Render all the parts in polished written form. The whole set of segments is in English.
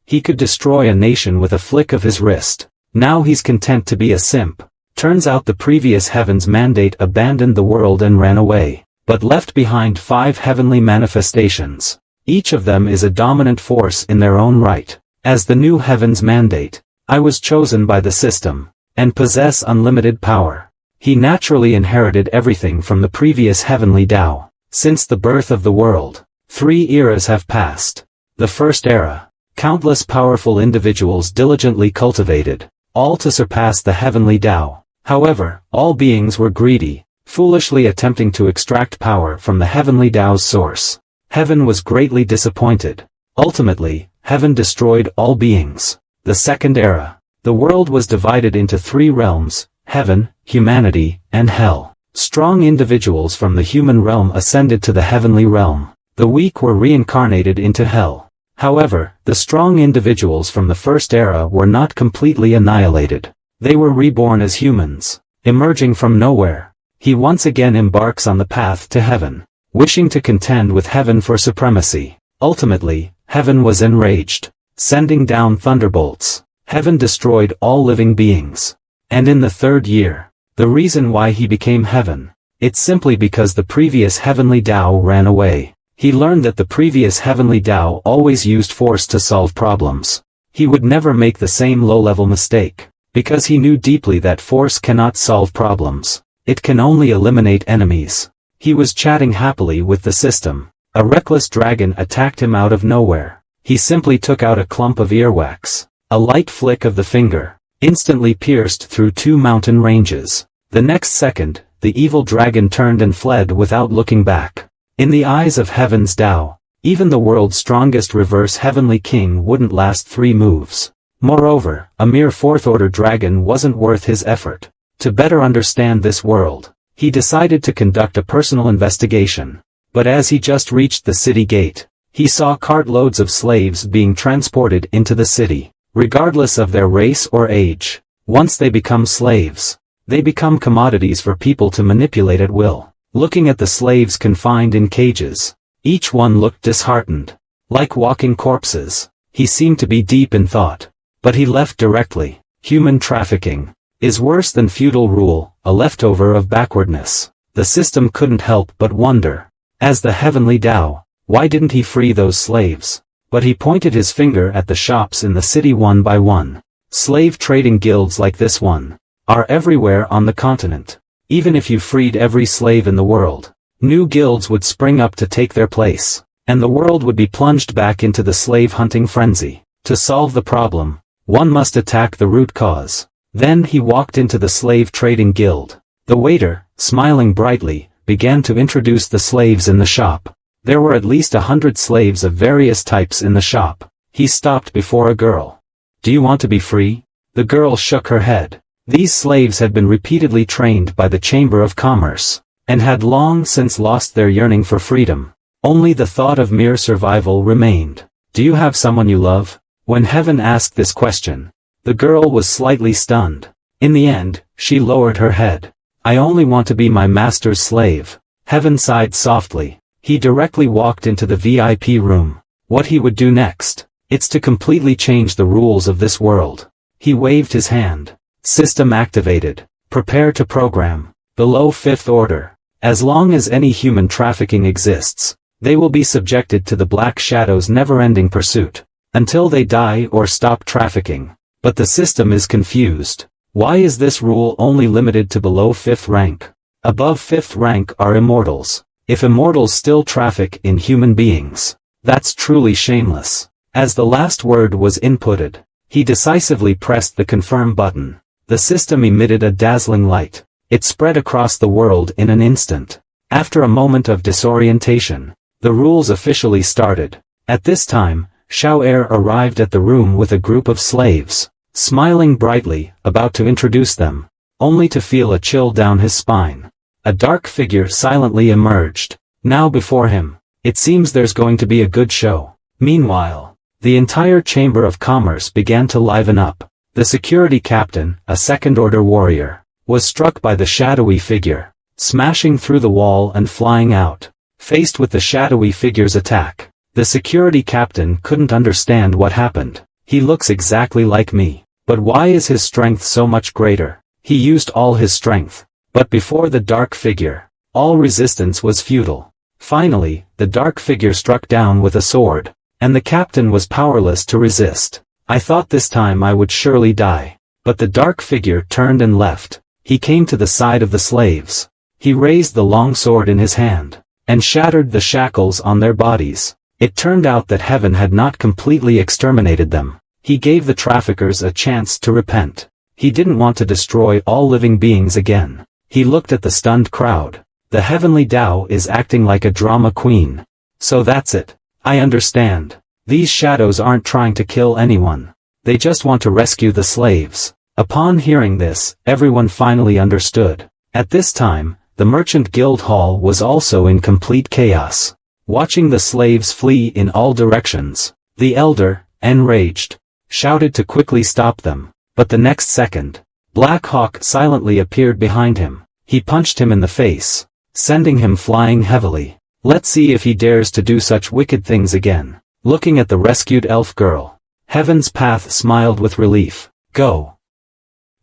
He could destroy a nation with a flick of his wrist. Now he's content to be a simp. Turns out the previous heaven's mandate abandoned the world and ran away, but left behind 5 heavenly manifestations. Each of them is a dominant force in their own right. As the new heaven's mandate, I was chosen by the system, and possess unlimited power. He naturally inherited everything from the previous heavenly Tao. Since the birth of the world, 3 eras have passed. The first era, countless powerful individuals diligently cultivated, all to surpass the heavenly Tao. However, all beings were greedy, foolishly attempting to extract power from the heavenly Tao's source. Heaven was greatly disappointed. Ultimately, heaven destroyed all beings. The second era, the world was divided into 3 realms, heaven, humanity, and hell. Strong individuals from the human realm ascended to the heavenly realm. The weak were reincarnated into hell. However, the strong individuals from the first era were not completely annihilated. They were reborn as humans, emerging from nowhere. He once again embarks on the path to heaven, wishing to contend with heaven for supremacy. Ultimately, heaven was enraged, sending down thunderbolts. Heaven destroyed all living beings. And in the 3rd year, the reason why he became heaven, it's simply because the previous heavenly Tao ran away. He learned that the previous heavenly Tao always used force to solve problems. He would never make the same low-level mistake, because he knew deeply that force cannot solve problems. It can only eliminate enemies. He was chatting happily with the system. A reckless dragon attacked him out of nowhere. He simply took out a clump of earwax. A light flick of the finger instantly pierced through 2 mountain ranges. The next second, the evil dragon turned and fled without looking back. In the eyes of heaven's Tao, even the world's strongest reverse heavenly king wouldn't last 3 moves. Moreover, a mere 4th-order dragon wasn't worth his effort. To better understand this world, he decided to conduct a personal investigation. But as he just reached the city gate, he saw cartloads of slaves being transported into the city, regardless of their race or age. Once they become slaves, they become commodities for people to manipulate at will. Looking at the slaves confined in cages, each one looked disheartened, like walking corpses. He seemed to be deep in thought, but he left directly. Human trafficking is worse than feudal rule, a leftover of backwardness. The system couldn't help but wonder, as the heavenly Tao, why didn't he free those slaves? But he pointed his finger at the shops in the city one by one. Slave trading guilds like this one are everywhere on the continent. Even if you freed every slave in the world, new guilds would spring up to take their place, and the world would be plunged back into the slave-hunting frenzy. To solve the problem, one must attack the root cause. Then he walked into the slave trading guild. The waiter, smiling brightly, began to introduce the slaves in the shop. There were at least 100 slaves of various types in the shop. He stopped before a girl. "Do you want to be free?" The girl shook her head. These slaves had been repeatedly trained by the Chamber of Commerce, and had long since lost their yearning for freedom. Only the thought of mere survival remained. "Do you have someone you love?" When heaven asked this question, the girl was slightly stunned. In the end, she lowered her head. "I only want to be my master's slave." Heaven sighed softly. He directly walked into the VIP room. What he would do next? It's to completely change the rules of this world. He waved his hand. System activated. Prepare to program. Below 5th order. As long as any human trafficking exists, they will be subjected to the Black Shadow's never-ending pursuit, until they die or stop trafficking. But the system is confused. Why is this rule only limited to below 5th rank? Above 5th rank are immortals. If immortals still traffic in human beings, that's truly shameless. As the last word was inputted, he decisively pressed the confirm button. The system emitted a dazzling light. It spread across the world in an instant. After a moment of disorientation, the rules officially started. At this time, Xiao Er arrived at the room with a group of slaves, smiling brightly, about to introduce them, only to feel a chill down his spine. A dark figure silently emerged. Now before him, it seems there's going to be a good show. Meanwhile, the entire Chamber of Commerce began to liven up. The security captain, a second-order warrior, was struck by the shadowy figure, smashing through the wall and flying out. Faced with the shadowy figure's attack, the security captain couldn't understand what happened. He looks exactly like me. But why is his strength so much greater? He used all his strength. But before the dark figure, all resistance was futile. Finally, the dark figure struck down with a sword, and the captain was powerless to resist. I thought this time I would surely die. But the dark figure turned and left. He came to the side of the slaves. He raised the long sword in his hand, and shattered the shackles on their bodies. It turned out that heaven had not completely exterminated them. He gave the traffickers a chance to repent. He didn't want to destroy all living beings again. He looked at the stunned crowd. The heavenly Tao is acting like a drama queen. So that's it. I understand. These shadows aren't trying to kill anyone. They just want to rescue the slaves. Upon hearing this, everyone finally understood. At this time, the Merchant Guild Hall was also in complete chaos. Watching the slaves flee in all directions, the elder, enraged, shouted to quickly stop them. But the next second, Black Hawk silently appeared behind him. He punched him in the face, sending him flying heavily. Let's see if he dares to do such wicked things again. Looking at the rescued elf girl, Heaven's Path smiled with relief. Go.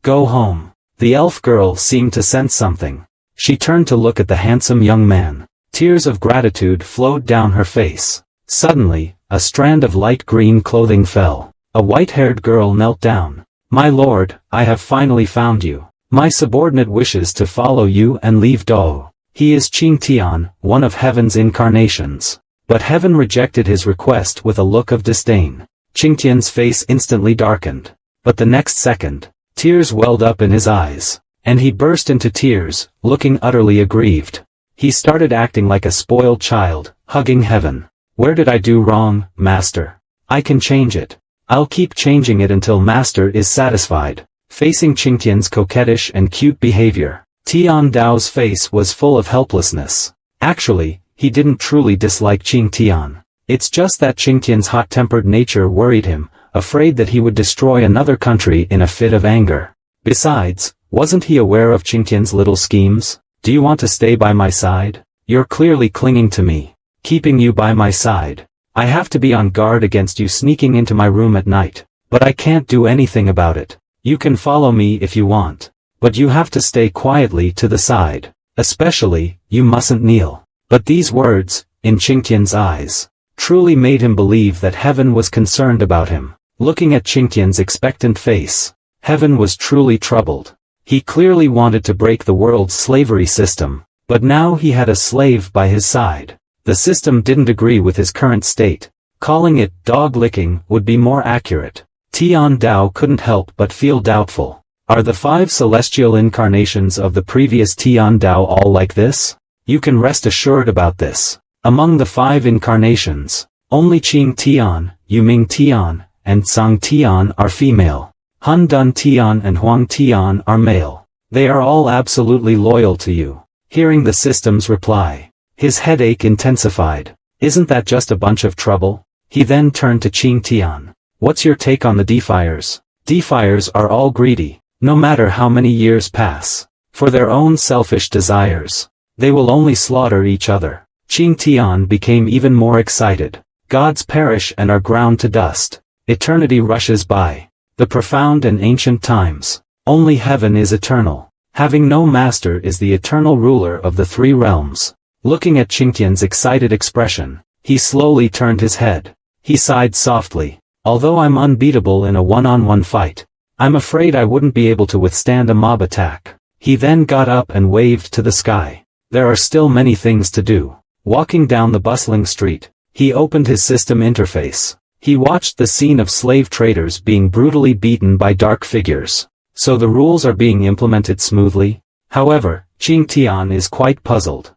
Go home. The elf girl seemed to sense something. She turned to look at the handsome young man. Tears of gratitude flowed down her face. Suddenly, a strand of light green clothing fell. A white-haired girl knelt down. My lord, I have finally found you. My subordinate wishes to follow you and leave Dao. He is Qing Tian, one of heaven's incarnations. But heaven rejected his request with a look of disdain. Qing Tian's face instantly darkened. But the next second, tears welled up in his eyes, and he burst into tears, looking utterly aggrieved. He started acting like a spoiled child, hugging heaven. Where did I do wrong, master? I can change it. I'll keep changing it until master is satisfied. Facing Qingtian's coquettish and cute behavior, Tian Dao's face was full of helplessness. Actually, he didn't truly dislike Qing Tian. It's just that Qingtian's hot-tempered nature worried him, afraid that he would destroy another country in a fit of anger. Besides, wasn't he aware of Qingtian's little schemes? Do you want to stay by my side? You're clearly clinging to me. Keeping you by my side. I have to be on guard against you sneaking into my room at night. But I can't do anything about it. You can follow me if you want. But you have to stay quietly to the side. Especially, you mustn't kneel. But these words, in Qingtian's eyes, truly made him believe that heaven was concerned about him. Looking at Qingtian's expectant face, heaven was truly troubled. He clearly wanted to break the world's slavery system, but now he had a slave by his side. The system didn't agree with his current state. Calling it dog-licking would be more accurate. Tian Dao couldn't help but feel doubtful. Are the 5 celestial incarnations of the previous Tian Dao all like this? You can rest assured about this. Among the 5 incarnations, only Qing Tian, Yuming Tian, and Sang Tian are female. Han Dun Tian and Huang Tian are male. They are all absolutely loyal to you. Hearing the system's reply, his headache intensified. Isn't that just a bunch of trouble? He then turned to Qing Tian. What's your take on the Defiers? Defiers are all greedy, no matter how many years pass. For their own selfish desires, they will only slaughter each other. Qing Tian became even more excited. Gods perish and are ground to dust. Eternity rushes by. The profound and ancient times. Only heaven is eternal. Having no master is the eternal ruler of the 3 realms. Looking at Qingtian's excited expression, he slowly turned his head. He sighed softly. Although I'm unbeatable in a one-on-one fight, I'm afraid I wouldn't be able to withstand a mob attack. He then got up and waved to the sky. There are still many things to do. Walking down the bustling street, he opened his system interface. He watched the scene of slave traders being brutally beaten by dark figures. So the rules are being implemented smoothly? However, Qing Tian is quite puzzled.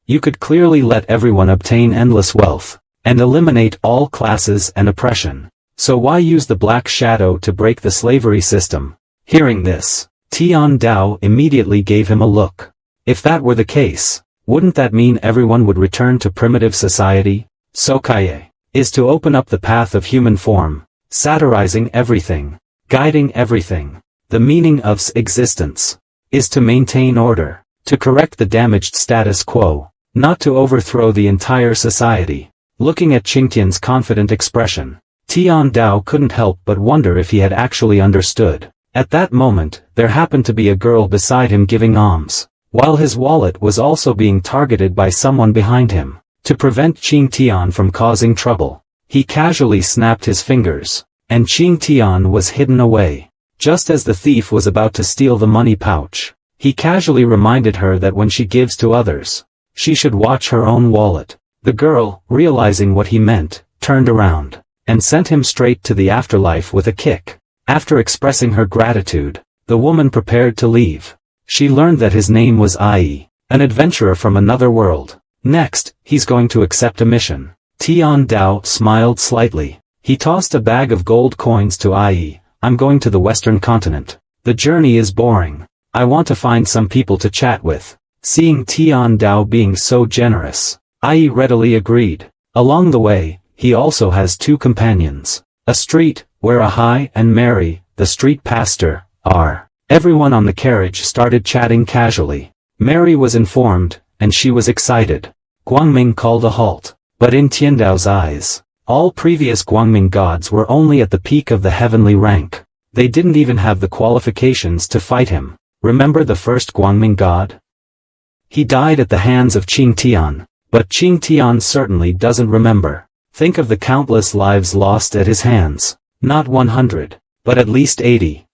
You could clearly let everyone obtain endless wealth, and eliminate all classes and oppression. So why use the black shadow to break the slavery system? Hearing this, Tian Dao immediately gave him a look. If that were the case, wouldn't that mean everyone would return to primitive society? Sokaye is to open up the path of human form, satirizing everything, guiding everything. The meaning of existence is to maintain order, to correct the damaged status quo, not to overthrow the entire society. Looking at Qingtian's confident expression, Tian Dao couldn't help but wonder if he had actually understood. At that moment, there happened to be a girl beside him giving alms, while his wallet was also being targeted by someone behind him. To prevent Qing Tian from causing trouble, he casually snapped his fingers, and Qing Tian was hidden away. Just as the thief was about to steal the money pouch, he casually reminded her that when she gives to others, she should watch her own wallet. The girl, realizing what he meant, turned around and sent him straight to the afterlife with a kick. After expressing her gratitude, the woman prepared to leave. She learned that his name was Ai, an adventurer from another world. Next, he's going to accept a mission. Tian Dao smiled slightly. He tossed a bag of gold coins to Ai. I'm going to the western continent. The journey is boring. I want to find some people to chat with. Seeing Tian Dao being so generous, Ai readily agreed. Along the way, he also has two companions. A street, where Ahai and Mary, the street pastor, are. Everyone on the carriage started chatting casually. Mary was informed, and she was excited. Guangming called a halt. But in Tiandao's eyes, all previous Guangming gods were only at the peak of the heavenly rank. They didn't even have the qualifications to fight him. Remember the first Guangming god? He died at the hands of Qing Tian, but Qing Tian certainly doesn't remember. Think of the countless lives lost at his hands. Not 100, but at least 80.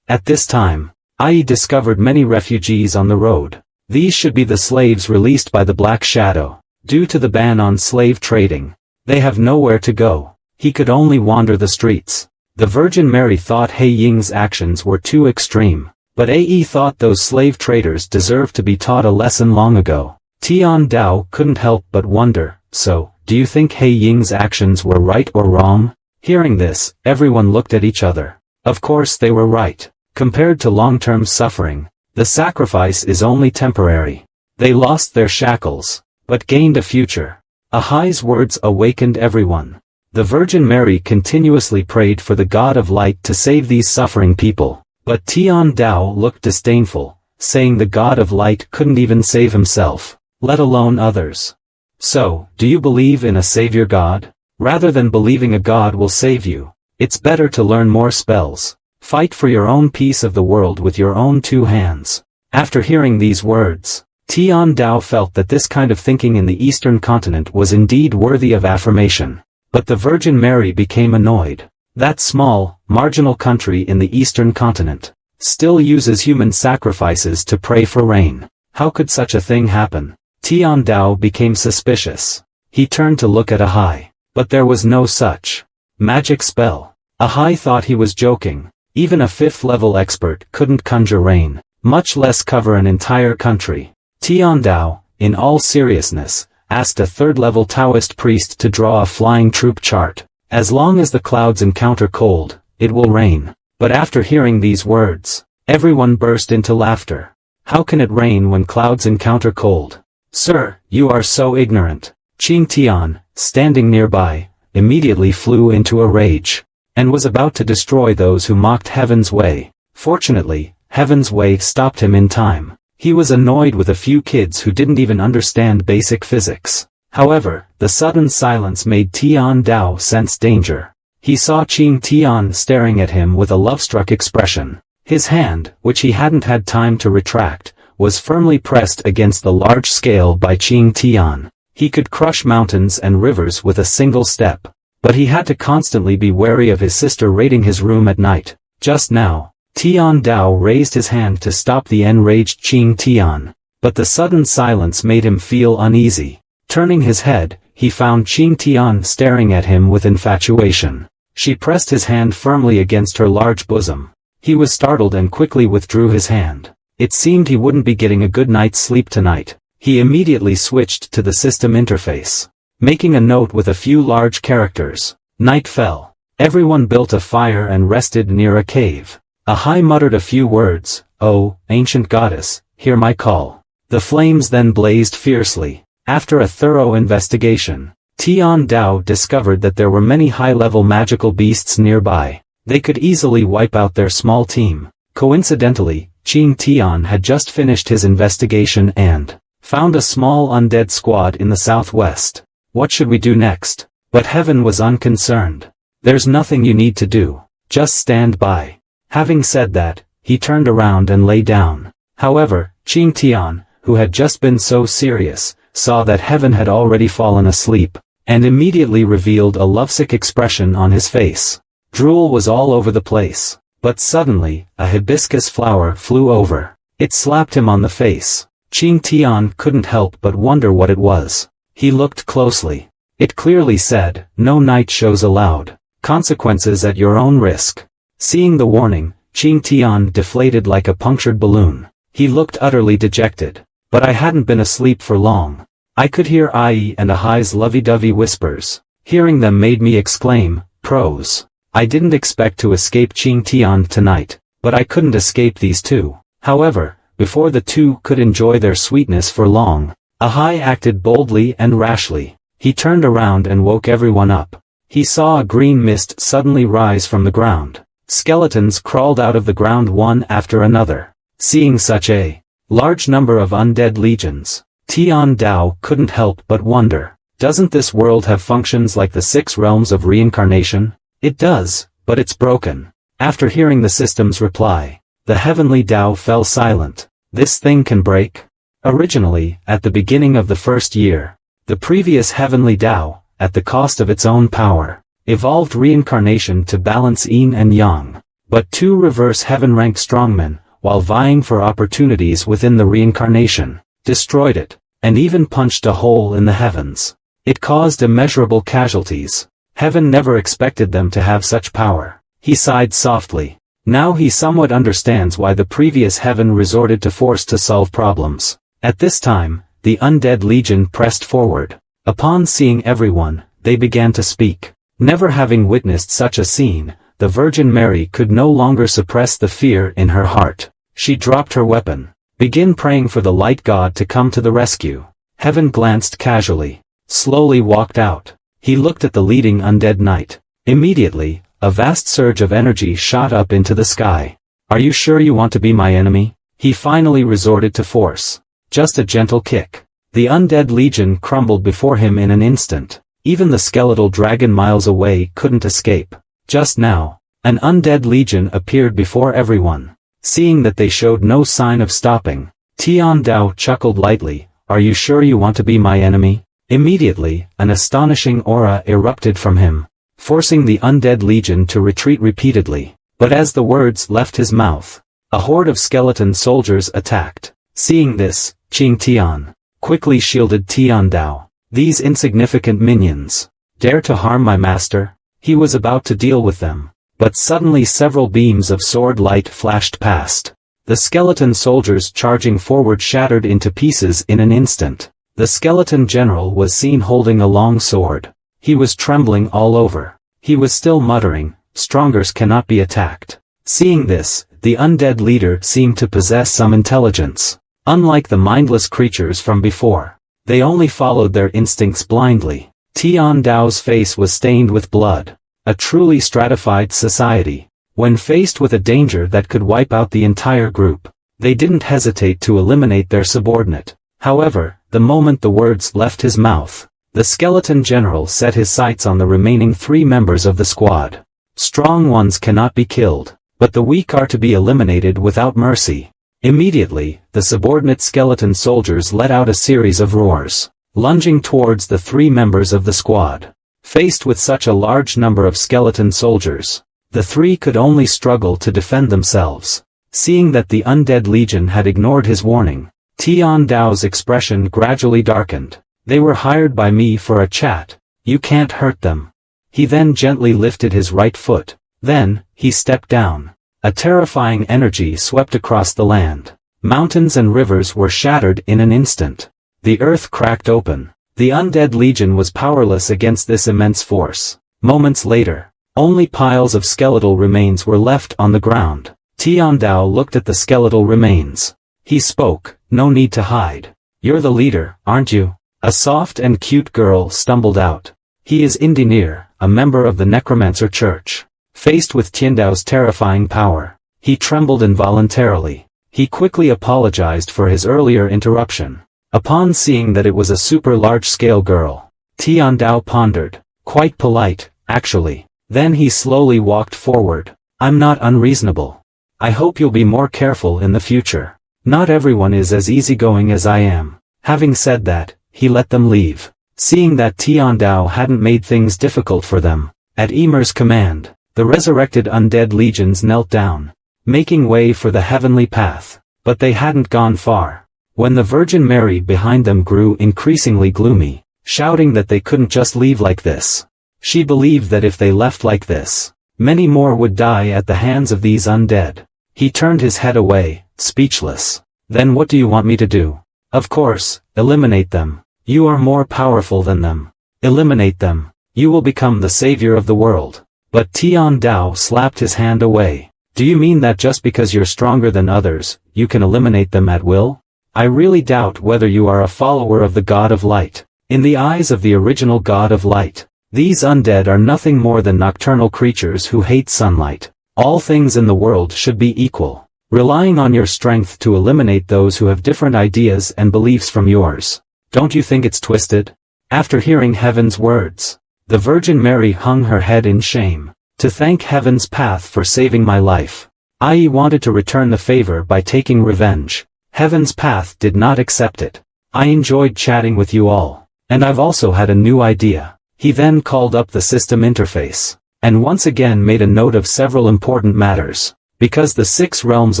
At this time, Ai discovered many refugees on the road. These should be the slaves released by the Black Shadow. Due to the ban on slave trading, they have nowhere to go. He could only wander the streets. The Virgin Mary thought He Ying's actions were too extreme, but Ai thought those slave traders deserved to be taught a lesson long ago. Tian Dao couldn't help but wonder, so, do you think He Ying's actions were right or wrong? Hearing this, everyone looked at each other. Of course they were right. Compared to long-term suffering, the sacrifice is only temporary. They lost their shackles, but gained a future. Ahai's words awakened everyone. The Virgin Mary continuously prayed for the God of Light to save these suffering people, but Tian Dao looked disdainful, saying the God of Light couldn't even save himself, let alone others. So, do you believe in a savior God? Rather than believing a God will save you, it's better to learn more spells. Fight for your own piece of the world with your own two hands. After hearing these words, Tian Dao felt that this kind of thinking in the Eastern continent was indeed worthy of affirmation. But the Virgin Mary became annoyed. That small, marginal country in the Eastern continent still uses human sacrifices to pray for rain. How could such a thing happen? Tian Dao became suspicious. He turned to look at Ahai. But there was no such magic spell. Ahai thought he was joking. Even a 5th-level expert couldn't conjure rain, much less cover an entire country. Tian Dao, in all seriousness, asked a 3rd-level Taoist priest to draw a flying troop chart. As long as the clouds encounter cold, it will rain. But after hearing these words, everyone burst into laughter. How can it rain when clouds encounter cold? Sir, you are so ignorant. Qing Tian, standing nearby, immediately flew into a rage, and was about to destroy those who mocked Heaven's Way. Fortunately, Heaven's Way stopped him in time. He was annoyed with a few kids who didn't even understand basic physics. However, the sudden silence made Tian Dao sense danger. He saw Qing Tian staring at him with a love-struck expression. His hand, which he hadn't had time to retract, was firmly pressed against the large scale by Qing Tian. He could crush mountains and rivers with a single step. But he had to constantly be wary of his sister raiding his room at night. Just now, Tian Dao raised his hand to stop the enraged Qing Tian. But the sudden silence made him feel uneasy. Turning his head, he found Qing Tian staring at him with infatuation. She pressed his hand firmly against her large bosom. He was startled and quickly withdrew his hand. It seemed he wouldn't be getting a good night's sleep tonight. He immediately switched to the system interface, making a note with a few large characters. Night fell. Everyone built a fire and rested near a cave. Ahai muttered a few words. "Oh, ancient goddess, hear my call." The flames then blazed fiercely. After a thorough investigation, Tian Dao discovered that there were many high-level magical beasts nearby. They could easily wipe out their small team. Coincidentally, Qing Tian had just finished his investigation and found a small undead squad in the southwest. What should we do next? But heaven was unconcerned. There's nothing you need to do. Just stand by. Having said that, he turned around and lay down. However, Qing Tian, who had just been so serious, saw that heaven had already fallen asleep, and immediately revealed a lovesick expression on his face. Drool was all over the place. But suddenly, a hibiscus flower flew over. It slapped him on the face. Qing Tian couldn't help but wonder what it was. He looked closely. It clearly said, "No night shows allowed. Consequences at your own risk." Seeing the warning, Qing Tian deflated like a punctured balloon. He looked utterly dejected. But I hadn't been asleep for long. I could hear Ai and Ahai's lovey-dovey whispers. Hearing them made me exclaim, "Pros." I didn't expect to escape Qing Tian tonight, but I couldn't escape these two. However, before the two could enjoy their sweetness for long, Ahai acted boldly and rashly. He turned around and woke everyone up. He saw a green mist suddenly rise from the ground. Skeletons crawled out of the ground one after another. Seeing such a large number of undead legions, Tian Dao couldn't help but wonder, doesn't this world have functions like the 6 realms of reincarnation? It does, but it's broken. After hearing the system's reply, the heavenly Tao fell silent. This thing can break? Originally, at the beginning of the first year, the previous heavenly Tao, at the cost of its own power, evolved reincarnation to balance yin and yang. But 2 reverse heaven-ranked strongmen, while vying for opportunities within the reincarnation, destroyed it, and even punched a hole in the heavens. It caused immeasurable casualties. Heaven never expected them to have such power. He sighed softly. Now he somewhat understands why the previous heaven resorted to force to solve problems. At this time, the undead legion pressed forward. Upon seeing everyone, they began to speak. Never having witnessed such a scene, the Virgin Mary could no longer suppress the fear in her heart. She dropped her weapon. Begin praying for the light god to come to the rescue. Heaven glanced casually. Slowly walked out. He looked at the leading undead knight. Immediately, a vast surge of energy shot up into the sky. Are you sure you want to be my enemy? He finally resorted to force. Just a gentle kick. The undead legion crumbled before him in an instant. Even the skeletal dragon miles away couldn't escape. Just now, an undead legion appeared before everyone. Seeing that they showed no sign of stopping, Tian Dao chuckled lightly. Are you sure you want to be my enemy? Immediately, an astonishing aura erupted from him, forcing the undead legion to retreat repeatedly. But as the words left his mouth, a horde of skeleton soldiers attacked. Seeing this, Qing Tian quickly shielded Tian Dao. These insignificant minions dare to harm my master? He was about to deal with them, but suddenly several beams of sword light flashed past. The skeleton soldiers charging forward shattered into pieces in an instant. The skeleton general was seen holding a long sword. He was trembling all over. He was still muttering, "Strongers cannot be attacked." Seeing this, the undead leader seemed to possess some intelligence. Unlike the mindless creatures from before, they only followed their instincts blindly. Tian Dao's face was stained with blood. A truly stratified society. When faced with a danger that could wipe out the entire group, they didn't hesitate to eliminate their subordinate. However, the moment the words left his mouth, the skeleton general set his sights on the remaining 3 members of the squad. Strong ones cannot be killed, but the weak are to be eliminated without mercy. Immediately, the subordinate skeleton soldiers let out a series of roars, lunging towards the 3 members of the squad. Faced with such a large number of skeleton soldiers, the 3 could only struggle to defend themselves. Seeing that the undead legion had ignored his warning, Tian Dao's expression gradually darkened. They were hired by me for a chat. You can't hurt them. He then gently lifted his right foot. Then, he stepped down. A terrifying energy swept across the land. Mountains and rivers were shattered in an instant. The earth cracked open. The undead legion was powerless against this immense force. Moments later, only piles of skeletal remains were left on the ground. Tian Dao looked at the skeletal remains. He spoke, "No need to hide. You're the leader, aren't you?" A soft and cute girl stumbled out. He is Indinir, a member of the Necromancer Church. Faced with Tian Dao's terrifying power, he trembled involuntarily. He quickly apologized for his earlier interruption. Upon seeing that it was a super large-scale girl, Tian Dao pondered. Quite polite, actually. Then he slowly walked forward. I'm not unreasonable. I hope you'll be more careful in the future. Not everyone is as easygoing as I am. Having said that, he let them leave. Seeing that Tiandao hadn't made things difficult for them, at Ymir's command, the resurrected undead legions knelt down, making way for the heavenly path. But they hadn't gone far, when the Virgin Mary behind them grew increasingly gloomy, shouting that they couldn't just leave like this. She believed that if they left like this, many more would die at the hands of these undead. He turned his head away, speechless. Then what do you want me to do? Of course, eliminate them. You are more powerful than them. Eliminate them. You will become the savior of the world. But Tiandao slapped his hand away. Do you mean that just because you're stronger than others, you can eliminate them at will? I really doubt whether you are a follower of the God of Light. In the eyes of the original God of Light, these undead are nothing more than nocturnal creatures who hate sunlight. All things in the world should be equal. Relying on your strength to eliminate those who have different ideas and beliefs from yours. Don't you think it's twisted? After hearing Heaven's words, the Virgin Mary hung her head in shame. To thank Heaven's path for saving my life. I wanted to return the favor by taking revenge. Heaven's path did not accept it. I enjoyed chatting with you all. And I've also had a new idea. He then called up the system interface, and once again made a note of several important matters. Because the 6 realms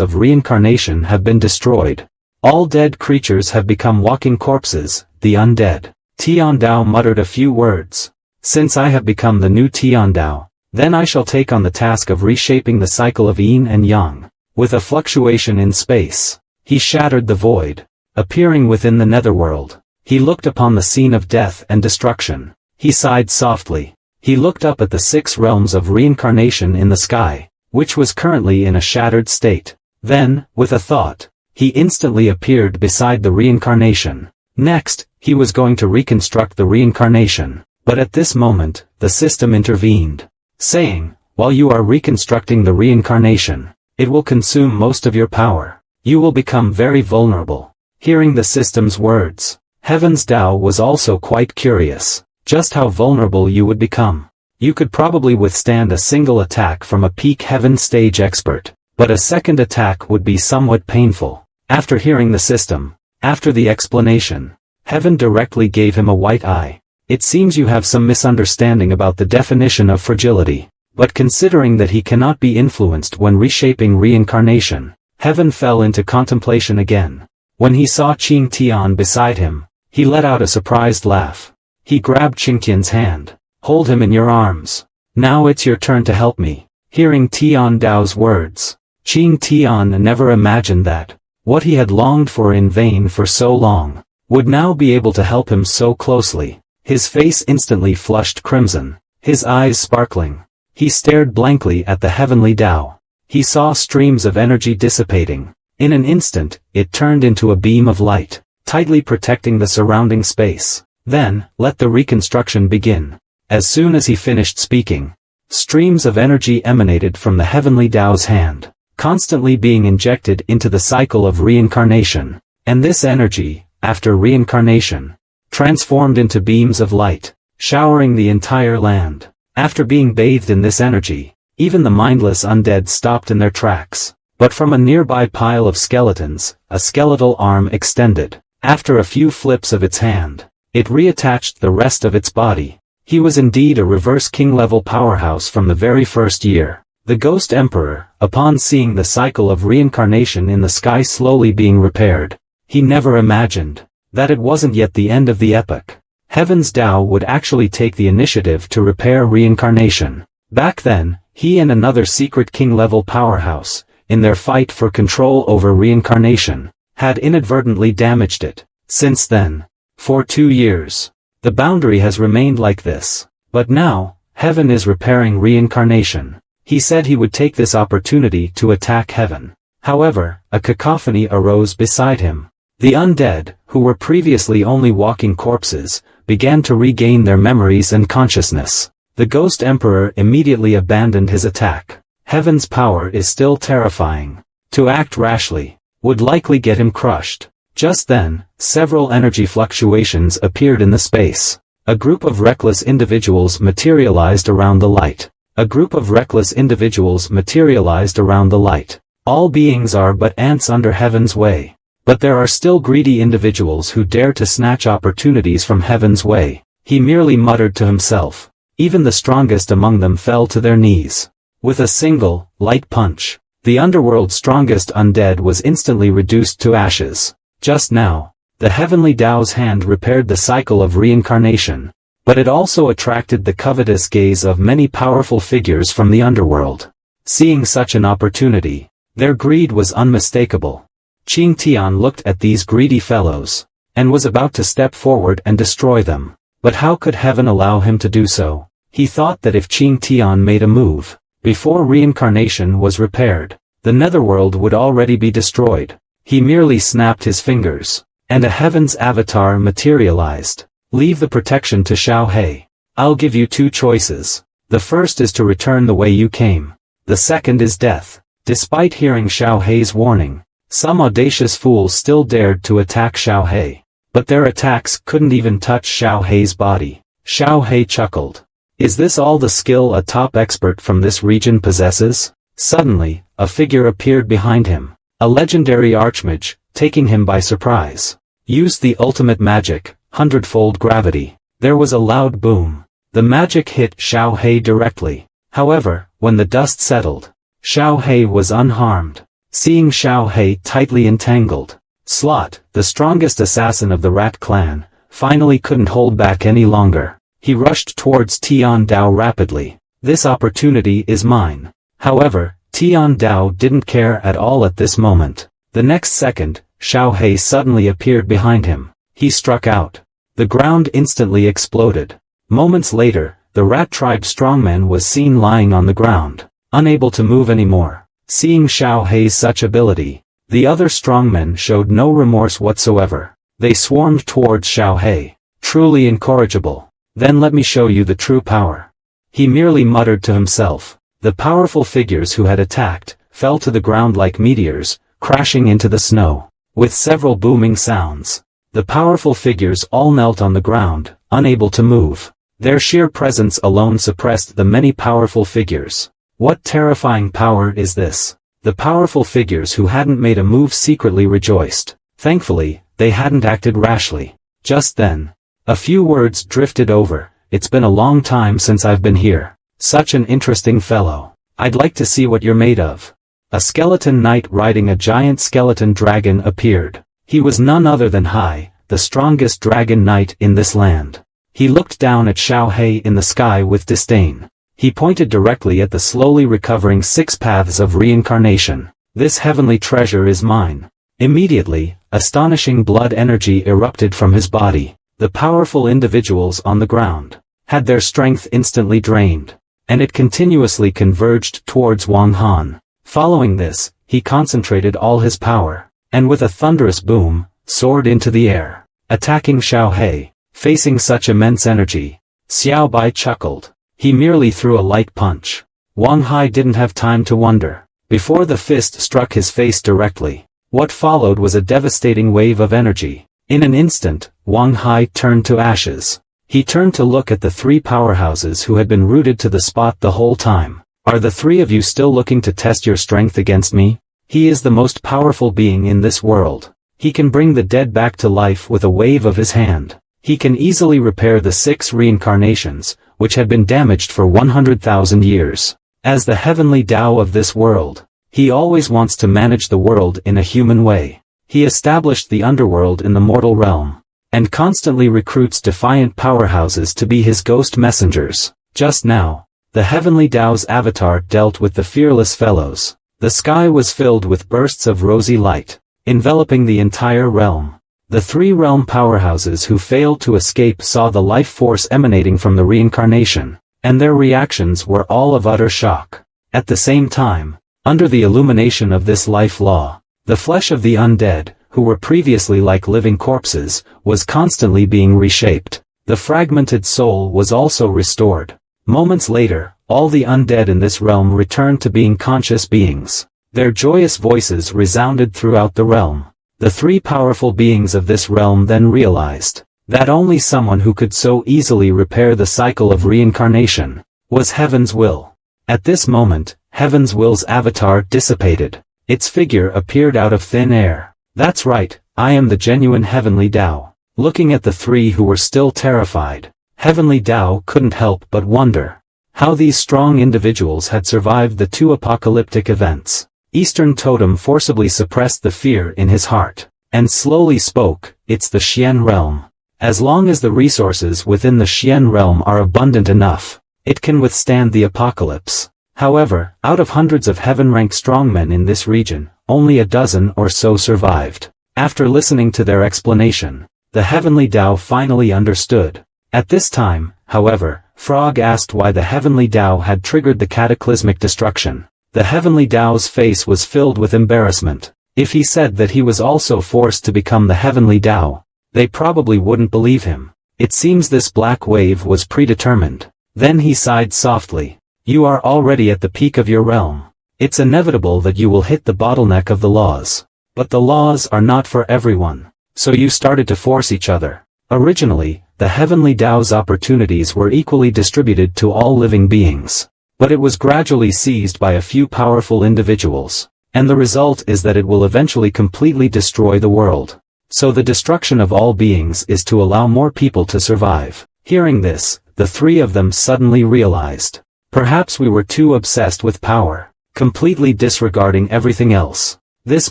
of reincarnation have been destroyed. All dead creatures have become walking corpses, the undead. Tiandao muttered a few words. Since I have become the new Tiandao, then I shall take on the task of reshaping the cycle of yin and yang. With a fluctuation in space, he shattered the void, appearing within the netherworld. He looked upon the scene of death and destruction. He sighed softly. He looked up at the 6 realms of reincarnation in the sky, which was currently in a shattered state. Then, with a thought, he instantly appeared beside the reincarnation. Next, he was going to reconstruct the reincarnation. But at this moment, the system intervened, saying, while you are reconstructing the reincarnation, it will consume most of your power. You will become very vulnerable. Hearing the system's words, Heaven's Tao was also quite curious, just how vulnerable you would become. You could probably withstand a single attack from a peak heaven stage expert, but a second attack would be somewhat painful. After hearing the system, after the explanation, Heaven directly gave him a white eye. It seems you have some misunderstanding about the definition of fragility, but considering that he cannot be influenced when reshaping reincarnation, Heaven fell into contemplation again. When he saw Qing Tian beside him, he let out a surprised laugh. He grabbed Qingtian's hand. Hold him in your arms. Now it's your turn to help me. Hearing Tiandao's words, Qing Tian never imagined that what he had longed for in vain for so long would now be able to help him so closely. His face instantly flushed crimson, his eyes sparkling. He stared blankly at the heavenly Tao. He saw streams of energy dissipating. In an instant, it turned into a beam of light, tightly protecting the surrounding space. Then, let the reconstruction begin. As soon as he finished speaking, streams of energy emanated from the heavenly Tao's hand, constantly being injected into the cycle of reincarnation. And this energy, after reincarnation, transformed into beams of light, showering the entire land. After being bathed in this energy, even the mindless undead stopped in their tracks. But from a nearby pile of skeletons, a skeletal arm extended. After a few flips of its hand, it reattached the rest of its body. He was indeed a reverse king-level powerhouse from the very first year. The Ghost Emperor, upon seeing the cycle of reincarnation in the sky slowly being repaired, he never imagined that it wasn't yet the end of the epoch. Heaven's Tao would actually take the initiative to repair reincarnation. Back then, he and another secret king-level powerhouse, in their fight for control over reincarnation, had inadvertently damaged it. Since then, for 2 years, the boundary has remained like this. But now, Heaven is repairing reincarnation. He said he would take this opportunity to attack Heaven. However, a cacophony arose beside him. The undead, who were previously only walking corpses, began to regain their memories and consciousness. The Ghost Emperor immediately abandoned his attack. Heaven's power is still terrifying. To act rashly would likely get him crushed. Just then, several energy fluctuations appeared in the space. A group of reckless individuals materialized around the light. A group of reckless individuals materialized around the light. All beings are but ants under heaven's way. But there are still greedy individuals who dare to snatch opportunities from heaven's way. He merely muttered to himself. Even the strongest among them fell to their knees. With a single, light punch, the underworld's strongest undead was instantly reduced to ashes. Just now, the heavenly Tao's hand repaired the cycle of reincarnation, but it also attracted the covetous gaze of many powerful figures from the underworld. Seeing such an opportunity, their greed was unmistakable. Qing Tian looked at these greedy fellows, and was about to step forward and destroy them. But how could heaven allow him to do so? He thought that if Qing Tian made a move, before reincarnation was repaired, the netherworld would already be destroyed. He merely snapped his fingers, and a heaven's avatar materialized. Leave the protection to Xiao He. I'll give you two choices. The first is to return the way you came. The second is death. Despite hearing Xiao He's warning, some audacious fools still dared to attack Xiao He. But their attacks couldn't even touch Xiao He's body. Xiao He chuckled. Is this all the skill a top expert from this region possesses? Suddenly, a figure appeared behind him. A legendary archmage, taking him by surprise. Used the ultimate magic, hundredfold gravity. There was a loud boom. The magic hit Xiao He directly. However, when the dust settled, Xiao He was unharmed. Seeing Xiao He tightly entangled, Slot, the strongest assassin of the Rat clan, finally couldn't hold back any longer. He rushed towards Tian Dao rapidly. This opportunity is mine. However, Tian Dao didn't care at all at this moment. The next second, Xiao He suddenly appeared behind him. He struck out. The ground instantly exploded. Moments later, the Rat tribe strongman was seen lying on the ground, unable to move anymore. Seeing Xiao He's such ability, the other strongmen showed no remorse whatsoever. They swarmed towards Xiao He. Truly incorrigible. Then let me show you the true power. He merely muttered to himself. The powerful figures who had attacked, fell to the ground like meteors, crashing into the snow. With several booming sounds, the powerful figures all knelt on the ground, unable to move. Their sheer presence alone suppressed the many powerful figures. What terrifying power is this? The powerful figures who hadn't made a move secretly rejoiced. Thankfully, they hadn't acted rashly. Just then, a few words drifted over. It's been a long time since I've been here. Such an interesting fellow. I'd like to see what you're made of. A skeleton knight riding a giant skeleton dragon appeared. He was none other than Hai, the strongest dragon knight in this land. He looked down at Xiao He in the sky with disdain. He pointed directly at the slowly recovering 6 paths of reincarnation. This heavenly treasure is mine. Immediately, astonishing blood energy erupted from his body. The powerful individuals on the ground had their strength instantly drained, and it continuously converged towards Wang Han. Following this, he concentrated all his power, and with a thunderous boom, soared into the air, attacking Xiao He. Facing such immense energy, Xiao Bai chuckled. He merely threw a light punch. Wang Hai didn't have time to wonder. Before the fist struck his face directly, what followed was a devastating wave of energy. In an instant, Wang Hai turned to ashes. He turned to look at the 3 powerhouses who had been rooted to the spot the whole time. Are the 3 of you still looking to test your strength against me? He is the most powerful being in this world. He can bring the dead back to life with a wave of his hand. He can easily repair the 6 reincarnations, which had been damaged for 100,000 years. As the heavenly Tao of this world, he always wants to manage the world in a human way. He established the underworld in the mortal realm, and constantly recruits defiant powerhouses to be his ghost messengers. Just now, the heavenly Tao's avatar dealt with the fearless fellows. The sky was filled with bursts of rosy light, enveloping the entire realm. The 3 realm powerhouses who failed to escape saw the life force emanating from the reincarnation, and their reactions were all of utter shock. At the same time, under the illumination of this life law, the flesh of the undead, who were previously like living corpses, was constantly being reshaped. The fragmented soul was also restored. Moments later, all the undead in this realm returned to being conscious beings. Their joyous voices resounded throughout the realm. The 3 powerful beings of this realm then realized that only someone who could so easily repair the cycle of reincarnation was heaven's will. At this moment, Heaven's Will's avatar dissipated. Its figure appeared out of thin air. That's right, I am the genuine Heavenly Tao. Looking at the three who were still terrified, Heavenly Tao couldn't help but wonder how these strong individuals had survived the two apocalyptic events. Eastern Totem forcibly suppressed the fear in his heart, and slowly spoke, "It's the Xian realm. As long as the resources within the Xian realm are abundant enough, it can withstand the apocalypse. However, out of hundreds of heaven-ranked strongmen in this region, only a dozen or so survived." After listening to their explanation, the Heavenly Tao finally understood. At this time, however, Frog asked why the Heavenly Tao had triggered the cataclysmic destruction. The Heavenly Tao's face was filled with embarrassment. If he said that he was also forced to become the Heavenly Tao, they probably wouldn't believe him. It seems this black wave was predetermined. Then he sighed softly. "You are already at the peak of your realm. It's inevitable that you will hit the bottleneck of the laws. But the laws are not for everyone. So you started to force each other." Originally, the Heavenly Tao's opportunities were equally distributed to all living beings. But it was gradually seized by a few powerful individuals. And the result is that it will eventually completely destroy the world. So the destruction of all beings is to allow more people to survive. Hearing this, the three of them suddenly realized. Perhaps we were too obsessed with power, completely disregarding everything else. This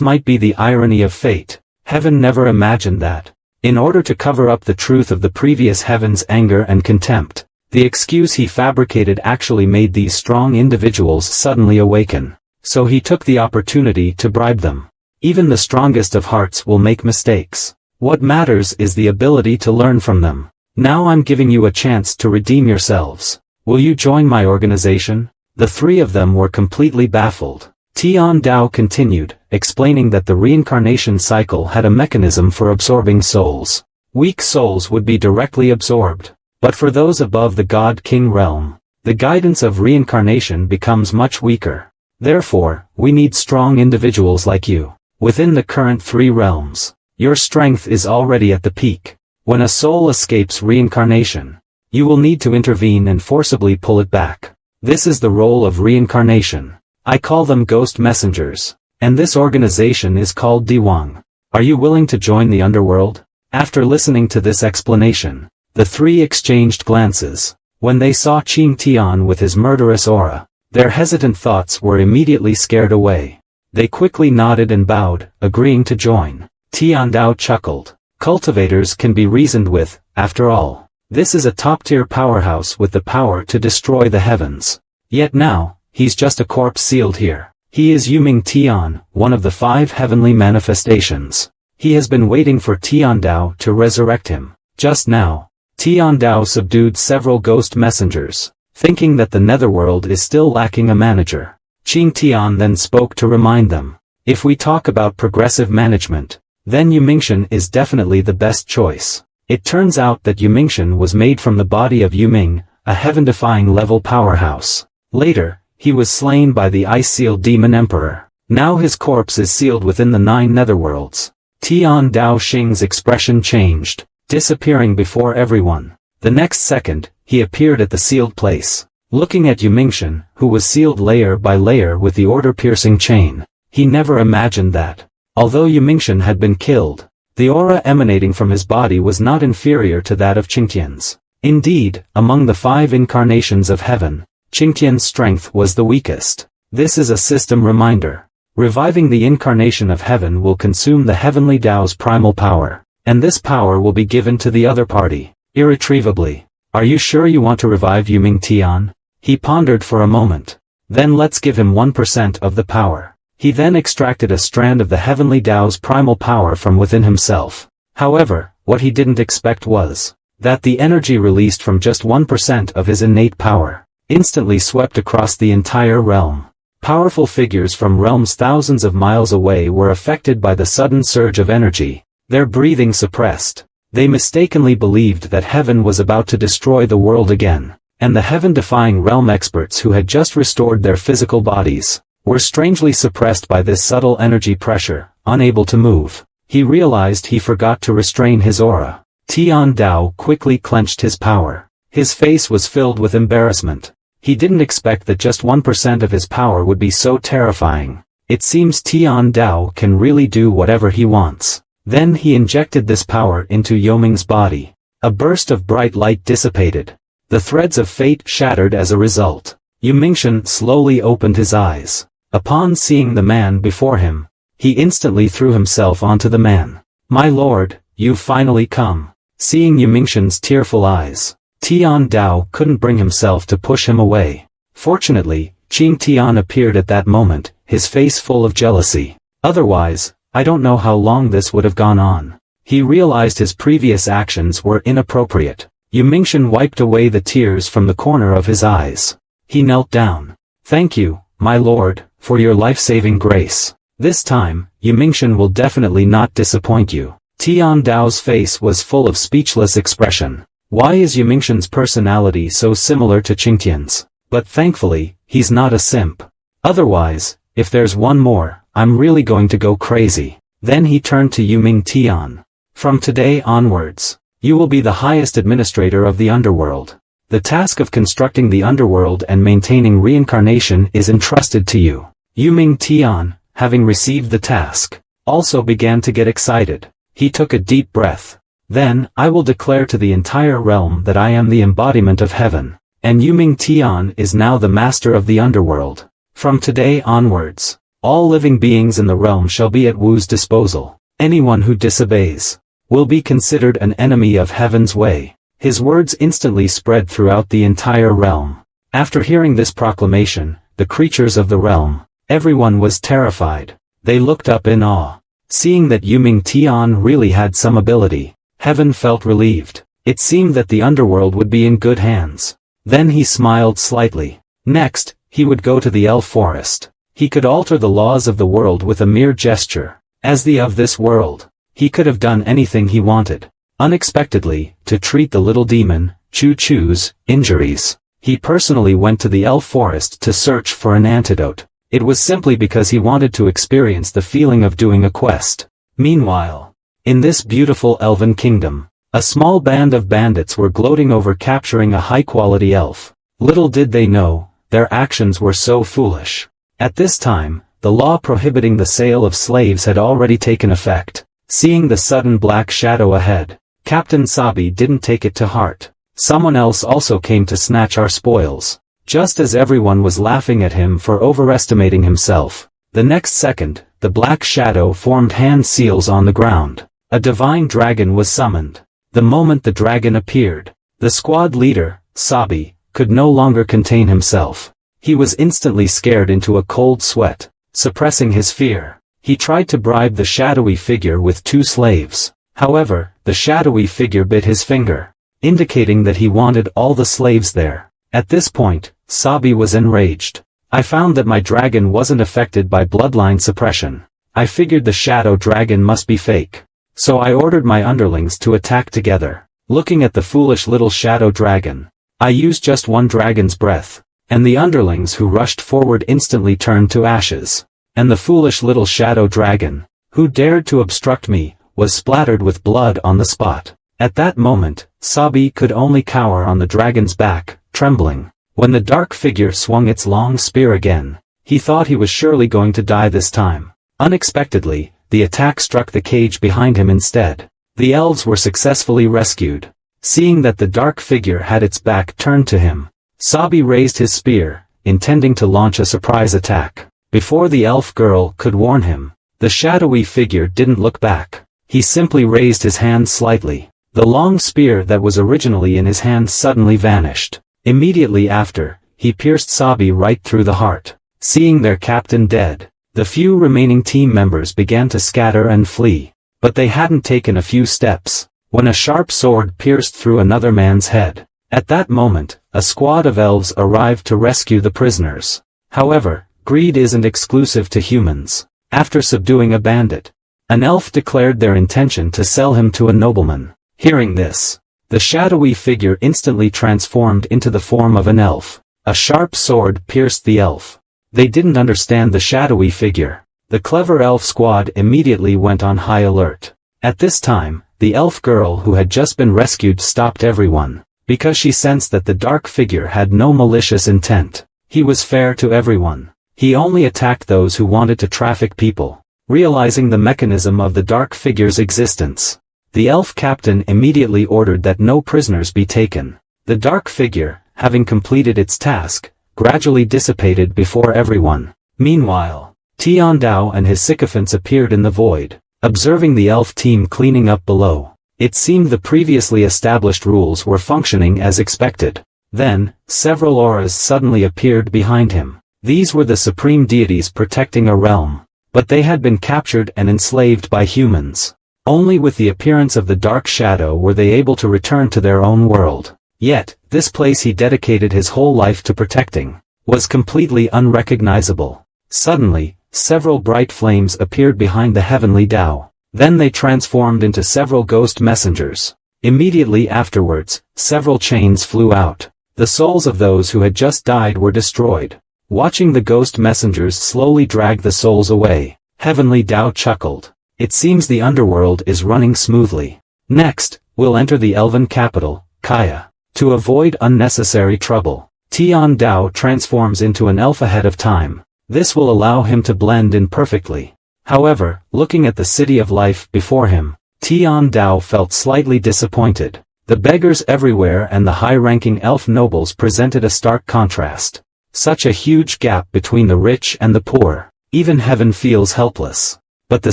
might be the irony of fate. Heaven never imagined that. In order to cover up the truth of the previous heaven's anger and contempt, the excuse he fabricated actually made these strong individuals suddenly awaken. So he took the opportunity to bribe them. Even the strongest of hearts will make mistakes. What matters is the ability to learn from them. Now I'm giving you a chance to redeem yourselves. Will you join my organization? The three of them were completely baffled. Tian Dao continued, explaining that the reincarnation cycle had a mechanism for absorbing souls. Weak souls would be directly absorbed. But for those above the God-King realm, the guidance of reincarnation becomes much weaker. Therefore, we need strong individuals like you. Within the current three realms, your strength is already at the peak. When a soul escapes reincarnation, you will need to intervene and forcibly pull it back. This is the role of reincarnation. I call them ghost messengers. And this organization is called Diwang. Are you willing to join the underworld? After listening to this explanation, the three exchanged glances. When they saw Qing Tian with his murderous aura, their hesitant thoughts were immediately scared away. They quickly nodded and bowed, agreeing to join. Tian Dao chuckled. Cultivators can be reasoned with, after all. This is a top-tier powerhouse with the power to destroy the heavens. Yet now, he's just a corpse sealed here. He is Yuming Tian, one of the 5 heavenly manifestations. He has been waiting for Tian Dao to resurrect him. Just now, Tian Dao subdued several ghost messengers, thinking that the netherworld is still lacking a manager. Qing Tian then spoke to remind them. If we talk about progressive management, then Yumingshan is definitely the best choice. It turns out that Yumingshan was made from the body of Yuming, a heaven-defying level powerhouse. Later, he was slain by the ice-sealed demon emperor. Now his corpse is sealed within the 9 netherworlds. Tian Dao Xing's expression changed, disappearing before everyone. The next second, he appeared at the sealed place. Looking at Yumingshan, who was sealed layer by layer with the order-piercing chain, he never imagined that, although Yumingshan had been killed, the aura emanating from his body was not inferior to that of Qingtian's. Indeed, among the 5 incarnations of heaven, Qingtian's strength was the weakest. This is a system reminder. Reviving the incarnation of heaven will consume the heavenly Tao's primal power, and this power will be given to the other party, irretrievably. Are you sure you want to revive Yuming Tian? He pondered for a moment. Then let's give him 1% of the power. He then extracted a strand of the heavenly Tao's primal power from within himself. However, what he didn't expect was that the energy released from just 1% of his innate power instantly swept across the entire realm. Powerful figures from realms thousands of miles away were affected by the sudden surge of energy, their breathing suppressed. They mistakenly believed that heaven was about to destroy the world again, and the heaven-defying realm experts who had just restored their physical bodies were strangely suppressed by this subtle energy pressure, unable to move. He realized he forgot to restrain his aura. Tian Dao quickly clenched his power. His face was filled with embarrassment. He didn't expect that just 1% of his power would be so terrifying. It seems Tian Dao can really do whatever he wants. Then he injected this power into Yoming's body. A burst of bright light dissipated. The threads of fate shattered as a result. Yumingshan slowly opened his eyes. Upon seeing the man before him, he instantly threw himself onto the man. "My lord, you've finally come." Seeing Yumingshan's tearful eyes, Tian Dao couldn't bring himself to push him away. Fortunately, Qing Tian appeared at that moment, his face full of jealousy. Otherwise, I don't know how long this would have gone on. He realized his previous actions were inappropriate. Yumingshan wiped away the tears from the corner of his eyes. He knelt down. "Thank you, my lord, for your life-saving grace. This time, Yumingshan will definitely not disappoint you." Tian Dao's face was full of speechless expression. Why is Yumingshan's personality so similar to Qingtian's? But thankfully, he's not a simp. Otherwise, if there's one more, I'm really going to go crazy. Then he turned to Yuming Tian. "From today onwards, you will be the highest administrator of the underworld. The task of constructing the underworld and maintaining reincarnation is entrusted to you." Yuming Tian, having received the task, also began to get excited. He took a deep breath. "Then, I will declare to the entire realm that I am the embodiment of heaven, and Yuming Tian is now the master of the underworld. From today onwards, all living beings in the realm shall be at Wu's disposal. Anyone who disobeys will be considered an enemy of heaven's way." His words instantly spread throughout the entire realm. After hearing this proclamation, the creatures of the realm, everyone was terrified. They looked up in awe. Seeing that Yuming Tian really had some ability, heaven felt relieved. It seemed that the underworld would be in good hands. Then he smiled slightly. Next, he would go to the elf forest. He could alter the laws of the world with a mere gesture. As the of this world, he could have done anything he wanted. Unexpectedly, to treat the little demon, Chu Chu's, injuries, he personally went to the elf forest to search for an antidote. It was simply because he wanted to experience the feeling of doing a quest. Meanwhile, in this beautiful elven kingdom, a small band of bandits were gloating over capturing a high-quality elf. Little did they know, their actions were so foolish. At this time, the law prohibiting the sale of slaves had already taken effect. Seeing the sudden black shadow ahead, Captain Sabi didn't take it to heart. Someone else also came to snatch our spoils. Just as everyone was laughing at him for overestimating himself, the next second, the black shadow formed hand seals on the ground. A divine dragon was summoned. The moment the dragon appeared, the squad leader, Sabi, could no longer contain himself. He was instantly scared into a cold sweat. Suppressing his fear, he tried to bribe the shadowy figure with 2 slaves. However, the shadowy figure bit his finger, indicating that he wanted all the slaves there. At this point, Sabi was enraged. "I found that my dragon wasn't affected by bloodline suppression. I figured the shadow dragon must be fake. So I ordered my underlings to attack together." Looking at the foolish little shadow dragon, I used just 1 dragon's breath, and the underlings who rushed forward instantly turned to ashes. And the foolish little shadow dragon, who dared to obstruct me, was splattered with blood on the spot. At that moment, Sabi could only cower on the dragon's back, trembling. When the dark figure swung its long spear again, he thought he was surely going to die this time. Unexpectedly, the attack struck the cage behind him instead. The elves were successfully rescued. Seeing that the dark figure had its back turned to him, Sabi raised his spear, intending to launch a surprise attack. Before the elf girl could warn him, the shadowy figure didn't look back. He simply raised his hand slightly. The long spear that was originally in his hand suddenly vanished. Immediately after, he pierced Sabi right through the heart. Seeing their captain dead, the few remaining team members began to scatter and flee. But they hadn't taken a few steps, when a sharp sword pierced through another man's head. At that moment, a squad of elves arrived to rescue the prisoners. However, greed isn't exclusive to humans. After subduing a bandit, an elf declared their intention to sell him to a nobleman. Hearing this, the shadowy figure instantly transformed into the form of an elf. A sharp sword pierced the elf. They didn't understand the shadowy figure. The clever elf squad immediately went on high alert. At this time, the elf girl who had just been rescued stopped everyone. because she sensed that the dark figure had no malicious intent. He was fair to everyone. He only attacked those who wanted to traffic people. Realizing the mechanism of the dark figure's existence, the elf captain immediately ordered that no prisoners be taken. The dark figure, having completed its task, gradually dissipated before everyone. Meanwhile, Tian Dao and his sycophants appeared in the void, observing the elf team cleaning up below. It seemed the previously established rules were functioning as expected. Then, several auras suddenly appeared behind him. These were the supreme deities protecting a realm. But they had been captured and enslaved by humans. Only with the appearance of the dark shadow were they able to return to their own world. Yet, this place he dedicated his whole life to protecting was completely unrecognizable. Suddenly, several bright flames appeared behind the heavenly Tao. Then they transformed into several ghost messengers. Immediately afterwards, several chains flew out. The souls of those who had just died were destroyed. Watching the ghost messengers slowly drag the souls away, Heavenly Tao chuckled. It seems the underworld is running smoothly. Next, we'll enter the elven capital, Kaya. To avoid unnecessary trouble, Tian Dao transforms into an elf ahead of time. This will allow him to blend in perfectly. However, looking at the city of life before him, Tian Dao felt slightly disappointed. The beggars everywhere and the high-ranking elf nobles presented a stark contrast. Such a huge gap between the rich and the poor. Even heaven feels helpless. But the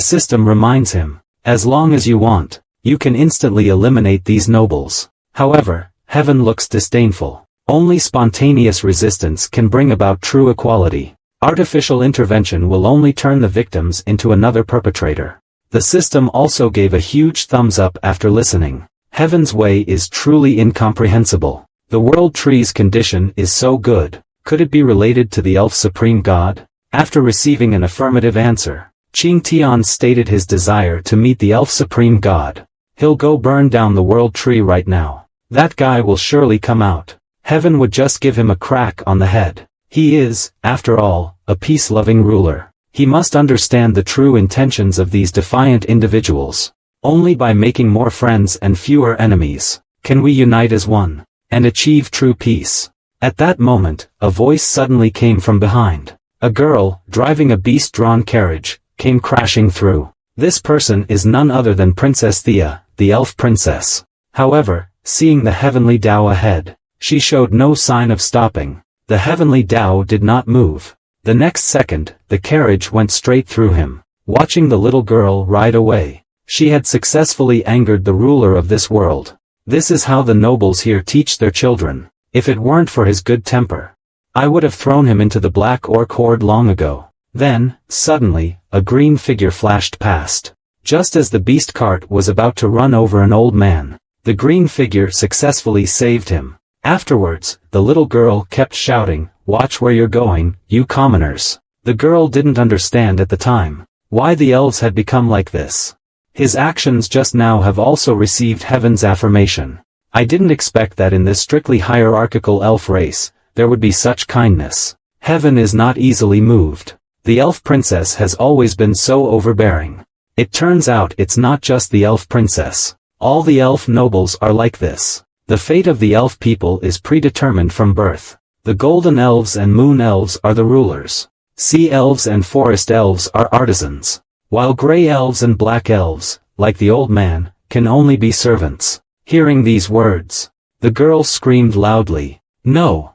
system reminds him, as long as you want, you can instantly eliminate these nobles. However, heaven looks disdainful. Only spontaneous resistance can bring about true equality. Artificial intervention will only turn the victims into another perpetrator. The system also gave a huge thumbs up after listening. Heaven's way is truly incomprehensible. The world tree's condition is so good. Could it be related to the elf supreme god? After receiving an affirmative answer, Qing Tian stated his desire to meet the elf supreme god. He'll go burn down the world tree right now. That guy will surely come out. Heaven would just give him a crack on the head. He is, after all, a peace-loving ruler. He must understand the true intentions of these defiant individuals. Only by making more friends and fewer enemies, can we unite as one, and achieve true peace. At that moment, a voice suddenly came from behind. A girl, driving a beast-drawn carriage, came crashing through. This person is none other than Princess Thea, the elf princess. However, seeing the heavenly Tao ahead, she showed no sign of stopping. The heavenly Tao did not move. The next second, the carriage went straight through him. Watching the little girl ride away, she had successfully angered the ruler of this world. This is how the nobles here teach their children. If it weren't for his good temper, I would have thrown him into the black orc horde long ago. Then, suddenly, a green figure flashed past. Just as the beast cart was about to run over an old man, the green figure successfully saved him. Afterwards, the little girl kept shouting, "Watch where you're going, you commoners." The girl didn't understand at the time why the elves had become like this. His actions just now have also received heaven's affirmation. I didn't expect that in this strictly hierarchical elf race, there would be such kindness. Heaven is not easily moved. The elf princess has always been so overbearing. It turns out it's not just the elf princess. All the elf nobles are like this. The fate of the elf people is predetermined from birth. The golden elves and moon elves are the rulers. Sea elves and forest elves are artisans. While gray elves and black elves, like the old man, can only be servants. Hearing these words, the girl screamed loudly, "No!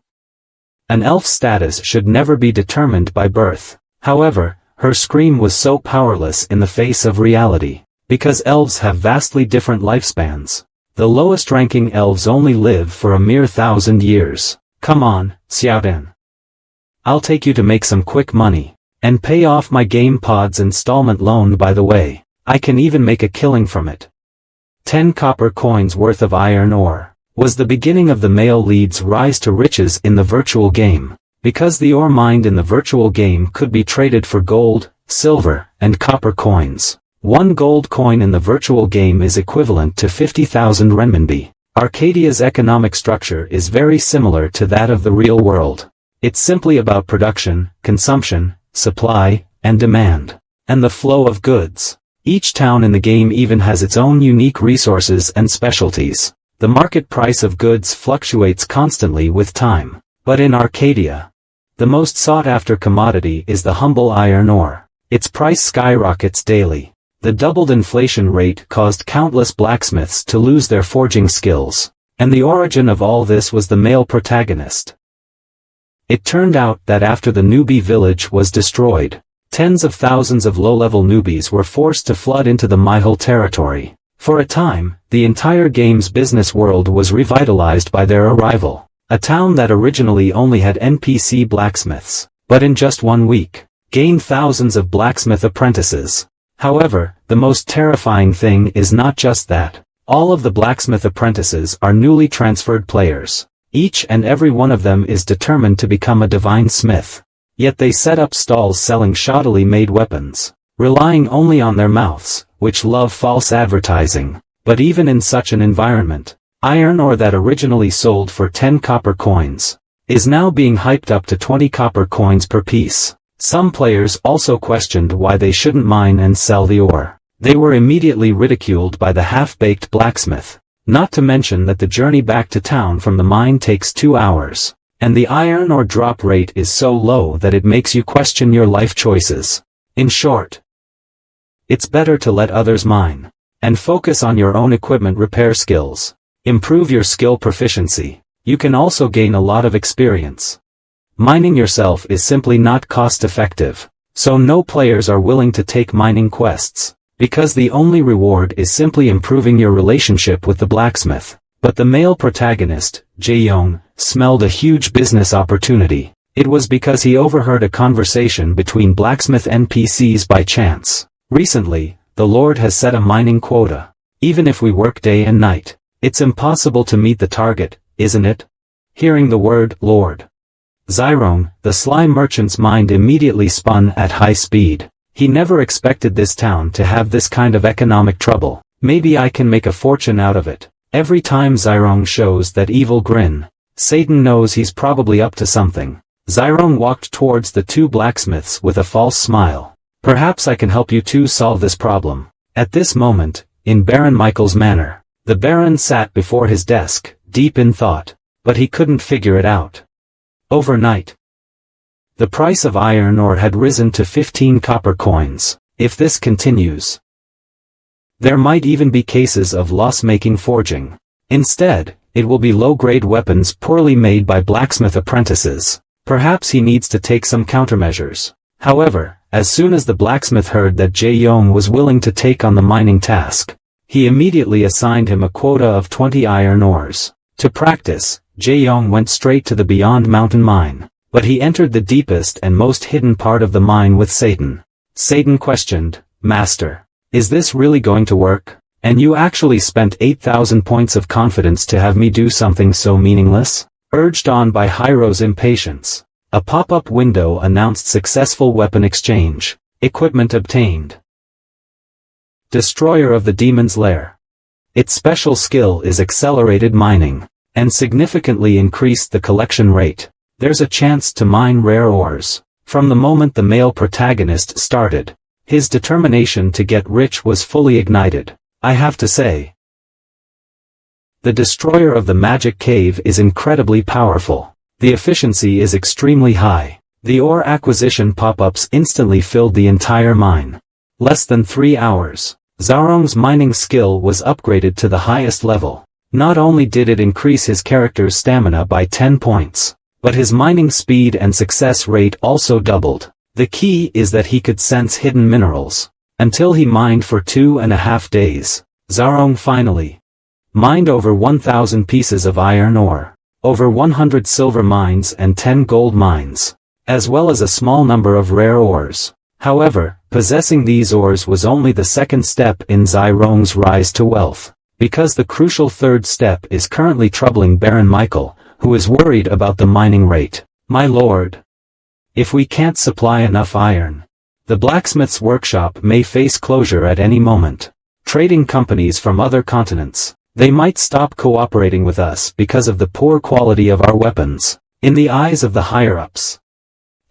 An elf status should never be determined by birth." However, her scream was so powerless in the face of reality, because elves have vastly different lifespans. The lowest-ranking elves only live for a mere 1,000 years. Come on, Xiaodan. I'll take you to make some quick money, and pay off my game pod's installment loan by the way. I can even make a killing from it. 10 copper coins worth of iron ore was the beginning of the male lead's rise to riches in the virtual game, because the ore mined in the virtual game could be traded for gold, silver, and copper coins. 1 gold coin in the virtual game is equivalent to 50,000 renminbi. Arcadia's economic structure is very similar to that of the real world. It's simply about production, consumption, supply, and demand, and the flow of goods. Each town in the game even has its own unique resources and specialties. The market price of goods fluctuates constantly with time. But in Arcadia, the most sought-after commodity is the humble iron ore. Its price skyrockets daily. The doubled inflation rate caused countless blacksmiths to lose their forging skills. And the origin of all this was the male protagonist. It turned out that after the newbie village was destroyed, tens of thousands of low-level newbies were forced to flood into the MANHUA territory. For a time, the entire game's business world was revitalized by their arrival. A town that originally only had NPC blacksmiths, but in just 1 week, gained thousands of blacksmith apprentices. However, the most terrifying thing is not just that. All of the blacksmith apprentices are newly transferred players. Each and every one of them is determined to become a divine smith. Yet they set up stalls selling shoddily made weapons, relying only on their mouths, which love false advertising. But even in such an environment, iron ore that originally sold for 10 copper coins is now being hyped up to 20 copper coins per piece. Some players also questioned why they shouldn't mine and sell the ore. They were immediately ridiculed by the half-baked blacksmith. Not to mention that the journey back to town from the mine takes 2 hours, and the iron ore drop rate is so low that it makes you question your life choices. In short, it's better to let others mine, and focus on your own equipment repair skills. Improve your skill proficiency. You can also gain a lot of experience. Mining yourself is simply not cost-effective, so no players are willing to take mining quests, because the only reward is simply improving your relationship with the blacksmith. But the male protagonist, Jae-young, smelled a huge business opportunity. It was because he overheard a conversation between blacksmith NPCs by chance. Recently, the Lord has set a mining quota. Even if we work day and night, it's impossible to meet the target, isn't it? Hearing the word Lord, Zyrone, the slime merchant's mind immediately spun at high speed. He never expected this town to have this kind of economic trouble. Maybe I can make a fortune out of it. Every time Zyrone shows that evil grin, Satan knows he's probably up to something. Zyrone walked towards the 2 blacksmiths with a false smile. Perhaps I can help you two solve this problem. At this moment, in Baron Michael's manor, the Baron sat before his desk, deep in thought, but he couldn't figure it out. Overnight, the price of iron ore had risen to 15 copper coins. If this continues, there might even be cases of loss-making forging. Instead, it will be low-grade weapons poorly made by blacksmith apprentices. Perhaps he needs to take some countermeasures. However, as soon as the blacksmith heard that Jae-young was willing to take on the mining task, he immediately assigned him a quota of 20 iron ores. To practice, Jae-young went straight to the Beyond Mountain mine, but he entered the deepest and most hidden part of the mine with Satan. Satan questioned, "Master, is this really going to work? And you actually spent 8,000 points of confidence to have me do something so meaningless?" Urged on by Hyro's impatience, a pop-up window announced successful weapon exchange. Equipment obtained. Destroyer of the Demon's Lair. Its special skill is accelerated mining, and significantly increased the collection rate. There's a chance to mine rare ores. From the moment the male protagonist started, his determination to get rich was fully ignited. I have to say, the Destroyer of the Magic Cave is incredibly powerful. The efficiency is extremely high. The ore acquisition pop-ups instantly filled the entire mine. Less than 3 hours, Zaron's mining skill was upgraded to the highest level. Not only did it increase his character's stamina by 10 points, but his mining speed and success rate also doubled. The key is that he could sense hidden minerals. Until he mined for 2.5 days, Zaron finally mined over 1,000 pieces of iron ore, over 100 silver mines and 10 gold mines, as well as a small number of rare ores. However, possessing these ores was only the second step in Zaron's rise to wealth, because the crucial third step is currently troubling Baron Michael, who is worried about the mining rate. "My lord, if we can't supply enough iron, the blacksmith's workshop may face closure at any moment. Trading companies from other continents, they might stop cooperating with us because of the poor quality of our weapons." In the eyes of the higher-ups,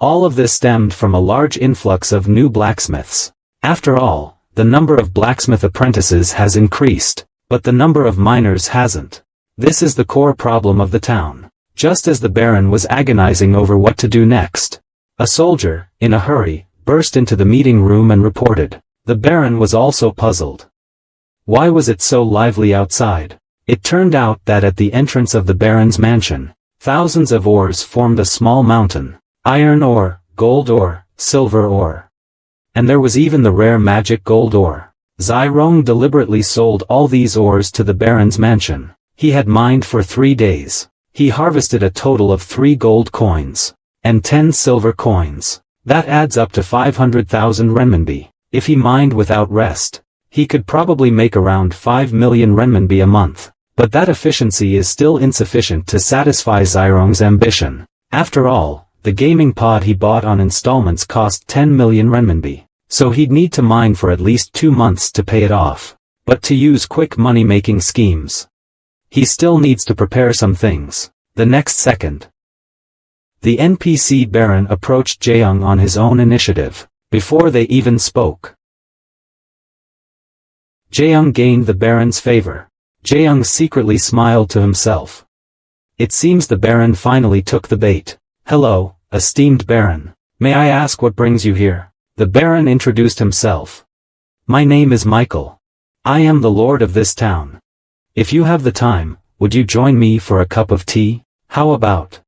all of this stemmed from a large influx of new blacksmiths. After all, the number of blacksmith apprentices has increased, but the number of miners hasn't. This is the core problem of the town. Just as the Baron was agonizing over what to do next, a soldier, in a hurry, burst into the meeting room and reported. The Baron was also puzzled. Why was it so lively outside? It turned out that at the entrance of the Baron's mansion, thousands of ores formed a small mountain. Iron ore, gold ore, silver ore. And there was even the rare magic gold ore. Zirong deliberately sold all these ores to the Baron's mansion. He had mined for 3 days. He harvested a total of 3 gold coins and 10 silver coins. That adds up to 500,000 renminbi. If he mined without rest, he could probably make around 5 million renminbi a month. But that efficiency is still insufficient to satisfy Zirong's ambition. After all, the gaming pod he bought on installments cost 10 million renminbi, so he'd need to mine for at least 2 months to pay it off. But to use quick money-making schemes, he still needs to prepare some things. The next second, the NPC Baron approached Jaeyoung on his own initiative. Before they even spoke, Jaeyoung gained the Baron's favor. Jaeyoung secretly smiled to himself. It seems the Baron finally took the bait. Hello, esteemed Baron. May I ask what brings you here? The Baron introduced himself. My name is Michael. I am the lord of this town. If you have the time, would you join me for a cup of tea? How about?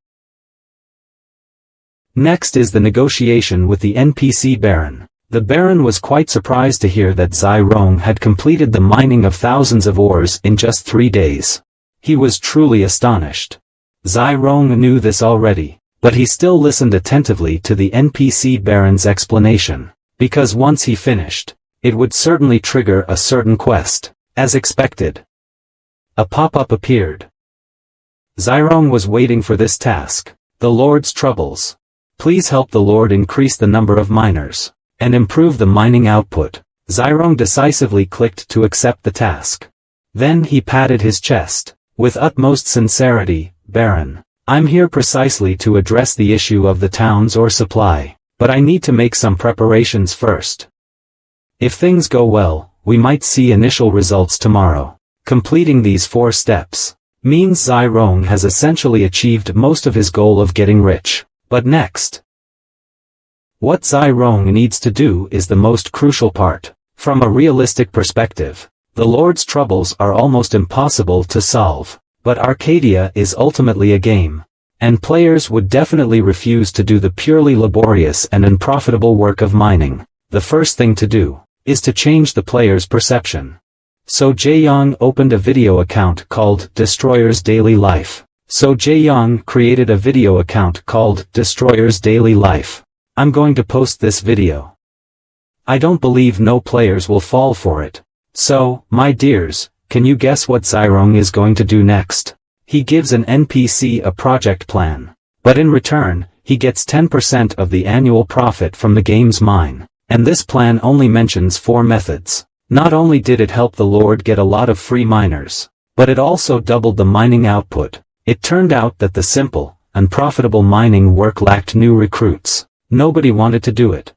Next is the negotiation with the NPC Baron. The Baron was quite surprised to hear that Zirong had completed the mining of thousands of ores in just 3 days. He was truly astonished. Zirong knew this already, but he still listened attentively to the NPC Baron's explanation, because once he finished, it would certainly trigger a certain quest. As expected, a pop-up appeared. Zirong was waiting for this task. The Lord's troubles. Please help the Lord increase the number of miners and improve the mining output. Zirong decisively clicked to accept the task. Then he patted his chest. With utmost sincerity, Baron, I'm here precisely to address the issue of the town's ore supply, but I need to make some preparations first. If things go well, we might see initial results tomorrow. Completing these 4 steps means Zirong has essentially achieved most of his goal of getting rich. But next, what Zirong needs to do is the most crucial part. From a realistic perspective, the Lord's troubles are almost impossible to solve. But Arcadia is ultimately a game, and players would definitely refuse to do the purely laborious and unprofitable work of mining. The first thing to do is to change the player's perception. So Jaeyoung opened a video account called Destroyer's Daily Life. created a video account called Destroyer's Daily Life. I'm going to post this video. I don't believe no players will fall for it. So, my dears, can you guess what Zirong is going to do next? He gives an NPC a project plan. But in return, he gets 10% of the annual profit from the game's mine. And this plan only mentions 4 methods. Not only did it help the Lord get a lot of free miners, but it also doubled the mining output. It turned out that the simple, unprofitable mining work lacked new recruits. Nobody wanted to do it.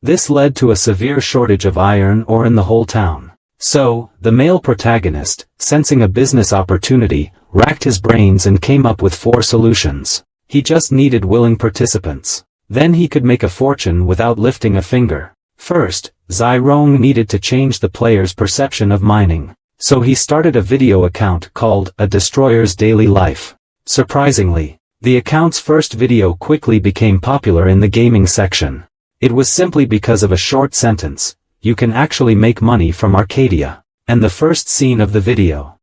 This led to a severe shortage of iron ore in the whole town. So, the male protagonist, sensing a business opportunity, racked his brains and came up with 4 solutions. He just needed willing participants. Then he could make a fortune without lifting a finger. First, Zirong needed to change the player's perception of mining. So he started a video account called A Destroyer's Daily Life. Surprisingly, the account's first video quickly became popular in the gaming section. It was simply because of a short sentence, "You can actually make money from Arcadia." And the first scene of the video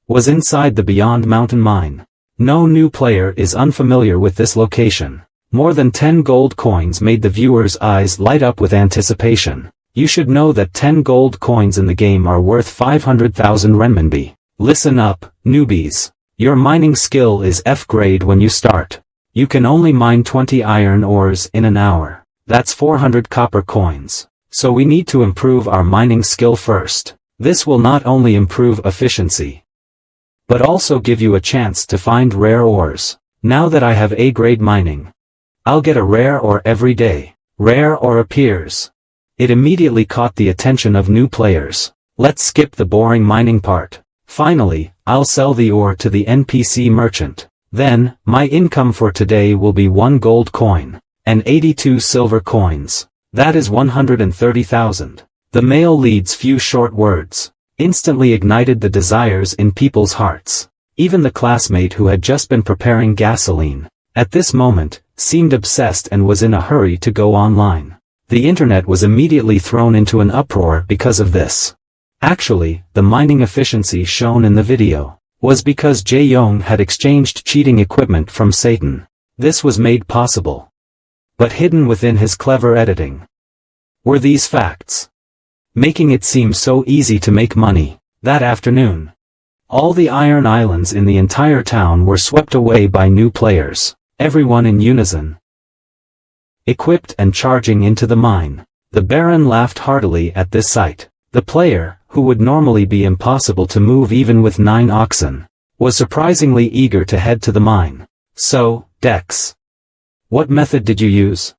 was inside the Beyond Mountain mine. No new player is unfamiliar with this location. More than 10 gold coins made the viewer's eyes light up with anticipation. You should know that 10 gold coins in the game are worth 500,000 renminbi. Listen up, newbies. Your mining skill is F grade when you start. You can only mine 20 iron ores in an hour. That's 400 copper coins. So we need to improve our mining skill first. This will not only improve efficiency, but also give you a chance to find rare ores. Now that I have A-grade mining, I'll get a rare ore every day. Rare ore appears. It immediately caught the attention of new players. Let's skip the boring mining part. Finally, I'll sell the ore to the NPC merchant. Then, my income for today will be 1 gold coin, and 82 silver coins. That is 130,000. The male lead's few short words instantly ignited the desires in people's hearts. Even the classmate who had just been preparing gasoline, at this moment, seemed obsessed and was in a hurry to go online. The internet was immediately thrown into an uproar because of this. Actually, the mining efficiency shown in the video was because Jae-young had exchanged cheating equipment from Satan. This was made possible, but hidden within his clever editing, were these facts, making it seem so easy to make money. That afternoon, all the iron islands in the entire town were swept away by new players, everyone in unison, equipped and charging into the mine. The Baron laughed heartily at this sight. The player, who would normally be impossible to move even with 9 oxen, was surprisingly eager to head to the mine. So, Dex, what method did you use?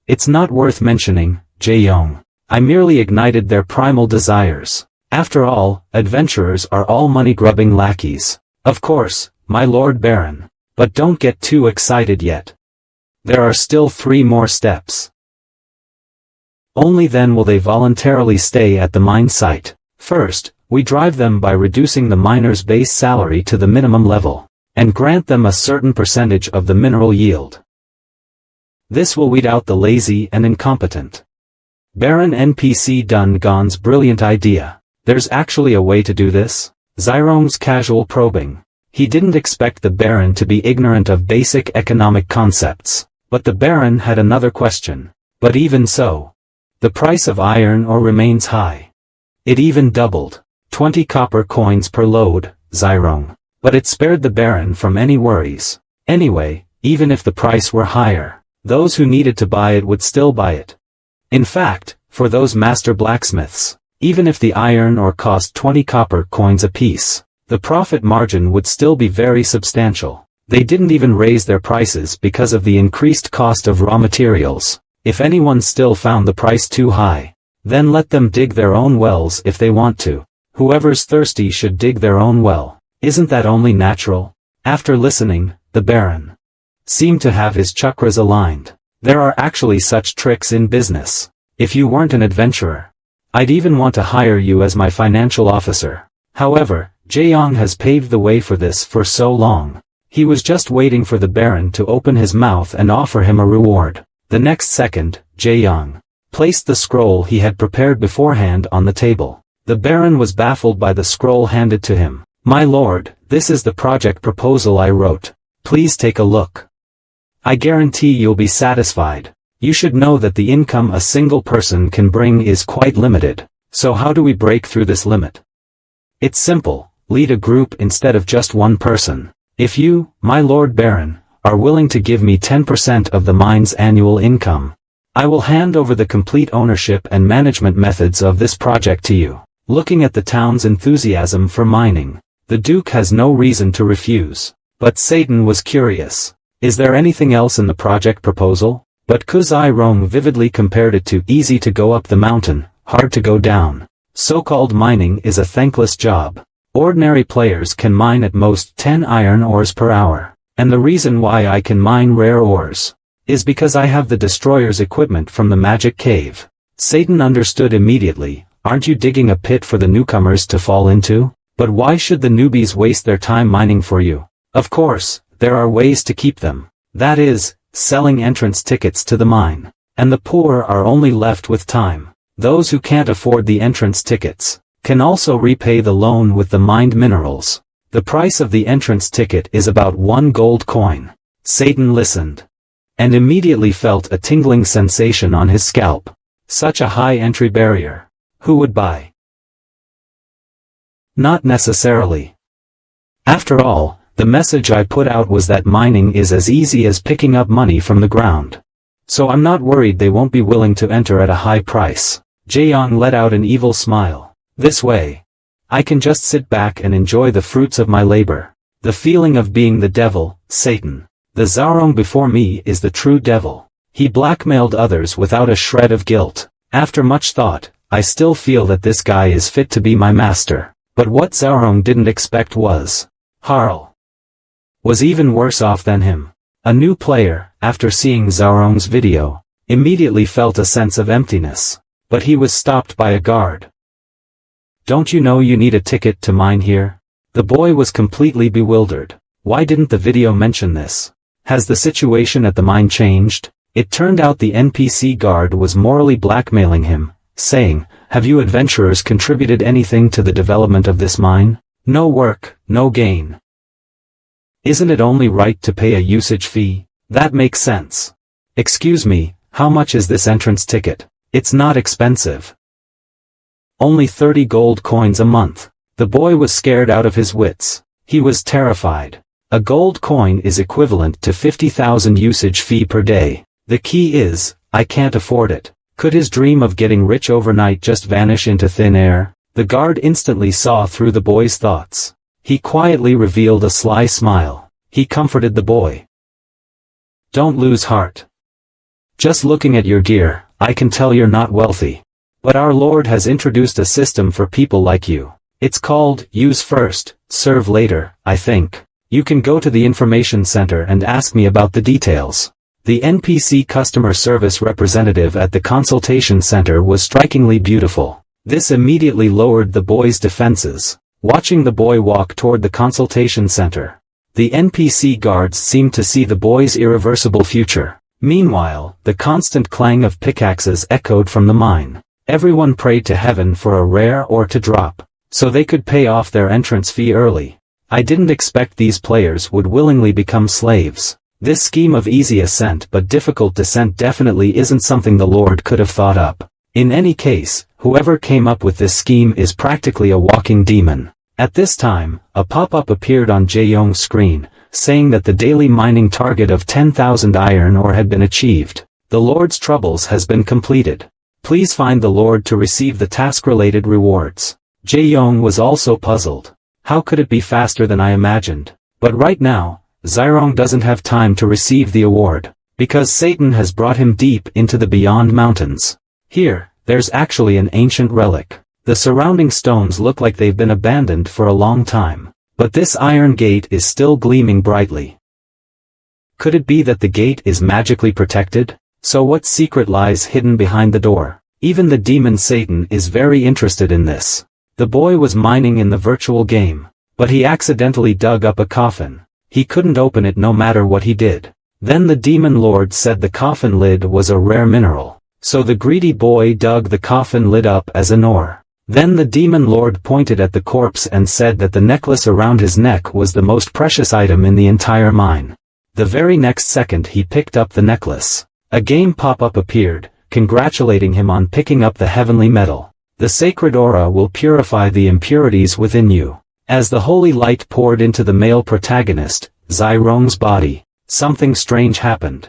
It's not worth mentioning, Jae-young. I merely ignited their primal desires. After all, adventurers are all money-grubbing lackeys. Of course, my Lord Baron. But don't get too excited yet. There are still 3 more steps. Only then will they voluntarily stay at the mine site. First, we drive them by reducing the miner's base salary to the minimum level, and grant them a certain percentage of the mineral yield. This will weed out the lazy and incompetent. Baron NPC Dun-gon's brilliant idea. There's actually a way to do this? Zyrong's casual probing. He didn't expect the Baron to be ignorant of basic economic concepts, but the Baron had another question. But even so, the price of iron ore remains high. It even doubled. 20 copper coins per load, Zyrong. But it spared the Baron from any worries. Anyway, even if the price were higher, those who needed to buy it would still buy it. In fact, for those master blacksmiths, even if the iron ore cost 20 copper coins apiece, the profit margin would still be very substantial. They didn't even raise their prices because of the increased cost of raw materials. If anyone still found the price too high, then let them dig their own wells if they want to. Whoever's thirsty should dig their own well. Isn't that only natural? After listening, the Baron seemed to have his chakras aligned. There are actually such tricks in business. If you weren't an adventurer, I'd even want to hire you as my financial officer. However, Jae-young has paved the way for this for so long. He was just waiting for the Baron to open his mouth and offer him a reward. The next second, Jae-young placed the scroll he had prepared beforehand on the table. The Baron was baffled by the scroll handed to him. My lord, this is the project proposal I wrote. Please take a look. I guarantee you'll be satisfied. You should know that the income a single person can bring is quite limited. So how do we break through this limit? It's simple. Lead a group instead of just one person. If you, my Lord Baron, are willing to give me 10% of the mine's annual income, I will hand over the complete ownership and management methods of this project to you. Looking at the town's enthusiasm for mining, the Duke has no reason to refuse. But Satan was curious. Is there anything else in the project proposal? But Zyrong vividly compared it to easy to go up the mountain, hard to go down. So-called mining is a thankless job. Ordinary players can mine at most 10 iron ores per hour. And the reason why I can mine rare ores is because I have the destroyer's equipment from the magic cave. Satan understood immediately. Aren't you digging a pit for the newcomers to fall into? But why should the newbies waste their time mining for you? Of course, there are ways to keep them. That is, selling entrance tickets to the mine. And the poor are only left with time. Those who can't afford the entrance tickets can also repay the loan with the mined minerals. The price of the entrance ticket is about 1 gold coin. Satan listened, and immediately felt a tingling sensation on his scalp. Such a high entry barrier. Who would buy? Not necessarily. After all, the message I put out was that mining is as easy as picking up money from the ground. So I'm not worried they won't be willing to enter at a high price. Jae-young let out an evil smile. This way, I can just sit back and enjoy the fruits of my labor. The feeling of being the devil, Satan. The Zyrong before me is the true devil. He blackmailed others without a shred of guilt. After much thought, I still feel that this guy is fit to be my master. But what Zaorong didn't expect was, Harl was even worse off than him. A new player, after seeing Zaorong's video, immediately felt a sense of emptiness. But he was stopped by a guard. "Don't you know you need a ticket to mine here?" The boy was completely bewildered. Why didn't the video mention this? Has the situation at the mine changed? It turned out the NPC guard was morally blackmailing him, saying, "Have you adventurers contributed anything to the development of this mine? No work, no gain. Isn't it only right to pay a usage fee? That makes sense. Excuse me, how much is this entrance ticket? It's not expensive. Only 30 gold coins a month." The boy was scared out of his wits. He was terrified. A gold coin is equivalent to 50,000 usage fee per day. The key is, I can't afford it. Could his dream of getting rich overnight just vanish into thin air? The guard instantly saw through the boy's thoughts. He quietly revealed a sly smile. He comforted the boy. "Don't lose heart. Just looking at your gear, I can tell you're not wealthy. But our Lord has introduced a system for people like you. It's called, use first, serve later, I think. You can go to the information center and ask me about the details." The NPC customer service representative at the consultation center was strikingly beautiful. This immediately lowered the boy's defenses. Watching the boy walk toward the consultation center, the NPC guards seemed to see the boy's irreversible future. Meanwhile, the constant clang of pickaxes echoed from the mine. Everyone prayed to heaven for a rare ore to drop, so they could pay off their entrance fee early. I didn't expect these players would willingly become slaves. This scheme of easy ascent but difficult descent definitely isn't something the Lord could have thought up. In any case, whoever came up with this scheme is practically a walking demon. At this time, a pop-up appeared on Jae-young's screen, saying that the daily mining target of 10,000 iron ore had been achieved. The Lord's troubles has been completed. Please find the Lord to receive the task-related rewards. Jae-young was also puzzled. How could it be faster than I imagined? But right now, Zaorong doesn't have time to receive the award, because Satan has brought him deep into the Beyond Mountains. Here, there's actually an ancient relic. The surrounding stones look like they've been abandoned for a long time, but this iron gate is still gleaming brightly. Could it be that the gate is magically protected? So what secret lies hidden behind the door? Even the demon Satan is very interested in this. The boy was mining in the virtual game, but he accidentally dug up a coffin. He couldn't open it no matter what he did. Then the demon lord said the coffin lid was a rare mineral. So the greedy boy dug the coffin lid up as an ore. Then the demon lord pointed at the corpse and said that the necklace around his neck was the most precious item in the entire mine. The very next second he picked up the necklace. A game pop-up appeared, congratulating him on picking up the heavenly metal. The sacred aura will purify the impurities within you. As the holy light poured into the male protagonist, Zaorong's body, something strange happened.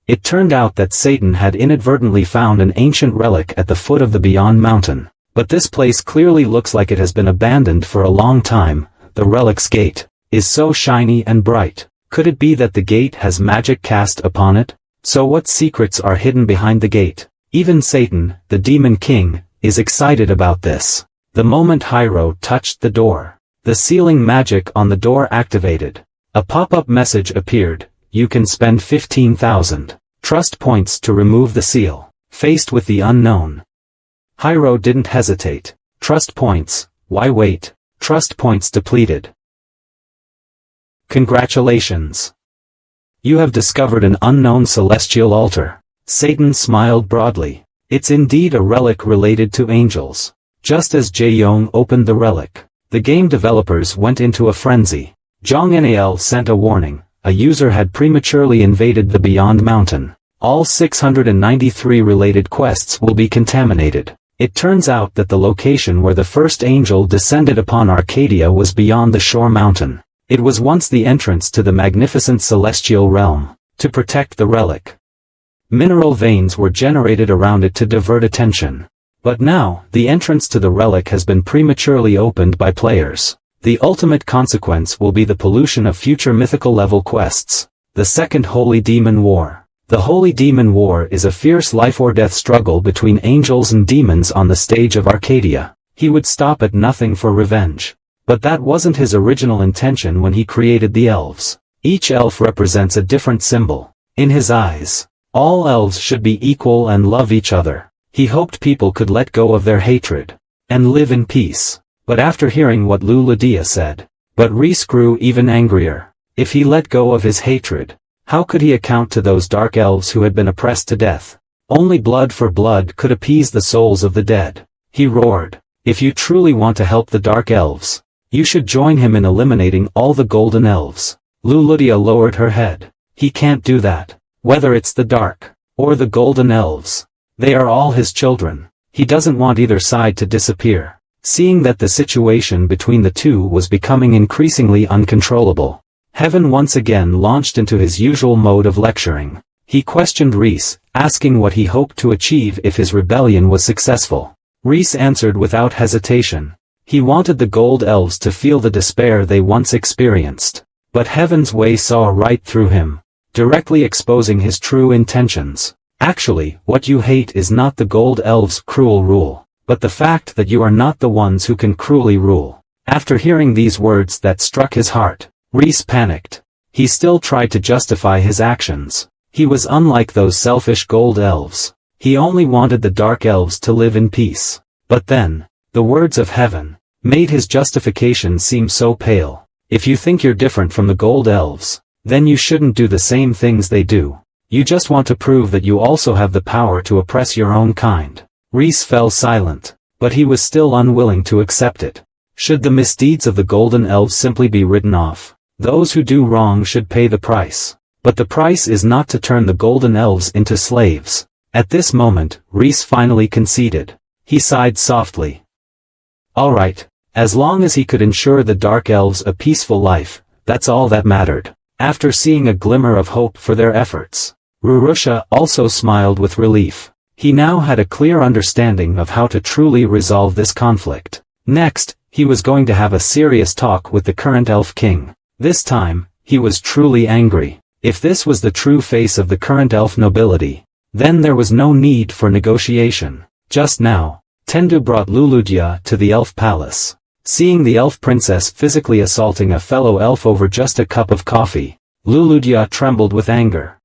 It turned out that Satan had inadvertently found an ancient relic at the foot of the Beyond Mountain. But this place clearly looks like it has been abandoned for a long time. The relic's gate is so shiny and bright. Could it be that the gate has magic cast upon it? So what secrets are hidden behind the gate? Even Satan, the demon king, is excited about this. The moment Hyro touched the door, the sealing magic on the door activated. A pop-up message appeared. You can spend 15,000 trust points to remove the seal. Faced with the unknown, Hyro didn't hesitate. Trust points, why wait? Trust points depleted. Congratulations. You have discovered an unknown celestial altar. Satan smiled broadly. It's indeed a relic related to angels. Just as Jae-young opened the relic, the game developers went into a frenzy. JongNAL sent a warning. A user had prematurely invaded the Beyond Mountain. All 693 related quests will be contaminated. It turns out that the location where the first angel descended upon Arcadia was beyond the shore mountain. It was once the entrance to the magnificent celestial realm. To protect the relic, mineral veins were generated around it to divert attention. But now, the entrance to the relic has been prematurely opened by players. The ultimate consequence will be the pollution of future mythical level quests. The Second Holy Demon War. The Holy Demon War is a fierce life-or-death struggle between angels and demons on the stage of Arcadia. He would stop at nothing for revenge. But that wasn't his original intention when he created the elves. Each elf represents a different symbol. In his eyes, all elves should be equal and love each other. He hoped people could let go of their hatred and live in peace. But after hearing what Luludia said, Rhys grew even angrier. If he let go of his hatred, how could he account to those dark elves who had been oppressed to death? Only blood for blood could appease the souls of the dead. He roared, "If you truly want to help the dark elves, you should join him in eliminating all the golden elves." Luludia lowered her head. He can't do that. Whether it's the dark or the golden elves, they are all his children. He doesn't want either side to disappear. Seeing that the situation between the two was becoming increasingly uncontrollable, Heaven once again launched into his usual mode of lecturing. He questioned Rhys, asking what he hoped to achieve if his rebellion was successful. Rhys answered without hesitation. He wanted the gold elves to feel the despair they once experienced. But Heaven's way saw right through him, directly exposing his true intentions. Actually, what you hate is not the gold elves' cruel rule, but the fact that you are not the ones who can cruelly rule. After hearing these words that struck his heart, Rhys panicked. He still tried to justify his actions. He was unlike those selfish gold elves. He only wanted the dark elves to live in peace. But then, the words of Heaven made his justification seem so pale. If you think you're different from the gold elves, then you shouldn't do the same things they do. You just want to prove that you also have the power to oppress your own kind. Rhys fell silent, but he was still unwilling to accept it. Should the misdeeds of the golden elves simply be written off? Those who do wrong should pay the price. But the price is not to turn the golden elves into slaves. At this moment, Rhys finally conceded. He sighed softly. All right, as long as he could ensure the dark elves a peaceful life, that's all that mattered. After seeing a glimmer of hope for their efforts, Rurusha also smiled with relief. He now had a clear understanding of how to truly resolve this conflict. Next, he was going to have a serious talk with the current elf king. This time, he was truly angry. If this was the true face of the current elf nobility, then there was no need for negotiation. Just now, Tendu brought Luludia to the elf palace. Seeing the elf princess physically assaulting a fellow elf over just a cup of coffee, Luludia trembled with anger.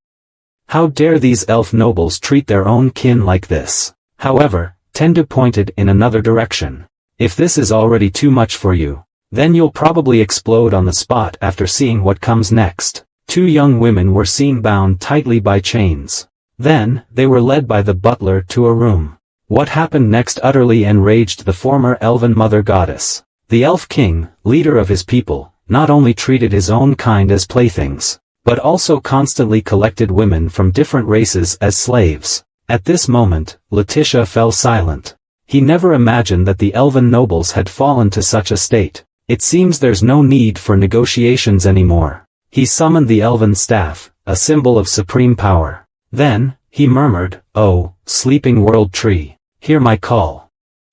How dare these elf nobles treat their own kin like this? However, Tendu pointed in another direction. If this is already too much for you, then you'll probably explode on the spot after seeing what comes next. Two young women were seen bound tightly by chains. Then, they were led by the butler to a room. What happened next utterly enraged the former elven mother goddess. The elf king, leader of his people, not only treated his own kind as playthings, but also constantly collected women from different races as slaves. At this moment, Letitia fell silent. He never imagined that the elven nobles had fallen to such a state. It seems there's no need for negotiations anymore. He summoned the elven staff, a symbol of supreme power. Then, he murmured, "Oh, sleeping world tree, hear my call."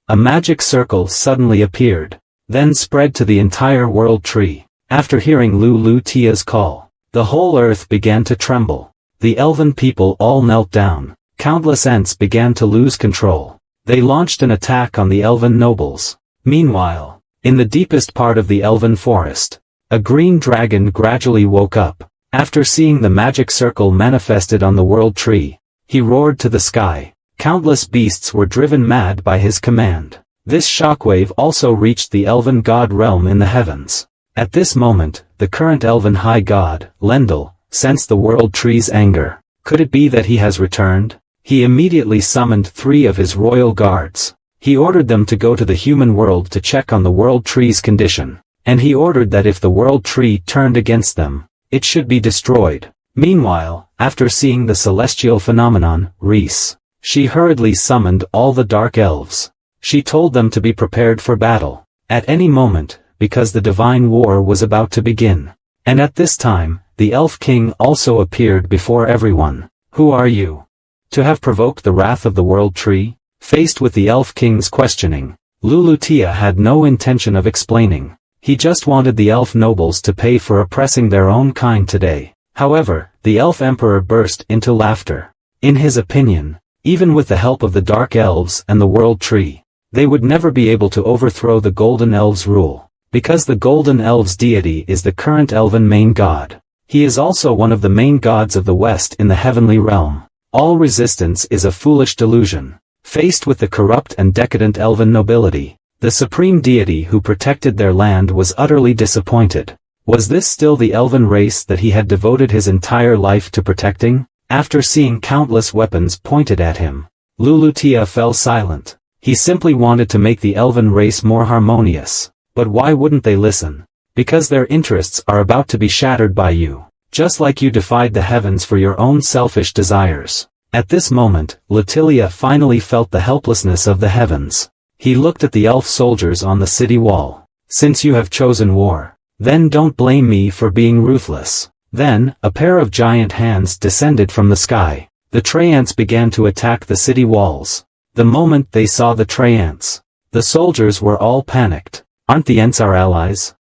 A magic circle suddenly appeared, then spread to the entire world tree. After hearing Lulutia's call, the whole earth began to tremble. The elven people all knelt down. Countless Ents began to lose control. They launched an attack on the elven nobles. Meanwhile, in the deepest part of the elven forest, a green dragon gradually woke up. After seeing the magic circle manifested on the world tree, he roared to the sky. Countless beasts were driven mad by his command. This shockwave also reached the elven god realm in the heavens. At this moment, the current elven high god, Lendl, sensed the world tree's anger. Could it be that he has returned? He immediately summoned 3 of his royal guards. He ordered them to go to the human world to check on the world tree's condition. And he ordered that if the world tree turned against them, it should be destroyed. Meanwhile, after seeing the celestial phenomenon, Rhys, she hurriedly summoned all the dark elves. She told them to be prepared for battle, at any moment, because the divine war was about to begin. And at this time, the elf king also appeared before everyone. Who are you? To have provoked the wrath of the world tree? Faced with the elf king's questioning, Lulutia had no intention of explaining. He just wanted the elf nobles to pay for oppressing their own kind today. However, the elf emperor burst into laughter. In his opinion, even with the help of the dark elves and the world tree, They would never be able to overthrow the Golden Elves' rule, because the Golden Elves' deity is the current elven main god. He is also one of the main gods of the West in the heavenly realm. All resistance is a foolish delusion. Faced with the corrupt and decadent elven nobility, the supreme deity who protected their land was utterly disappointed. Was this still the elven race that he had devoted his entire life to protecting? After seeing countless weapons pointed at him, Lulutia fell silent. He simply wanted to make the elven race more harmonious. But why wouldn't they listen? Because their interests are about to be shattered by you. Just like you defied the heavens for your own selfish desires. At this moment, Latilia finally felt the helplessness of the heavens. He looked at the elf soldiers on the city wall. Since you have chosen war, then don't blame me for being ruthless. Then, a pair of giant hands descended from the sky. The Treants began to attack the city walls. The moment they saw the Treants, the soldiers were all panicked. Aren't the Ents our allies?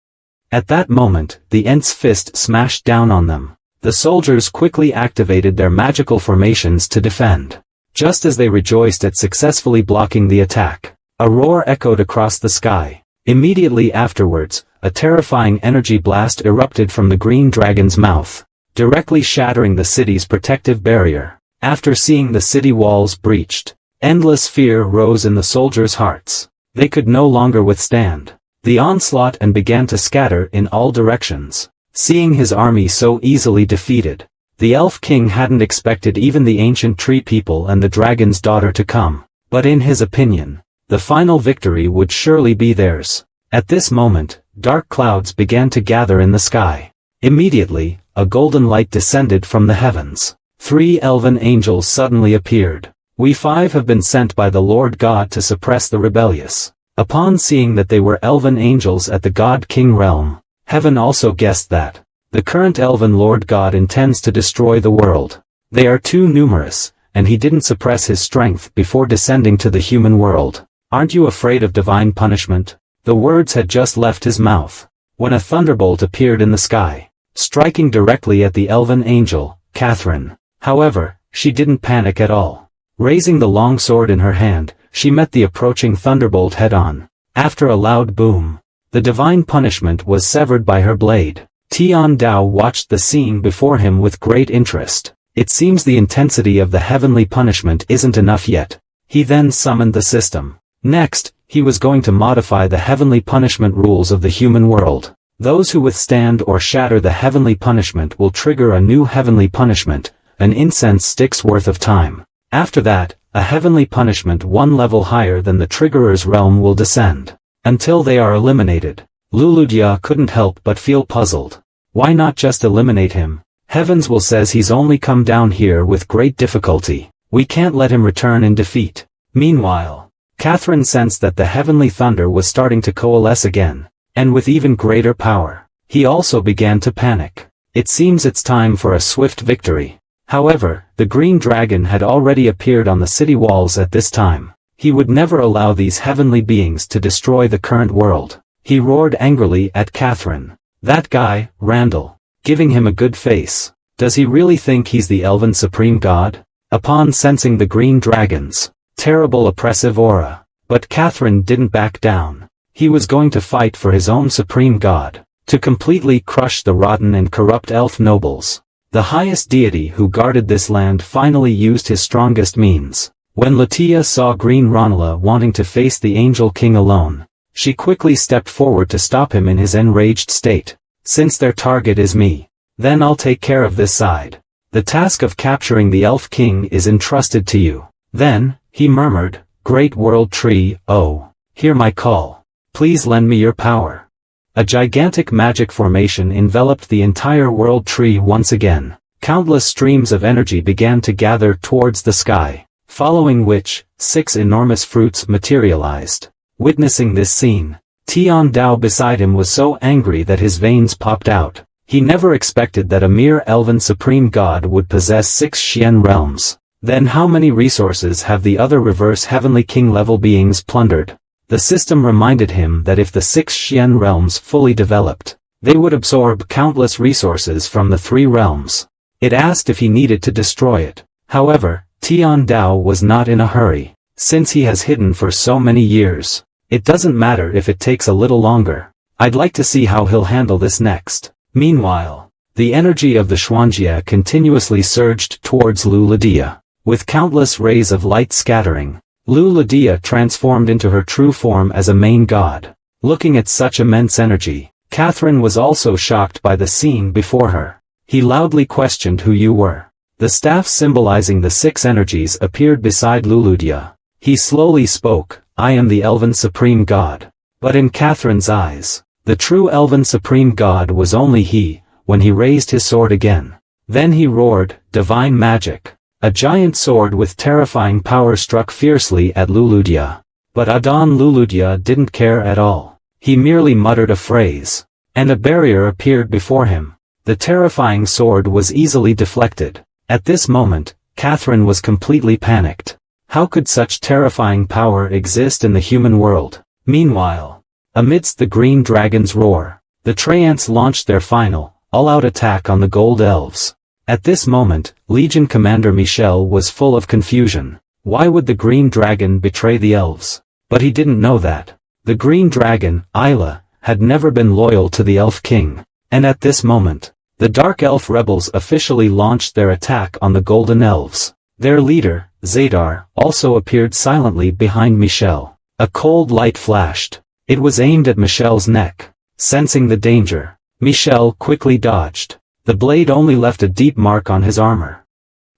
At that moment, the Ents' fist smashed down on them. The soldiers quickly activated their magical formations to defend. Just as they rejoiced at successfully blocking the attack, a roar echoed across the sky. Immediately afterwards, a terrifying energy blast erupted from the green dragon's mouth, directly shattering the city's protective barrier. After seeing the city walls breached, endless fear rose in the soldiers' hearts. They could no longer withstand the onslaught and began to scatter in all directions. Seeing his army so easily defeated, the Elf King hadn't expected even the ancient tree people and the dragon's daughter to come. But in his opinion, the final victory would surely be theirs. At this moment, dark clouds began to gather in the sky. Immediately, a golden light descended from the heavens. 3 elven angels suddenly appeared. We 5 have been sent by the Lord God to suppress the rebellious. Upon seeing that they were elven angels at the God-King realm, heaven also guessed that the current elven Lord God intends to destroy the world. They are too numerous, and he didn't suppress his strength before descending to the human world. Aren't you afraid of divine punishment? The words had just left his mouth, when a thunderbolt appeared in the sky, striking directly at the elven angel, Catherine. However, she didn't panic at all. Raising the long sword in her hand, she met the approaching thunderbolt head-on. After a loud boom, the divine punishment was severed by her blade. Tian Dao watched the scene before him with great interest. It seems the intensity of the heavenly punishment isn't enough yet. He then summoned the system. Next, he was going to modify the heavenly punishment rules of the human world. Those who withstand or shatter the heavenly punishment will trigger a new heavenly punishment, an incense stick's worth of time. After that, a heavenly punishment 1 level higher than the triggerer's realm will descend. Until they are eliminated, Luludia couldn't help but feel puzzled. Why not just eliminate him? Heavens will says he's only come down here with great difficulty. We can't let him return in defeat. Meanwhile, Catherine sensed that the heavenly thunder was starting to coalesce again, and with even greater power. He also began to panic. It seems it's time for a swift victory. However, the green dragon had already appeared on the city walls at this time. He would never allow these heavenly beings to destroy the current world. He roared angrily at Catherine. That guy, Randall, giving him a good face. Does he really think he's the elven supreme god? Upon sensing the green dragon's terrible oppressive aura, but Catherine didn't back down. He was going to fight for his own supreme god, to completely crush the rotten and corrupt elf nobles. The highest deity who guarded this land finally used his strongest means. When Latia saw Green Ranala wanting to face the Angel King alone, she quickly stepped forward to stop him in his enraged state. Since their target is me, then I'll take care of this side. The task of capturing the Elf King is entrusted to you. Then, he murmured, Great World Tree, oh, hear my call. Please lend me your power. A gigantic magic formation enveloped the entire world tree once again. Countless streams of energy began to gather towards the sky, following which, 6 enormous fruits materialized. Witnessing this scene, Tian Dao beside him was so angry that his veins popped out. He never expected that a mere elven supreme god would possess 6 Xian realms. Then how many resources have the other reverse heavenly king level beings plundered? The system reminded him that if the 6 Xian realms fully developed, they would absorb countless resources from the 3 realms. It asked if he needed to destroy it. However, Tian Dao was not in a hurry. Since he has hidden for so many years, it doesn't matter if it takes a little longer. I'd like to see how he'll handle this next. Meanwhile, the energy of the Xuanjia continuously surged towards Lu Lydia. With countless rays of light scattering, Lu Lydia transformed into her true form as a main god. Looking at such immense energy, Catherine was also shocked by the scene before her. He loudly questioned who you were. The staff symbolizing the 6 energies appeared beside Lu Lydia. He slowly spoke, I am the Elven Supreme God. But in Catherine's eyes, the true Elven Supreme God was only he, when he raised his sword again. Then he roared, divine magic. A giant sword with terrifying power struck fiercely at Lu Lydia. But Adon Lu Lydia didn't care at all. He merely muttered a phrase, and a barrier appeared before him. The terrifying sword was easily deflected. At this moment, Catherine was completely panicked. How could such terrifying power exist in the human world? Meanwhile, amidst the green dragon's roar, the Treants launched their final, all-out attack on the Gold Elves. At this moment, Legion Commander Michel was full of confusion. Why would the Green Dragon betray the elves? But he didn't know that. The Green Dragon, Isla, had never been loyal to the Elf King. And at this moment, the Dark Elf rebels officially launched their attack on the Golden Elves. Their leader, Zadar, also appeared silently behind Michel. A cold light flashed. It was aimed at Michel's neck. Sensing the danger, Michel quickly dodged. The blade only left a deep mark on his armor.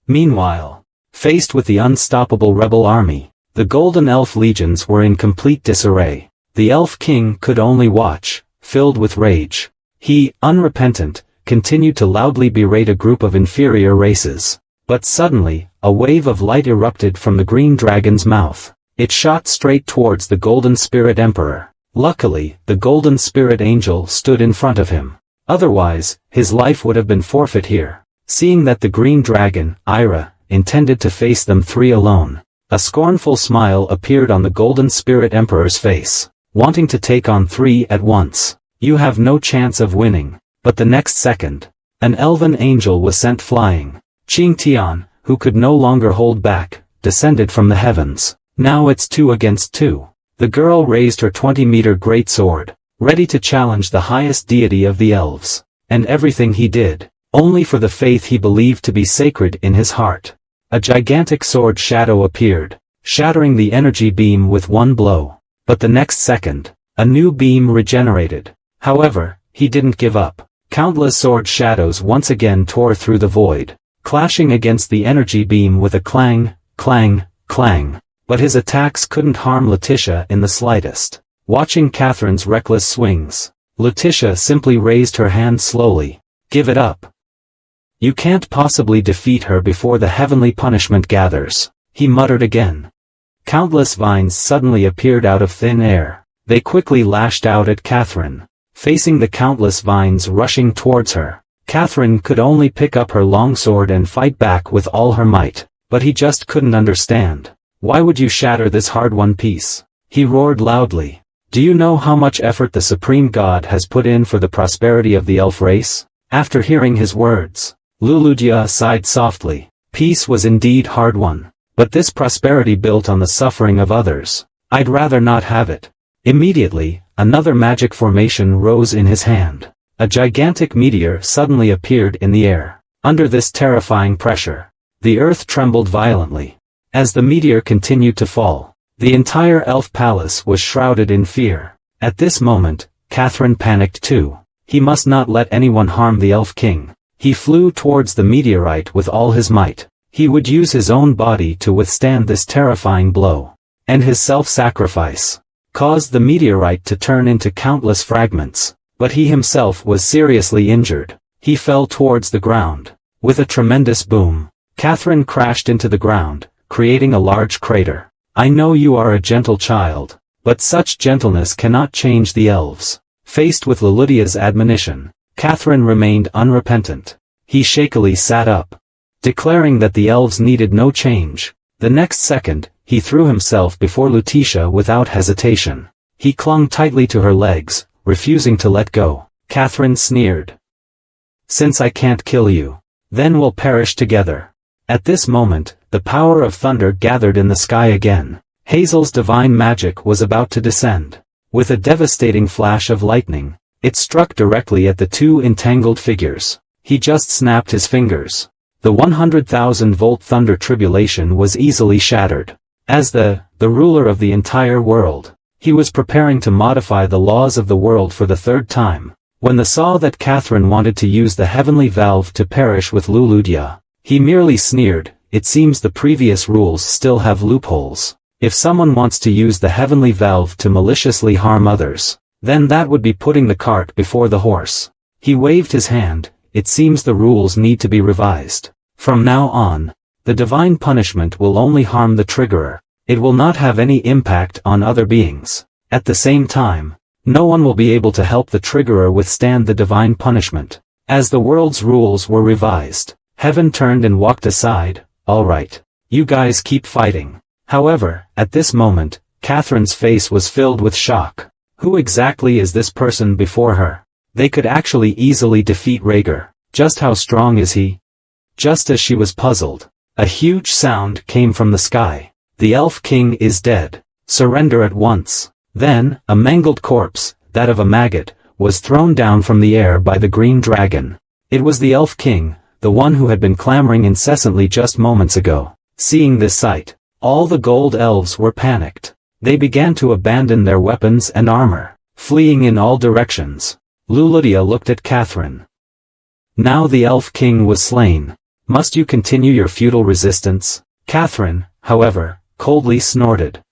Meanwhile, faced with the unstoppable rebel army, the Golden Elf legions were in complete disarray. The Elf King could only watch, filled with rage. He, unrepentant, continued to loudly berate a group of inferior races. But suddenly, a wave of light erupted from the Green Dragon's mouth. It shot straight towards the Golden Spirit Emperor. Luckily, the Golden Spirit Angel stood in front of him. Otherwise, his life would have been forfeit here. Seeing that the Green Dragon, Ira, intended to face them 3 alone, a scornful smile appeared on the Golden Spirit Emperor's face. Wanting to take on 3 at once, you have no chance of winning. But the next second, an elven angel was sent flying. Qing Tian, who could no longer hold back, descended from the heavens. Now it's 2 against 2. The girl raised her 20-meter greatsword, ready to challenge the highest deity of the elves. And everything he did, only for the faith he believed to be sacred in his heart. A gigantic sword shadow appeared, shattering the energy beam with one blow. But the next second, a new beam regenerated. However, he didn't give up. Countless sword shadows once again tore through the void, clashing against the energy beam with a clang, clang, clang. But his attacks couldn't harm Letitia in the slightest. Watching Catherine's reckless swings, Letitia simply raised her hand slowly. Give it up. You can't possibly defeat her before the heavenly punishment gathers, he muttered again. Countless vines suddenly appeared out of thin air. They quickly lashed out at Catherine. Facing the countless vines rushing towards her, Catherine could only pick up her longsword and fight back with all her might. But he just couldn't understand. Why would you shatter this hard-won piece? He roared loudly. Do you know how much effort the Supreme God has put in for the prosperity of the elf race? After hearing his words, Lu Lydia sighed softly. Peace was indeed hard-won. But this prosperity built on the suffering of others. I'd rather not have it. Immediately, another magic formation rose in his hand. A gigantic meteor suddenly appeared in the air. Under this terrifying pressure, the earth trembled violently. As the meteor continued to fall, the entire elf palace was shrouded in fear. At this moment, Catherine panicked too. He must not let anyone harm the Elf King. He flew towards the meteorite with all his might. He would use his own body to withstand this terrifying blow. And his self-sacrifice caused the meteorite to turn into countless fragments. But he himself was seriously injured. He fell towards the ground. With a tremendous boom, Catherine crashed into the ground, creating a large crater. I know you are a gentle child, but such gentleness cannot change the elves. Faced with Lydia's admonition, Catherine remained unrepentant. He shakily sat up, declaring that the elves needed no change. The next second, he threw himself before Letitia without hesitation. He clung tightly to her legs, refusing to let go. Catherine sneered. Since I can't kill you, then we'll perish together. At this moment, the power of thunder gathered in the sky again. Hazel's divine magic was about to descend. With a devastating flash of lightning, it struck directly at the two entangled figures. He just snapped his fingers. The 100,000-volt thunder tribulation was easily shattered. As the ruler of the entire world, he was preparing to modify the laws of the world for the third time. When they saw that Catherine wanted to use the heavenly valve to perish with Luludia, he merely sneered, "It seems the previous rules still have loopholes. If someone wants to use the heavenly valve to maliciously harm others, then that would be putting the cart before the horse." He waved his hand. "It seems the rules need to be revised. From now on, the divine punishment will only harm the triggerer. It will not have any impact on other beings. At the same time, no one will be able to help the triggerer withstand the divine punishment." As the world's rules were revised, Heaven turned and walked aside. "All right. You guys keep fighting." However, at this moment, Catherine's face was filled with shock. Who exactly is this person before her? They could actually easily defeat Rhaegar. Just how strong is he? Just as she was puzzled, a huge sound came from the sky. "The Elf King is dead. Surrender at once." Then, a mangled corpse, that of a maggot, was thrown down from the air by the green dragon. It was the Elf King, the one who had been clamoring incessantly just moments ago. Seeing this sight, all the gold elves were panicked. They began to abandon their weapons and armor, fleeing in all directions. Luludia looked at Catherine. Now the Elf King was slain. "Must you continue your futile resistance?" Catherine, however, coldly snorted.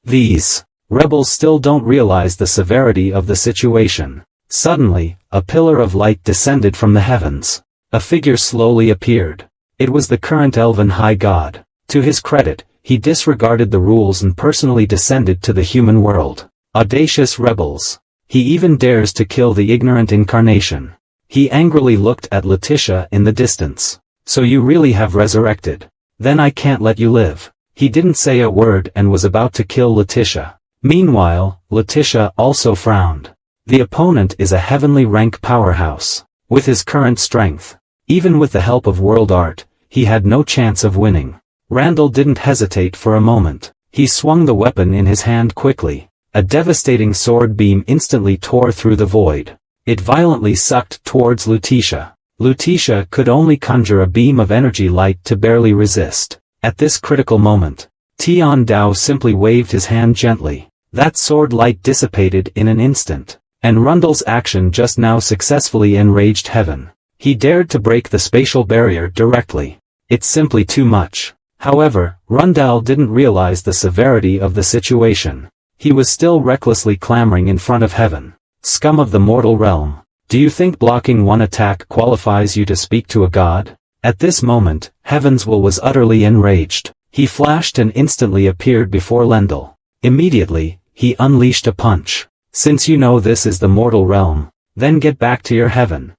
"These rebels still don't realize the severity of the situation." Suddenly, a pillar of light descended from the heavens. A figure slowly appeared. It was the current elven high god. To his credit, he disregarded the rules and personally descended to the human world. Audacious rebels. He even dares to kill the ignorant incarnation. He angrily looked at Letitia in the distance. "So you really have resurrected? Then I can't let you live." He didn't say a word and was about to kill Letitia. Meanwhile, Letitia also frowned. The opponent is a heavenly rank powerhouse. With his current strength, even with the help of world art, he had no chance of winning. Randall didn't hesitate for a moment. He swung the weapon in his hand quickly. A devastating sword beam instantly tore through the void. It violently sucked towards Letitia. Letitia could only conjure a beam of energy light to barely resist. At this critical moment, Tian Dao simply waved his hand gently. That sword light dissipated in an instant. And Rundle's action just now successfully enraged Heaven. He dared to break the spatial barrier directly. It's simply too much. However, Rundle didn't realize the severity of the situation. He was still recklessly clamoring in front of Heaven. "Scum of the mortal realm. Do you think blocking one attack qualifies you to speak to a god?" At this moment, Heaven's will was utterly enraged. He flashed and instantly appeared before Lendl. Immediately, he unleashed a punch. "Since you know this is the mortal realm, then get back to your heaven."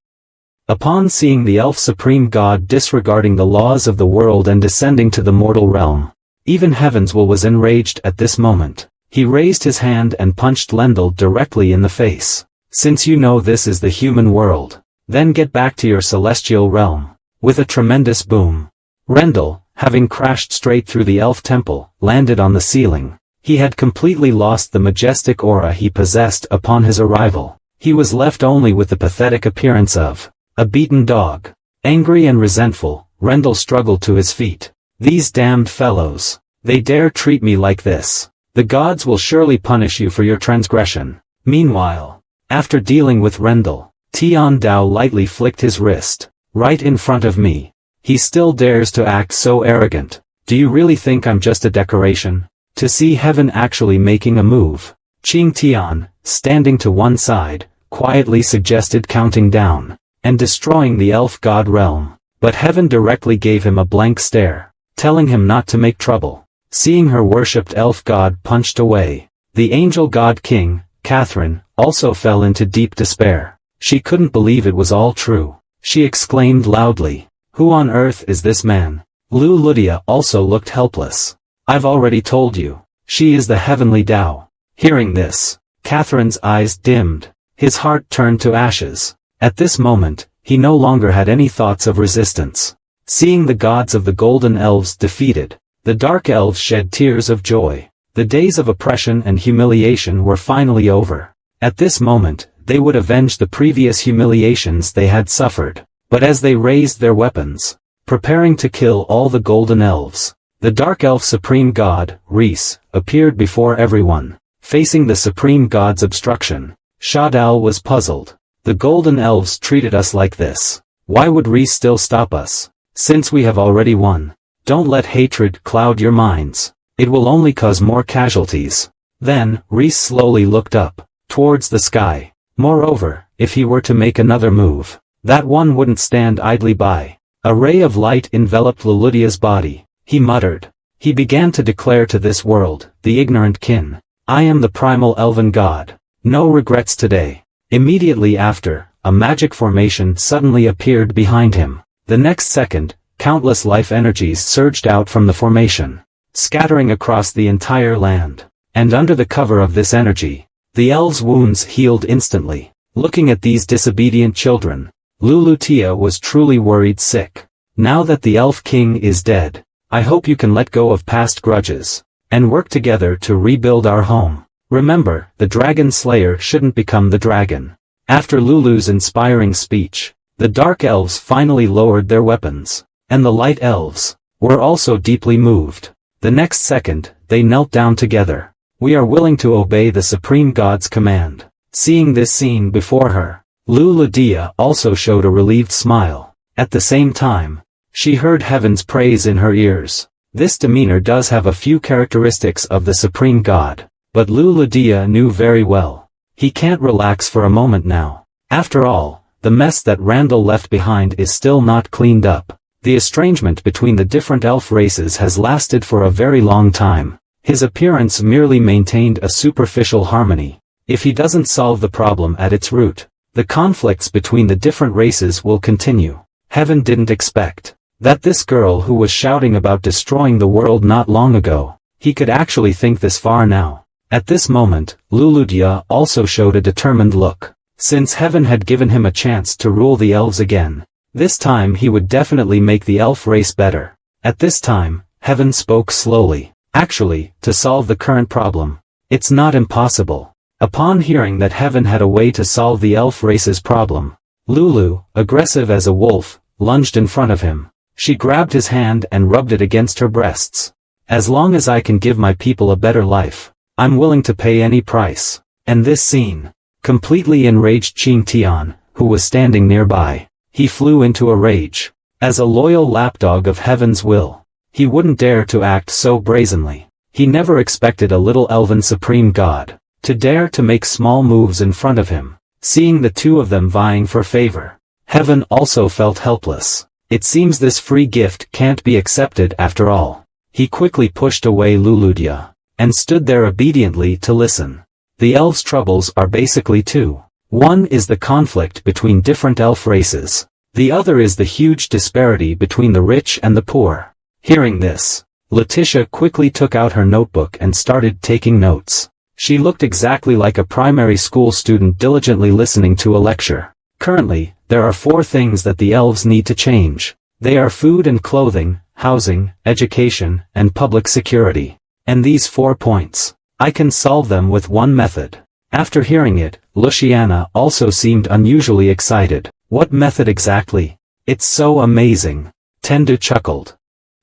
Upon seeing the elf supreme god disregarding the laws of the world and descending to the mortal realm, even Heaven's will was enraged at this moment. He raised his hand and punched Lendl directly in the face. "Since you know this is the human world, then get back to your celestial realm." With a tremendous boom, Rendell, having crashed straight through the elf temple, landed on the ceiling. He had completely lost the majestic aura he possessed upon his arrival. He was left only with the pathetic appearance of a beaten dog. Angry and resentful, Rendell struggled to his feet. "These damned fellows. They dare treat me like this. The gods will surely punish you for your transgression." Meanwhile, after dealing with Rendell, Tian Dao lightly flicked his wrist. "Right in front of me. He still dares to act so arrogant. Do you really think I'm just a decoration?" To see Heaven actually making a move, Qing Tian, standing to one side, quietly suggested counting down and destroying the elf god realm. But Heaven directly gave him a blank stare, telling him not to make trouble. Seeing her worshipped elf god punched away, the angel god king, Catherine, also fell into deep despair. She couldn't believe it was all true. She exclaimed loudly, "Who on earth is this man?" Luludia also looked helpless. "I've already told you. She is the heavenly Dao." Hearing this, Catherine's eyes dimmed. His heart turned to ashes. At this moment, he no longer had any thoughts of resistance. Seeing the gods of the Golden Elves defeated, the Dark Elves shed tears of joy. The days of oppression and humiliation were finally over. At this moment, they would avenge the previous humiliations they had suffered. But as they raised their weapons, preparing to kill all the golden elves, the dark elf supreme god, Reese, appeared before everyone. Facing the supreme god's obstruction, Shadal was puzzled. The golden elves treated us like this. Why would Reese still stop us? Since we have already won. Don't let hatred cloud your minds. It will only cause more casualties. Then, Reese slowly looked up, towards the sky. Moreover, if he were to make another move, that one wouldn't stand idly by. A ray of light enveloped Luludia's body. He muttered. He began to declare to this world, the ignorant kin, I am the primal elven god. No regrets today. Immediately after, a magic formation suddenly appeared behind him. The next second, countless life energies surged out from the formation, scattering across the entire land. And under the cover of this energy, the elves' wounds healed instantly. Looking at these disobedient children, Lulutia was truly worried sick. Now that the elf king is dead, I hope you can let go of past grudges, and work together to rebuild our home. Remember, the dragon slayer shouldn't become the dragon. After Lulu's inspiring speech, the dark elves finally lowered their weapons, and the light elves were also deeply moved. The next second, they knelt down together. We are willing to obey the supreme god's command. Seeing this scene before her, Luludia also showed a relieved smile. At the same time, she heard heaven's praise in her ears. This demeanor does have a few characteristics of the supreme god, but Luludia knew very well. He can't relax for a moment now. After all, the mess that Randall left behind is still not cleaned up. The estrangement between the different elf races has lasted for a very long time. His appearance merely maintained a superficial harmony. If he doesn't solve the problem at its root, the conflicts between the different races will continue. Heaven didn't expect that this girl who was shouting about destroying the world not long ago, he could actually think this far now. At this moment, Luludia also showed a determined look. Since heaven had given him a chance to rule the elves again, this time he would definitely make the elf race better. At this time, heaven spoke slowly. Actually, to solve the current problem, it's not impossible. Upon hearing that heaven had a way to solve the elf race's problem, Lulu, aggressive as a wolf, lunged in front of him. She grabbed his hand and rubbed it against her breasts. As long as I can give my people a better life, I'm willing to pay any price. And this scene completely enraged Qing Tian, who was standing nearby. He flew into a rage. As a loyal lapdog of heaven's will, he wouldn't dare to act so brazenly. He never expected a little elven supreme god to dare to make small moves in front of him. Seeing the two of them vying for favor, heaven also felt helpless. It seems this free gift can't be accepted after all. He quickly pushed away Luludia, and stood there obediently to listen. The elves' troubles are basically two. One is the conflict between different elf races. The other is the huge disparity between the rich and the poor. Hearing this, Letitia quickly took out her notebook and started taking notes. She looked exactly like a primary school student diligently listening to a lecture. Currently, there are 4 things that the elves need to change. They are food and clothing, housing, education, and public security. And these 4 points, I can solve them with one method. After hearing it, Luciana also seemed unusually excited. What method exactly? It's so amazing. Tendu chuckled.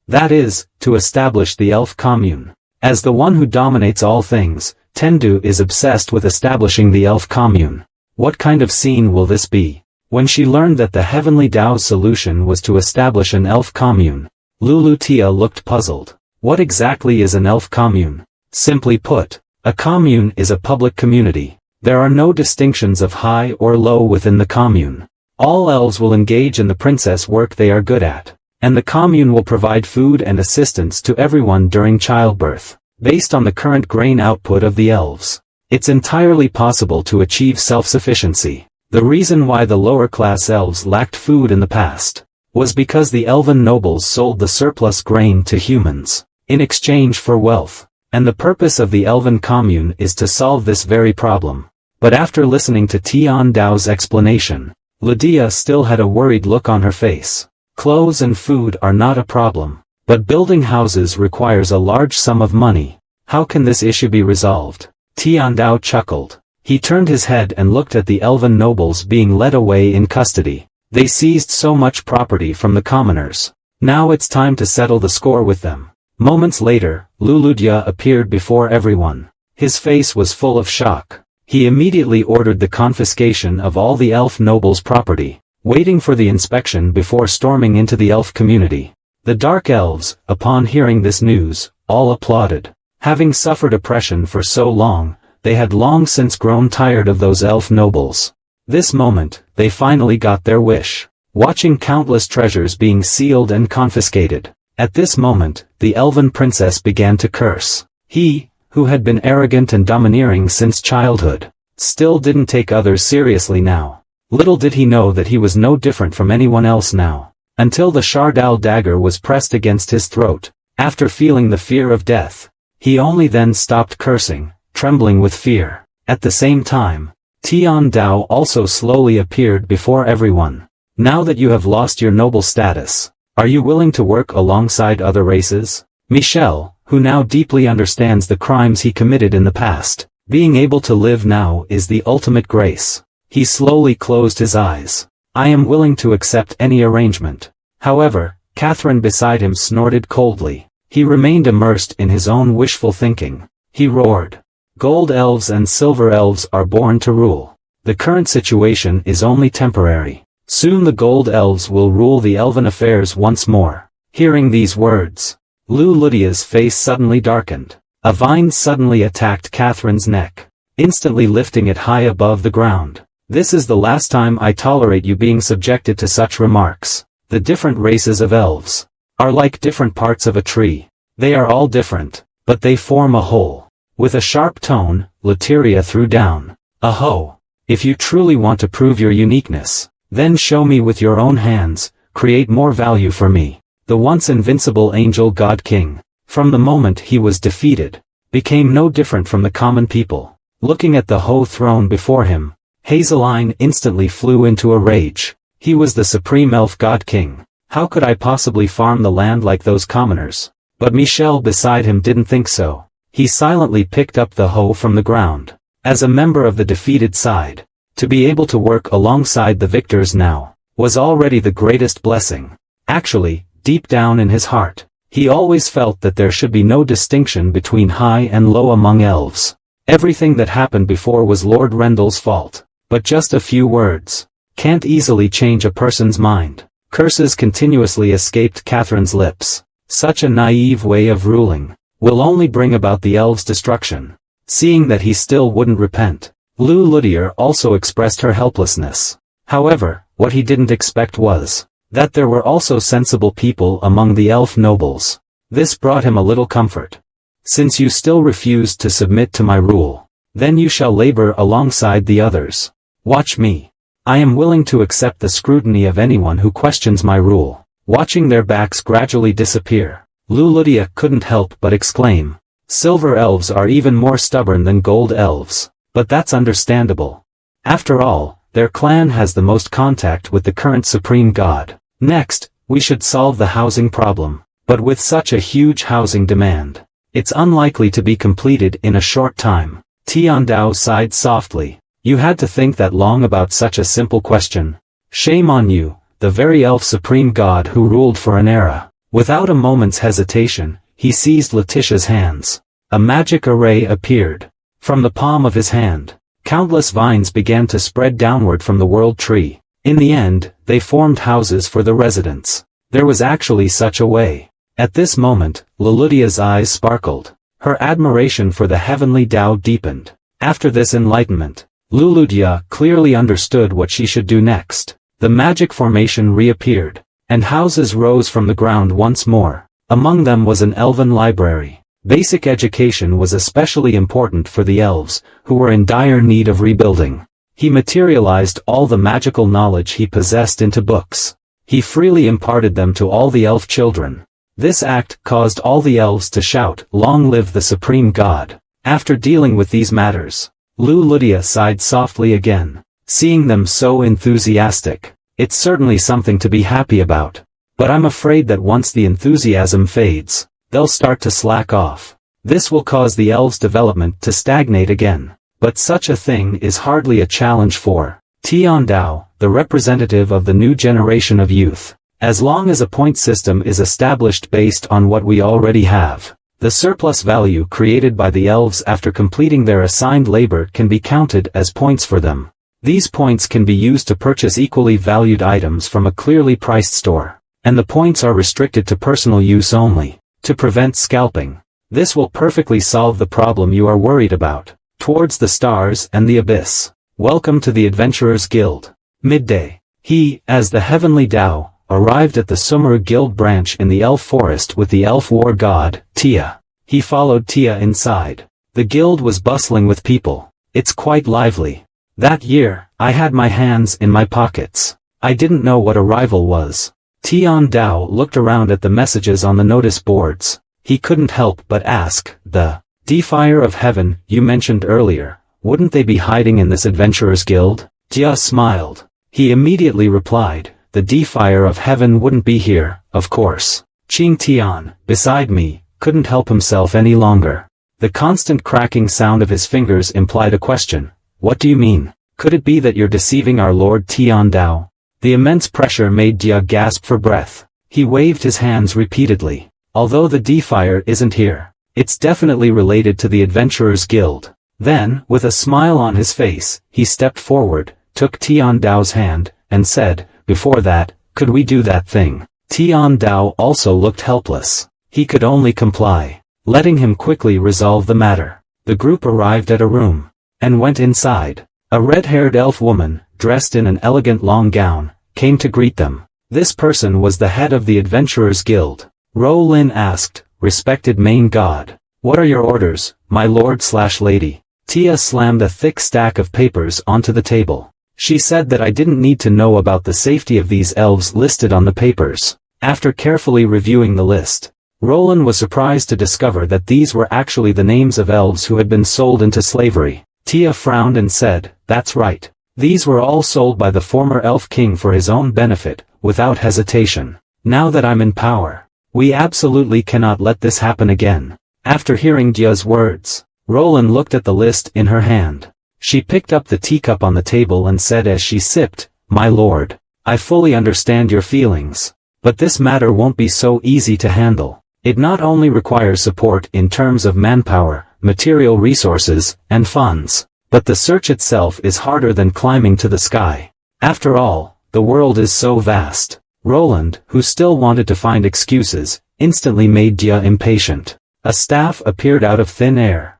That is, to establish the elf commune. As the one who dominates all things, Tendu is obsessed with establishing the elf commune. What kind of scene will this be? When she learned that the Heavenly Tao's solution was to establish an elf commune, Lulutia looked puzzled. What exactly is an elf commune? Simply put, a commune is a public community. There are no distinctions of high or low within the commune. All elves will engage in the princess work they are good at, and the commune will provide food and assistance to everyone during childbirth. Based on the current grain output of the elves, it's entirely possible to achieve self-sufficiency. The reason why the lower-class elves lacked food in the past was because the elven nobles sold the surplus grain to humans in exchange for wealth, and the purpose of the elven commune is to solve this very problem. But after listening to Tian Dao's explanation, Lydia still had a worried look on her face. Clothes and food are not a problem, but building houses requires a large sum of money. How can this issue be resolved? Tiandao chuckled. He turned his head and looked at the elven nobles being led away in custody. They seized so much property from the commoners. Now it's time to settle the score with them. Moments later, Luludya appeared before everyone. His face was full of shock. He immediately ordered the confiscation of all the elf nobles' property, waiting for the inspection before storming into the elf community. The Dark Elves, upon hearing this news, all applauded. Having suffered oppression for so long, they had long since grown tired of those elf nobles. This moment, they finally got their wish. Watching countless treasures being sealed and confiscated. At this moment, the elven princess began to curse. He, who had been arrogant and domineering since childhood, still didn't take others seriously now. Little did he know that he was no different from anyone else now. Until the Shardal dagger was pressed against his throat. After feeling the fear of death, he only then stopped cursing, trembling with fear. At the same time, Tian Dao also slowly appeared before everyone. Now that you have lost your noble status, are you willing to work alongside other races? Michel, who now deeply understands the crimes he committed in the past, being able to live now is the ultimate grace. He slowly closed his eyes. I am willing to accept any arrangement. However, Catherine beside him snorted coldly. He remained immersed in his own wishful thinking. He roared. Gold elves and silver elves are born to rule. The current situation is only temporary. Soon the gold elves will rule the elven affairs once more. Hearing these words, Luludya's face suddenly darkened. A vine suddenly attacked Catherine's neck, instantly lifting it high above the ground. This is the last time I tolerate you being subjected to such remarks. The different races of elves are like different parts of a tree. They are all different, but they form a whole. With a sharp tone, Lateria threw down. Aho! If you truly want to prove your uniqueness, then show me with your own hands, create more value for me. The once invincible angel god king, from the moment he was defeated, became no different from the common people. Looking at the Ho throne before him, Hazeline instantly flew into a rage. He was the supreme elf god king. How could I possibly farm the land like those commoners? But Michel beside him didn't think so. He silently picked up the Ho from the ground. As a member of the defeated side, to be able to work alongside the victors now, was already the greatest blessing. Actually, deep down in his heart, he always felt that there should be no distinction between high and low among elves. Everything that happened before was Lord Rendell's fault. But just a few words can't easily change a person's mind. Curses continuously escaped Catherine's lips. Such a naive way of ruling will only bring about the elves' destruction. Seeing that he still wouldn't repent, Luludya also expressed her helplessness. However, what he didn't expect was that there were also sensible people among the elf nobles. This brought him a little comfort. Since you still refused to submit to my rule, then you shall labor alongside the others. Watch me. I am willing to accept the scrutiny of anyone who questions my rule. Watching their backs gradually disappear, Luludya couldn't help but exclaim. Silver elves are even more stubborn than gold elves, but that's understandable. After all, their clan has the most contact with the current supreme god. Next, we should solve the housing problem. But with such a huge housing demand, it's unlikely to be completed in a short time. Tiandao sighed softly. You had to think that long about such a simple question. Shame on you, the very elf supreme god who ruled for an era. Without a moment's hesitation, he seized Letitia's hands. A magic array appeared. From the palm of his hand, countless vines began to spread downward from the world tree. In the end, they formed houses for the residents. There was actually such a way. At this moment, Luludya's eyes sparkled. Her admiration for the heavenly Tao deepened. After this enlightenment, Luludya clearly understood what she should do next. The magic formation reappeared, and houses rose from the ground once more. Among them was an elven library. Basic education was especially important for the elves, who were in dire need of rebuilding. He materialized all the magical knowledge he possessed into books. He freely imparted them to all the elf children. This act caused all the elves to shout, "Long live the supreme god!" After dealing with these matters, Luludya sighed softly again. Seeing them so enthusiastic, it's certainly something to be happy about. But I'm afraid that once the enthusiasm fades, they'll start to slack off. This will cause the elves' development to stagnate again. But such a thing is hardly a challenge for Tian Dao, the representative of the new generation of youth. As long as a point system is established based on what we already have, the surplus value created by the elves after completing their assigned labor can be counted as points for them. These points can be used to purchase equally valued items from a clearly priced store, and the points are restricted to personal use only, to prevent scalping. This will perfectly solve the problem you are worried about. Towards the stars and the abyss. Welcome to the Adventurers Guild. Midday. He, as the Heavenly Dao, arrived at the Sumeru Guild branch in the Elf Forest with the Elf War God, Tia. He followed Tia inside. The guild was bustling with people. It's quite lively. That year, I had my hands in my pockets. I didn't know what a rival was. Tian Dao looked around at the messages on the notice boards. He couldn't help but ask, the Defier of Heaven you mentioned earlier, wouldn't they be hiding in this Adventurers Guild? Tia smiled. He immediately replied, the Defier of Heaven wouldn't be here, of course. Qing Tian, beside me, couldn't help himself any longer. The constant cracking sound of his fingers implied a question. What do you mean? Could it be that you're deceiving our Lord Tian Dao? The immense pressure made Tia gasp for breath. He waved his hands repeatedly. Although the Defier isn't here, it's definitely related to the Adventurers Guild. Then, with a smile on his face, he stepped forward, took Tian Dao's hand, and said, before that, could we do that thing? Tian Dao also looked helpless. He could only comply, letting him quickly resolve the matter. The group arrived at a room, and went inside. A red-haired elf woman, dressed in an elegant long gown, came to greet them. This person was the head of the Adventurers Guild. Ro Lin asked, respected main god, what are your orders, my lord/lady? Tia slammed a thick stack of papers onto the table. She said that I didn't need to know about the safety of these elves listed on the papers. After carefully reviewing the list, Roland was surprised to discover that these were actually the names of elves who had been sold into slavery. Tia frowned and said, that's right. These were all sold by the former elf king for his own benefit, without hesitation. Now that I'm in power, we absolutely cannot let this happen again. After hearing Tia's words, Roland looked at the list in her hand. She picked up the teacup on the table and said as she sipped, my lord, I fully understand your feelings. But this matter won't be so easy to handle. It not only requires support in terms of manpower, material resources, and funds, but the search itself is harder than climbing to the sky. After all, the world is so vast. Roland, who still wanted to find excuses, instantly made Tia impatient. A staff appeared out of thin air.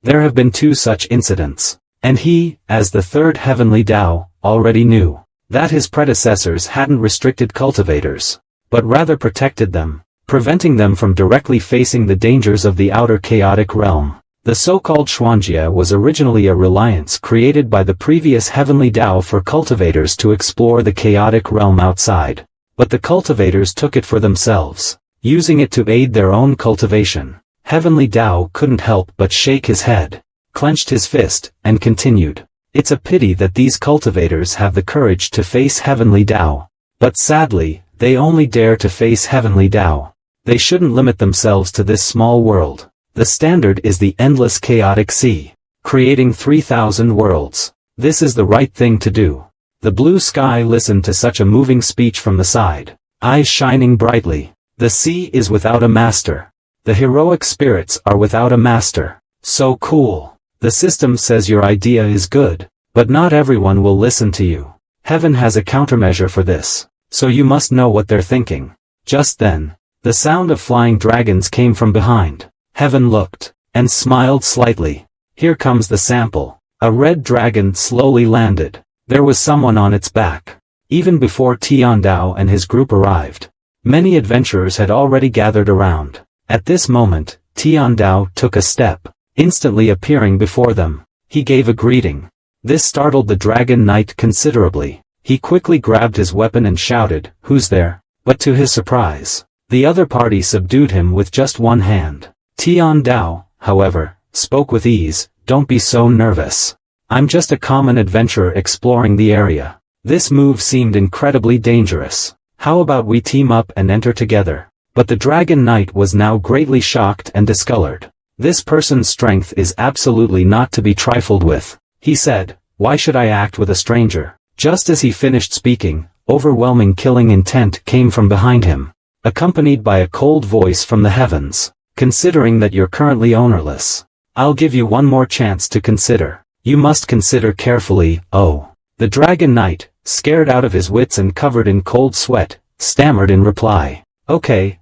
There have been 2 such incidents, and he, as the third Heavenly Dao, already knew that his predecessors hadn't restricted cultivators, but rather protected them, preventing them from directly facing the dangers of the outer chaotic realm. The so-called Xuanjia was originally a reliance created by the previous Heavenly Dao for cultivators to explore the chaotic realm outside, but the cultivators took it for themselves, using it to aid their own cultivation. Heavenly Dao couldn't help but shake his head, clenched his fist, and continued. It's a pity that these cultivators have the courage to face Heavenly Dao. But sadly, they only dare to face Heavenly Dao. They shouldn't limit themselves to this small world. The standard is the endless chaotic sea, creating 3,000 worlds. This is the right thing to do. The blue sky listened to such a moving speech from the side, eyes shining brightly. The sea is without a master. The heroic spirits are without a master. So cool. The system says your idea is good, but not everyone will listen to you. Heaven has a countermeasure for this, so you must know what they're thinking. Just then, the sound of flying dragons came from behind. Heaven looked, and smiled slightly. Here comes the sample. A red dragon slowly landed. There was someone on its back. Even before Tian Dao and his group arrived, many adventurers had already gathered around. At this moment, Tian Dao took a step, instantly appearing before them. He gave a greeting. This startled the Dragon Knight considerably. He quickly grabbed his weapon and shouted, "Who's there?" But to his surprise, the other party subdued him with just one hand. Tian Dao, however, spoke with ease, "Don't be so nervous. I'm just a common adventurer exploring the area." This move seemed incredibly dangerous. How about we team up and enter together? But the Dragon Knight was now greatly shocked and discolored. This person's strength is absolutely not to be trifled with. He said, why should I act with a stranger? Just as he finished speaking, overwhelming killing intent came from behind him, accompanied by a cold voice from the heavens. Considering that you're currently ownerless, I'll give you one more chance to consider. You must consider carefully. Oh. The Dragon Knight, scared out of his wits and covered in cold sweat, stammered in reply. Okay,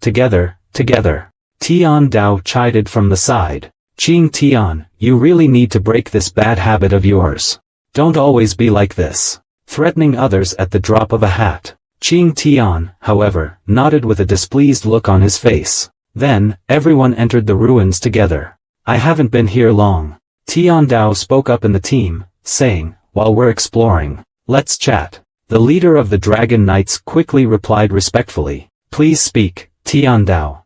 together. Tian Dao chided from the side. Qing Tian, you really need to break this bad habit of yours. Don't always be like this, threatening others at the drop of a hat. Qing Tian, however, nodded with a displeased look on his face. Then, everyone entered the ruins together. I haven't been here long. Tian Dao spoke up in the team, saying, while we're exploring, let's chat. The leader of the Dragon Knights quickly replied respectfully, please speak, Tian Dao.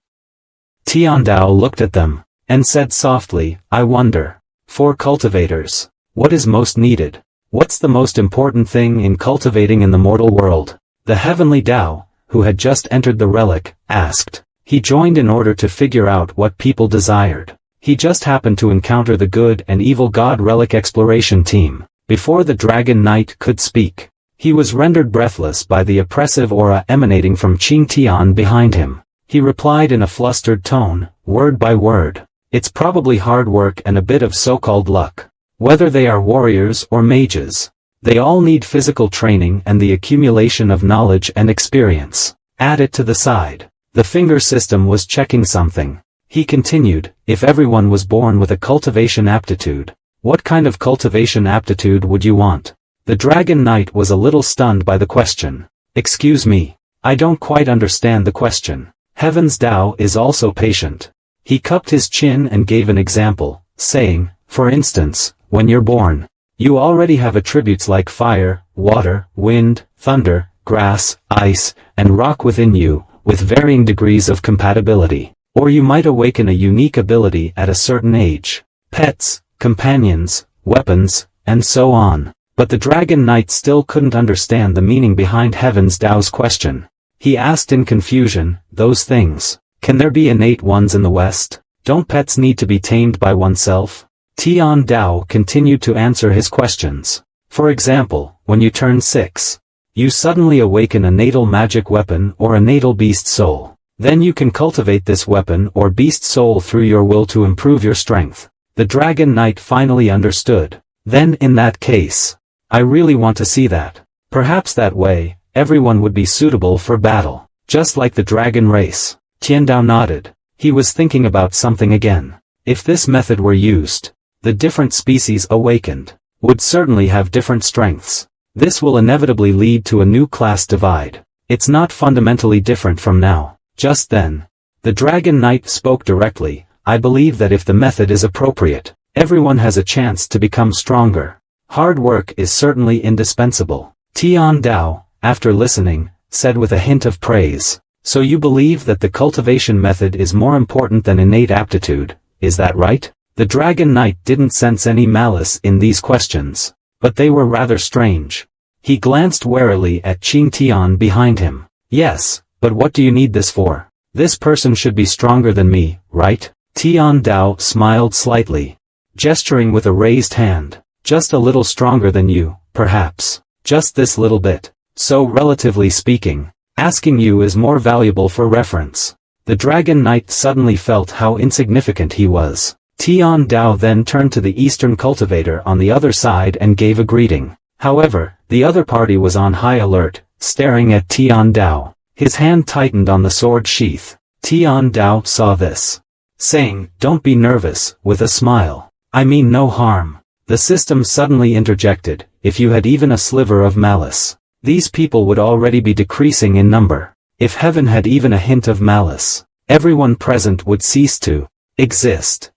Tian Dao looked at them, and said softly, I wonder. For cultivators, what is most needed? What's the most important thing in cultivating in the mortal world? The heavenly Dao, who had just entered the relic, asked. He joined in order to figure out what people desired. He just happened to encounter the good and evil god relic exploration team. Before the Dragon Knight could speak, he was rendered breathless by the oppressive aura emanating from Qing Tian behind him. He replied in a flustered tone, word by word. It's probably hard work and a bit of so-called luck. Whether they are warriors or mages, they all need physical training and the accumulation of knowledge and experience. Add it to the side. The finger system was checking something. He continued, if everyone was born with a cultivation aptitude, what kind of cultivation aptitude would you want? The Dragon Knight was a little stunned by the question. Excuse me, I don't quite understand the question. Heaven's Dao is also patient. He cupped his chin and gave an example, saying, for instance, when you're born, you already have attributes like fire, water, wind, thunder, grass, ice, and rock within you, with varying degrees of compatibility. Or you might awaken a unique ability at a certain age. Pets, companions, weapons, and so on. But the Dragon Knight still couldn't understand the meaning behind Heaven's Dao's question. He asked in confusion, those things, can there be innate ones in the West? Don't pets need to be tamed by oneself? Tian Dao continued to answer his questions. For example, when you turn 6, you suddenly awaken a natal magic weapon or a natal beast soul. Then you can cultivate this weapon or beast soul through your will to improve your strength. The Dragon Knight finally understood. Then in that case, I really want to see that. Perhaps that way, everyone would be suitable for battle. Just like the dragon race. Tian Dao nodded. He was thinking about something again. If this method were used, the different species awakened would certainly have different strengths. This will inevitably lead to a new class divide. It's not fundamentally different from now. Just then, the Dragon Knight spoke directly. I believe that if the method is appropriate, everyone has a chance to become stronger. Hard work is certainly indispensable. Tian Dao, after listening, said with a hint of praise. So you believe that the cultivation method is more important than innate aptitude, is that right? The Dragon Knight didn't sense any malice in these questions, but they were rather strange. He glanced warily at Qing Tian behind him. Yes, but what do you need this for? This person should be stronger than me, right? Tian Dao smiled slightly, gesturing with a raised hand. Just a little stronger than you, perhaps. Just this little bit. So relatively speaking, asking you is more valuable for reference. The Dragon Knight suddenly felt how insignificant he was. Tian Dao then turned to the eastern cultivator on the other side and gave a greeting. However, the other party was on high alert, staring at Tian Dao. His hand tightened on the sword sheath. Tian Dao saw this, saying, "Don't be nervous," with a smile. "I mean no harm." The system suddenly interjected, "If you had even a sliver of malice, these people would already be decreasing in number. If heaven had even a hint of malice, everyone present would cease to exist."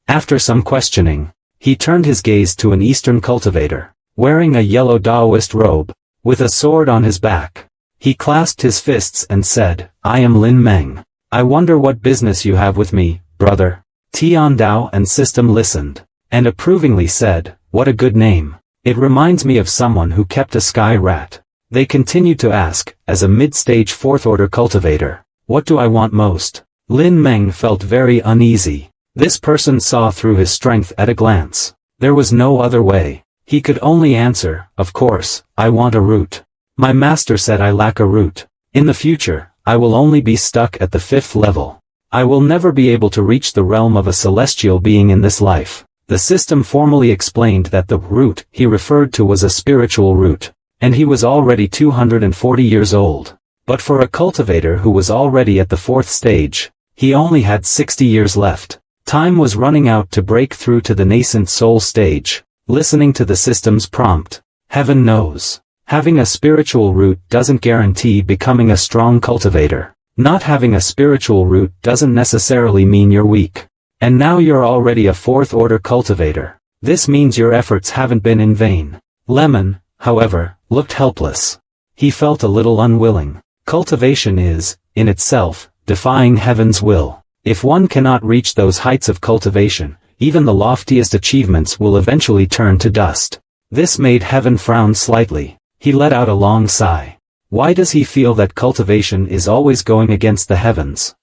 After some questioning, he turned his gaze to an eastern cultivator, wearing a yellow Daoist robe, with a sword on his back. He clasped his fists and said, "I am Lin Meng. I wonder what business you have with me, brother." Tian Dao and system listened, and approvingly said, "What a good name. It reminds me of someone who kept a sky rat." They continued to ask, as a mid-stage fourth-order cultivator, "What do I want most?" Lin Meng felt very uneasy. This person saw through his strength at a glance. There was no other way. He could only answer, of course, I want a root. My master said I lack a root. In the future, I will only be stuck at the 5th level. I will never be able to reach the realm of a celestial being in this life. The system formally explained that the root he referred to was a spiritual root, and he was already 240 years old. But for a cultivator who was already at the 4th stage, he only had 60 years left. Time was running out to break through to the nascent soul stage. Listening to the system's prompt, heaven knows. Having a spiritual root doesn't guarantee becoming a strong cultivator. Not having a spiritual root doesn't necessarily mean you're weak. And now you're already a 4th order cultivator. This means your efforts haven't been in vain. Lemon, however, looked helpless. He felt a little unwilling. Cultivation is, in itself, defying heaven's will. If one cannot reach those heights of cultivation, even the loftiest achievements will eventually turn to dust. This made heaven frown slightly. He let out a long sigh. Why does he feel that cultivation is always going against the heavens?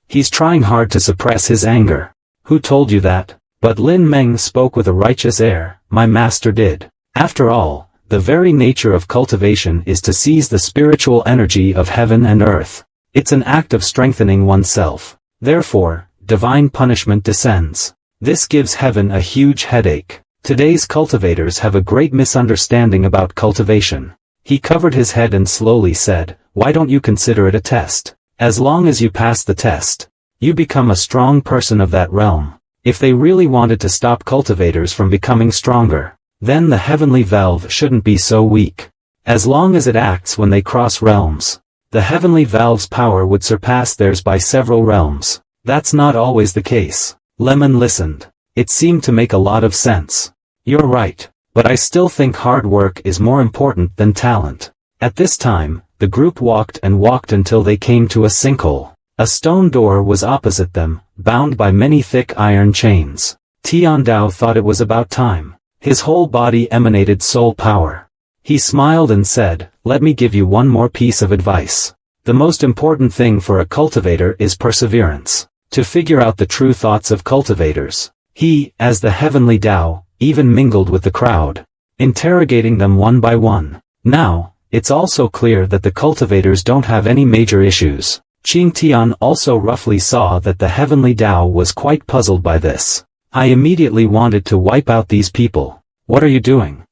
He's trying hard to suppress his anger. Who told you that? But Lin Meng spoke with a righteous air. My master did. After all, the very nature of cultivation is to seize the spiritual energy of heaven and earth. It's an act of strengthening oneself. Therefore, divine punishment descends. This gives heaven a huge headache. Today's cultivators have a great misunderstanding about cultivation. He covered his head and slowly said, why don't you consider it a test? As long as you pass the test, you become a strong person of that realm. If they really wanted to stop cultivators from becoming stronger, then the heavenly valve shouldn't be so weak. As long as it acts when they cross realms, the heavenly valve's power would surpass theirs by several realms. That's not always the case. Lemon listened. It seemed to make a lot of sense. You're right, but I still think hard work is more important than talent. At this time, the group walked and walked until they came to a sinkhole. A stone door was opposite them, bound by many thick iron chains. Tian Dao thought it was about time. His whole body emanated soul power. He smiled and said, let me give you one more piece of advice. The most important thing for a cultivator is perseverance. To figure out the true thoughts of cultivators. He, as the heavenly Tao, even mingled with the crowd, interrogating them one by one. Now, it's also clear that the cultivators don't have any major issues. Qing Tian also roughly saw that the heavenly Tao was quite puzzled by this. I immediately wanted to wipe out these people. What are you doing?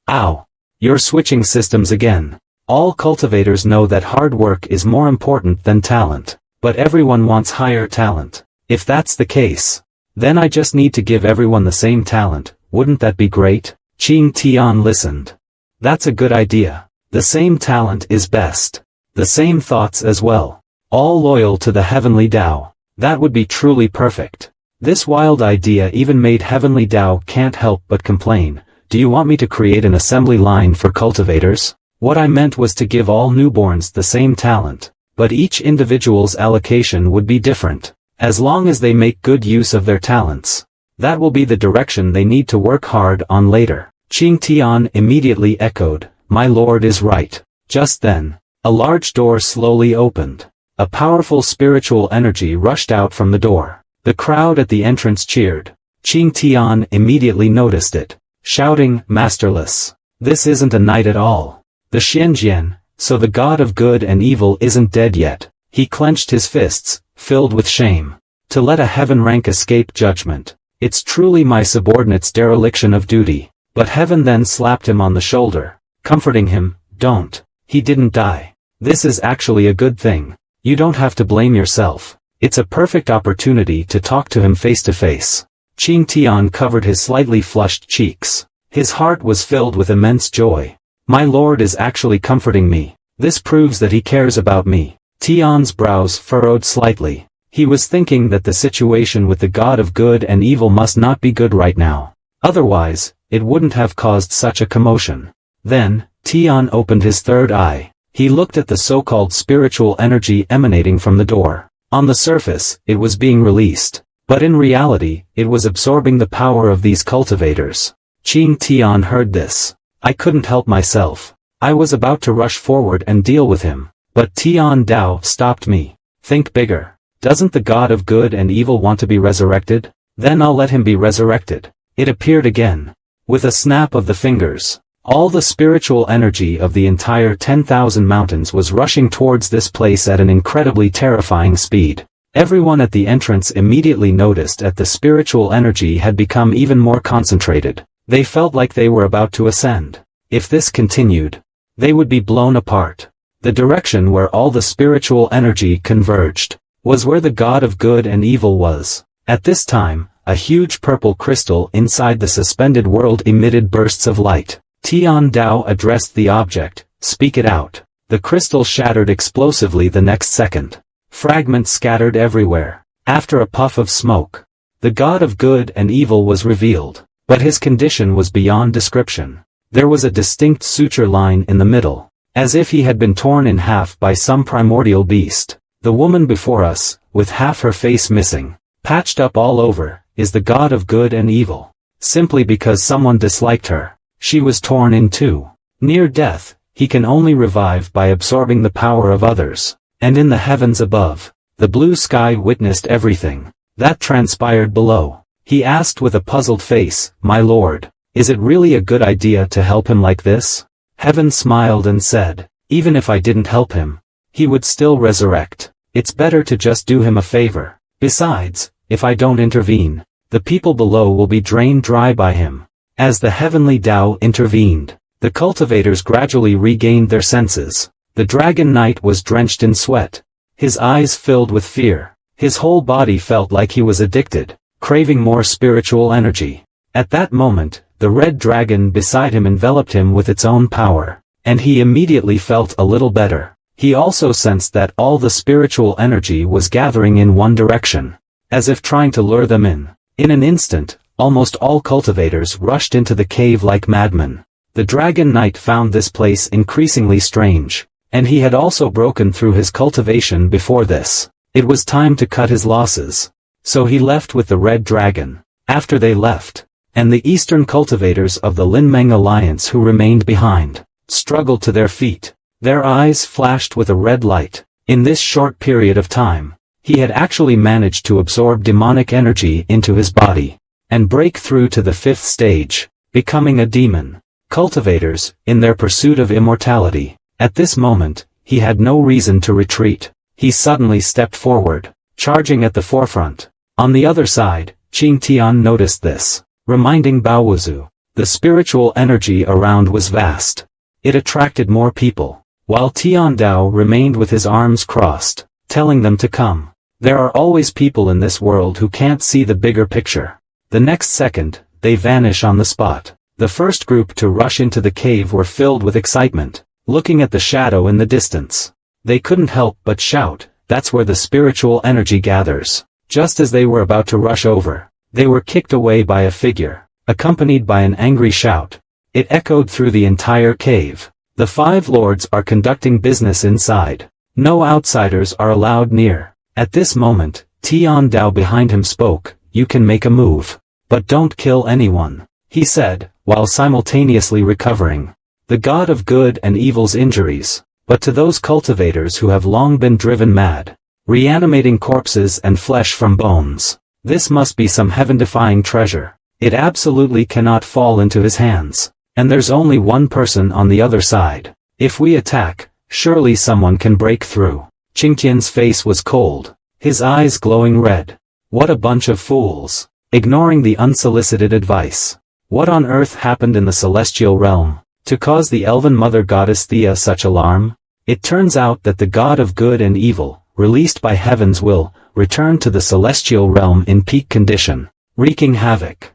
Ow! You're switching systems again. All cultivators know that hard work is more important than talent. But everyone wants higher talent. If that's the case, then I just need to give everyone the same talent. Wouldn't that be great? Qing Tian listened. That's a good idea. The same talent is best. The same thoughts as well. All loyal to the heavenly Tao. That would be truly perfect. This wild idea even made heavenly Tao can't help but complain. Do you want me to create an assembly line for cultivators? What I meant was to give all newborns the same talent. But each individual's allocation would be different. As long as they make good use of their talents, that will be the direction they need to work hard on later. Qing Tian immediately echoed, my lord is right. Just then, a large door slowly opened. A powerful spiritual energy rushed out from the door. The crowd at the entrance cheered. Qing Tian immediately noticed it, shouting, masterless. This isn't a knight at all. The Xianjian. So the god of good and evil isn't dead yet. He clenched his fists, filled with shame. To let a heaven rank escape judgment. It's truly my subordinate's dereliction of duty. But heaven then slapped him on the shoulder, comforting him, don't. He didn't die. This is actually a good thing. You don't have to blame yourself. It's a perfect opportunity to talk to him face to face. Qing Tian covered his slightly flushed cheeks. His heart was filled with immense joy. My lord is actually comforting me. This proves that he cares about me. Tian's brows furrowed slightly. He was thinking that the situation with the god of good and evil must not be good right now. Otherwise, it wouldn't have caused such a commotion. Then, Tian opened his third eye. He looked at the so-called spiritual energy emanating from the door. On the surface, it was being released. But in reality, it was absorbing the power of these cultivators. Qing Tian heard this. I couldn't help myself. I was about to rush forward and deal with him. But Tian Dao stopped me. Think bigger. Doesn't the God of good and evil want to be resurrected? Then I'll let him be resurrected. It appeared again. With a snap of the fingers, all the spiritual energy of the entire 10,000 mountains was rushing towards this place at an incredibly terrifying speed. Everyone at the entrance immediately noticed that the spiritual energy had become even more concentrated. They felt like they were about to ascend. If this continued, they would be blown apart. The direction where all the spiritual energy converged was where the God of good and evil was. At this time, a huge purple crystal inside the suspended world emitted bursts of light. Tian Dao addressed the object, "Speak it out." The crystal shattered explosively the next second. Fragments scattered everywhere. After a puff of smoke, the God of good and evil was revealed. But his condition was beyond description. There was a distinct suture line in the middle, as if he had been torn in half by some primordial beast. The woman before us, with half her face missing, patched up all over, is the God of good and evil. Simply because someone disliked her, she was torn in two. Near death, he can only revive by absorbing the power of others. And in the heavens above, the blue sky witnessed everything that transpired below. He asked with a puzzled face, "My lord, is it really a good idea to help him like this?" Heaven smiled and said, "Even if I didn't help him, he would still resurrect. It's better to just do him a favor. Besides, if I don't intervene, the people below will be drained dry by him." As the heavenly Tao intervened, the cultivators gradually regained their senses. The Dragon Knight was drenched in sweat. His eyes filled with fear. His whole body felt like he was addicted, craving more spiritual energy. At that moment, the red dragon beside him enveloped him with its own power, and he immediately felt a little better. He also sensed that all the spiritual energy was gathering in one direction, as if trying to lure them in. In an instant, almost all cultivators rushed into the cave like madmen. The Dragon Knight found this place increasingly strange. And he had also broken through his cultivation before this. It was time to cut his losses. So he left with the red dragon. After they left, and the eastern cultivators of the Lin Meng Alliance who remained behind, struggled to their feet. Their eyes flashed with a red light. In this short period of time, he had actually managed to absorb demonic energy into his body, and break through to the 5th stage, becoming a demon. Cultivators, in their pursuit of immortality. At this moment, he had no reason to retreat. He suddenly stepped forward, charging at the forefront. On the other side, Qing Tian noticed this, reminding Baowuzu. The spiritual energy around was vast. It attracted more people, while Tian Dao remained with his arms crossed, telling them to come. There are always people in this world who can't see the bigger picture. The next second, they vanish on the spot. The first group to rush into the cave were filled with excitement. Looking at the shadow in the distance, they couldn't help but shout, "That's where the spiritual energy gathers." Just as they were about to rush over, they were kicked away by a figure, accompanied by an angry shout. It echoed through the entire cave. "The 5 lords are conducting business inside. No outsiders are allowed near." At this moment, Tian Dao behind him spoke, "You can make a move, but don't kill anyone," he said, while simultaneously recovering the God of good and evil's injuries. But to those cultivators who have long been driven mad, reanimating corpses and flesh from bones, this must be some heaven-defying treasure. It absolutely cannot fall into his hands. And there's only one person on the other side. If we attack, surely someone can break through. Qingtian's face was cold, his eyes glowing red. What a bunch of fools, ignoring the unsolicited advice. What on earth happened in the celestial realm to cause the elven mother goddess Thea such alarm? It turns out that the god of good and evil, released by heaven's will, returned to the celestial realm in peak condition, wreaking havoc.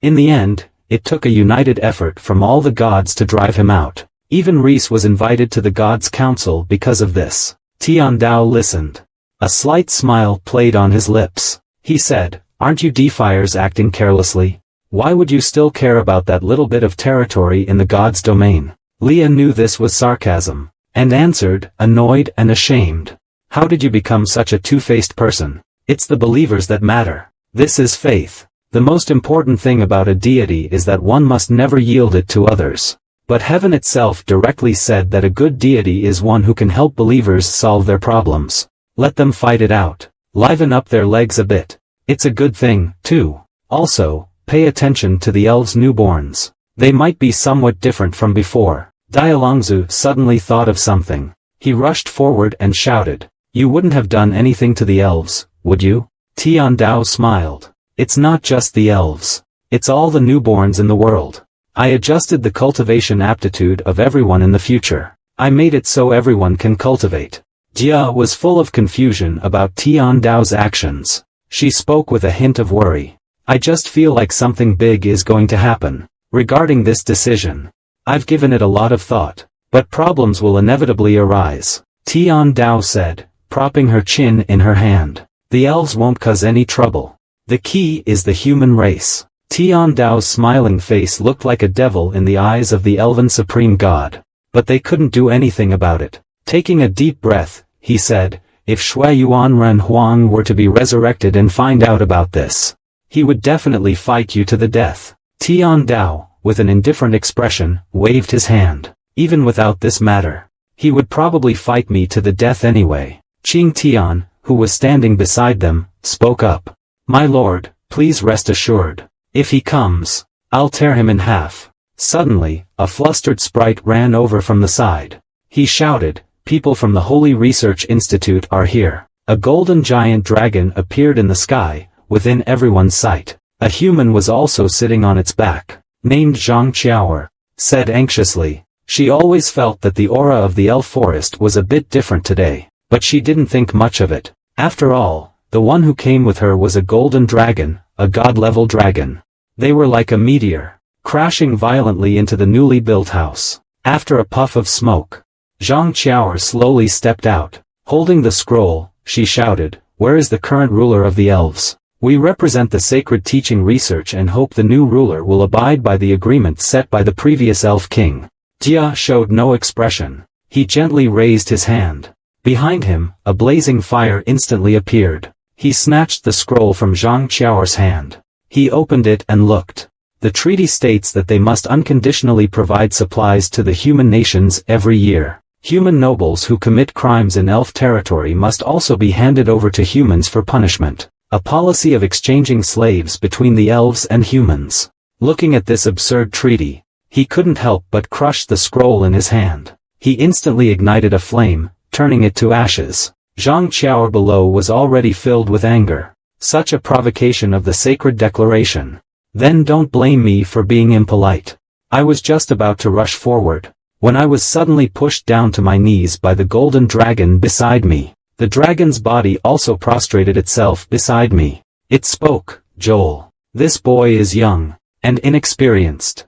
In the end, it took a united effort from all the gods to drive him out. Even Reese was invited to the gods' council because of this. Tian Dao listened. A slight smile played on his lips. He said, "Aren't you defiers acting carelessly? Why would you still care about that little bit of territory in the gods' domain?" Leah knew this was sarcasm, and answered, annoyed and ashamed. "How did you become such a two-faced person? It's the believers that matter. This is faith. The most important thing about a deity is that one must never yield it to others. But heaven itself directly said that a good deity is one who can help believers solve their problems. Let them fight it out. Liven up their legs a bit. It's a good thing, too. Also, pay attention to the elves' newborns. They might be somewhat different from before. Dialongzu suddenly thought of something. He rushed forward and shouted, "You wouldn't have done anything to the elves, would you?" Tian Dao smiled. "It's not just the elves. It's all the newborns in the world. I adjusted the cultivation aptitude of everyone in the future. I made it so everyone can cultivate." Jia was full of confusion about Tian Dao's actions. She spoke with a hint of worry. "I just feel like something big is going to happen. Regarding this decision, I've given it a lot of thought, but problems will inevitably arise," Tian Dao said, propping her chin in her hand. "The elves won't cause any trouble. The key is the human race." Tian Dao's smiling face looked like a devil in the eyes of the elven supreme god. But they couldn't do anything about it. Taking a deep breath, he said, "If Shui Yuan Ren Huang were to be resurrected and find out about this, he would definitely fight you to the death." Tian Dao, with an indifferent expression, waved his hand. "Even without this matter, he would probably fight me to the death anyway." Qing Tian, who was standing beside them, spoke up. "My lord, please rest assured. If he comes, I'll tear him in half." Suddenly, a flustered sprite ran over from the side. He shouted, "People from the Holy Research Institute are here." A golden giant dragon appeared in the sky, within everyone's sight. A human was also sitting on its back. Named Zhang Qiaoer, said anxiously. She always felt that the aura of the elf forest was a bit different today, but she didn't think much of it. After all, the one who came with her was a golden dragon, a god-level dragon. They were like a meteor, crashing violently into the newly built house. After a puff of smoke, Zhang Qiaoer slowly stepped out. Holding the scroll, she shouted, "Where is the current ruler of the elves? We represent the sacred teaching research and hope the new ruler will abide by the agreement set by the previous elf king." Jia showed no expression. He gently raised his hand. Behind him, a blazing fire instantly appeared. He snatched the scroll from Zhang Qiaoer's hand. He opened it and looked. The treaty states that they must unconditionally provide supplies to the human nations every year. Human nobles who commit crimes in elf territory must also be handed over to humans for punishment. A policy of exchanging slaves between the elves and humans. Looking at this absurd treaty, he couldn't help but crush the scroll in his hand. He instantly ignited a flame, turning it to ashes. Zhang Qiaoer below was already filled with anger. Such a provocation of the sacred declaration. Then don't blame me for being impolite. I was just about to rush forward, when I was suddenly pushed down to my knees by the golden dragon beside me. The dragon's body also prostrated itself beside me. It spoke, "Joel, this boy is young and inexperienced.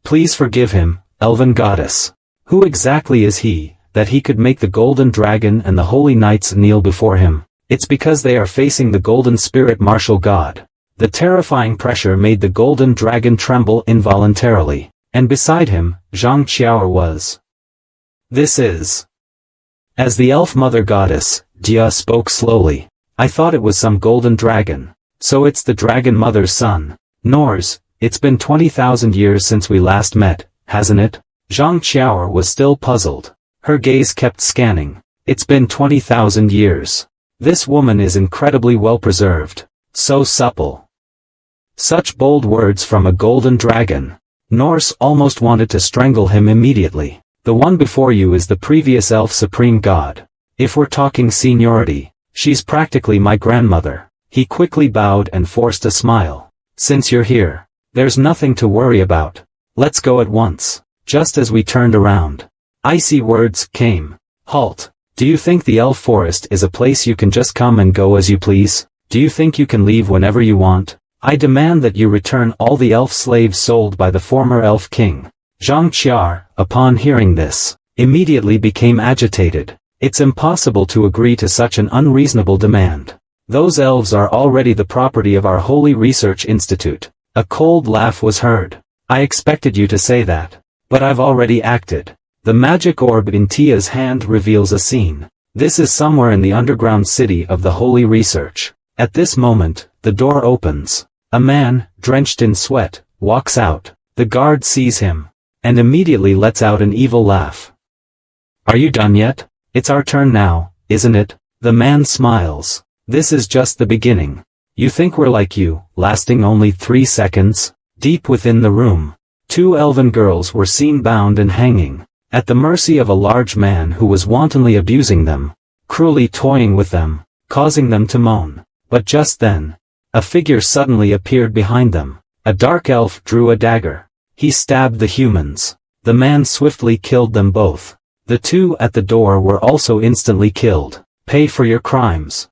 Please forgive him, elven goddess. Who exactly is he, that he could make the golden dragon and the holy knights kneel before him? It's because they are facing the golden spirit martial god." The terrifying pressure made the golden dragon tremble involuntarily, and beside him, Zhang Qiaoer was. "This is." As the elf mother goddess, Jia spoke slowly. "I thought it was some golden dragon. So it's the dragon mother's son. Nors, it's been 20,000 years since we last met, hasn't it?" Zhang Qiaoer was still puzzled. Her gaze kept scanning. "It's been 20,000 years. This woman is incredibly well preserved. So supple." Such bold words from a golden dragon. Norse almost wanted to strangle him immediately. "The one before you is the previous elf supreme god. If we're talking seniority, she's practically my grandmother." He quickly bowed and forced a smile. "Since you're here, there's nothing to worry about. Let's go at once." Just as we turned around, icy words came. "Halt. Do you think the elf forest is a place you can just come and go as you please? Do you think you can leave whenever you want? I demand that you return all the elf slaves sold by the former elf king." Zhang Qiaoer, upon hearing this, immediately became agitated. It's impossible to agree to such an unreasonable demand. Those elves are already the property of our Holy Research Institute. A cold laugh was heard. "I expected you to say that. But I've already acted." The magic orb in Tia's hand reveals a scene. This is somewhere in the underground city of the Holy Research. At this moment, the door opens. A man, drenched in sweat, walks out. The guard sees him, and immediately lets out an evil laugh. "Are you done yet? It's our turn now, isn't it?" The man smiles. This is just the beginning. You think we're like you, lasting only 3 seconds? Deep within the room, 2 elven girls were seen bound and hanging, at the mercy of a large man who was wantonly abusing them, cruelly toying with them, causing them to moan. But just then, a figure suddenly appeared behind them. A dark elf drew a dagger. He stabbed the humans. The man swiftly killed them both. The 2 at the door were also instantly killed. Pay for your crimes.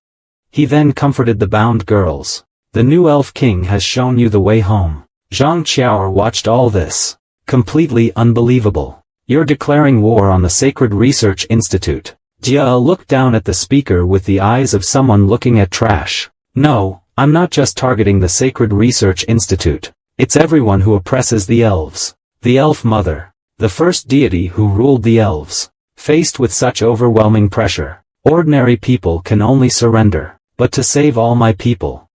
He then comforted the bound girls. The new elf king has shown you the way home. Zhang Qiao watched all this. Completely unbelievable. You're declaring war on the Sacred Research Institute. Jia looked down at the speaker with the eyes of someone looking at trash. No, I'm not just targeting the Sacred Research Institute. It's everyone who oppresses the elves. The Elf Mother, the first deity who ruled the elves. Faced with such overwhelming pressure, ordinary people can only surrender. But to save all my people,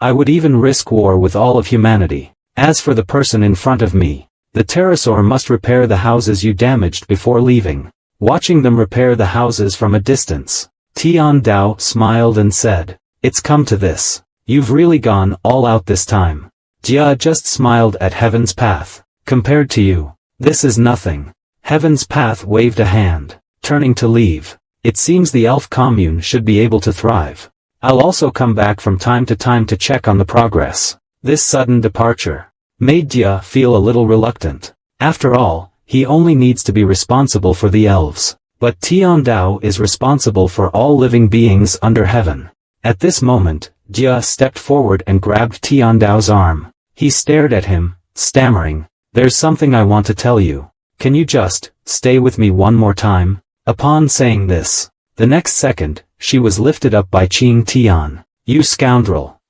I would even risk war with all of humanity. As for the person in front of me, the pterosaur must repair the houses you damaged before leaving. Watching them repair the houses from a distance, Tian Dao smiled and said, "It's come to this. You've really gone all out this time." Jia just smiled at Heaven's Path. Compared to you, this is nothing. Heaven's Path waved a hand, turning to leave. It seems the elf commune should be able to thrive. I'll also come back from time to check on the progress. This sudden departure made Jia feel a little reluctant. After all, he only needs to be responsible for the elves. But Tian Dao is responsible for all living beings under heaven. At this moment, Jia stepped forward and grabbed Tian Dao's arm. He stared at him, stammering, "There's something I want to tell you. Can you just stay with me one more time?" Upon saying this, the next second, she was lifted up by Qing Tian. "You scoundrel!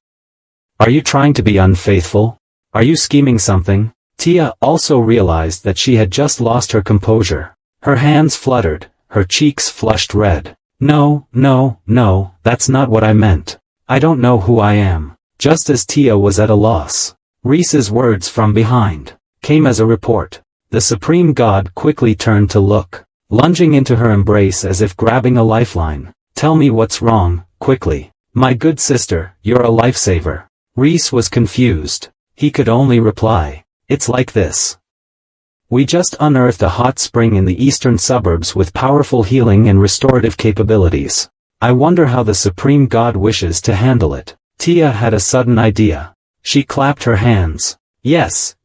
Are you trying to be unfaithful? Are you scheming something?" Tia also realized that she had just lost her composure. Her hands fluttered, her cheeks flushed red. No, that's not what I meant. I don't know who I am." Just as Tia was at a loss, Reese's words from behind came as a report. The Supreme God quickly turned to look, lunging into her embrace as if grabbing a lifeline. "Tell me what's wrong, quickly. My good sister, you're a lifesaver." Reese was confused. He could only reply, "It's like this. We just unearthed a hot spring in the eastern suburbs with powerful healing and restorative capabilities. I wonder how the Supreme God wishes to handle it." Tia had a sudden idea. She clapped her hands. Yes,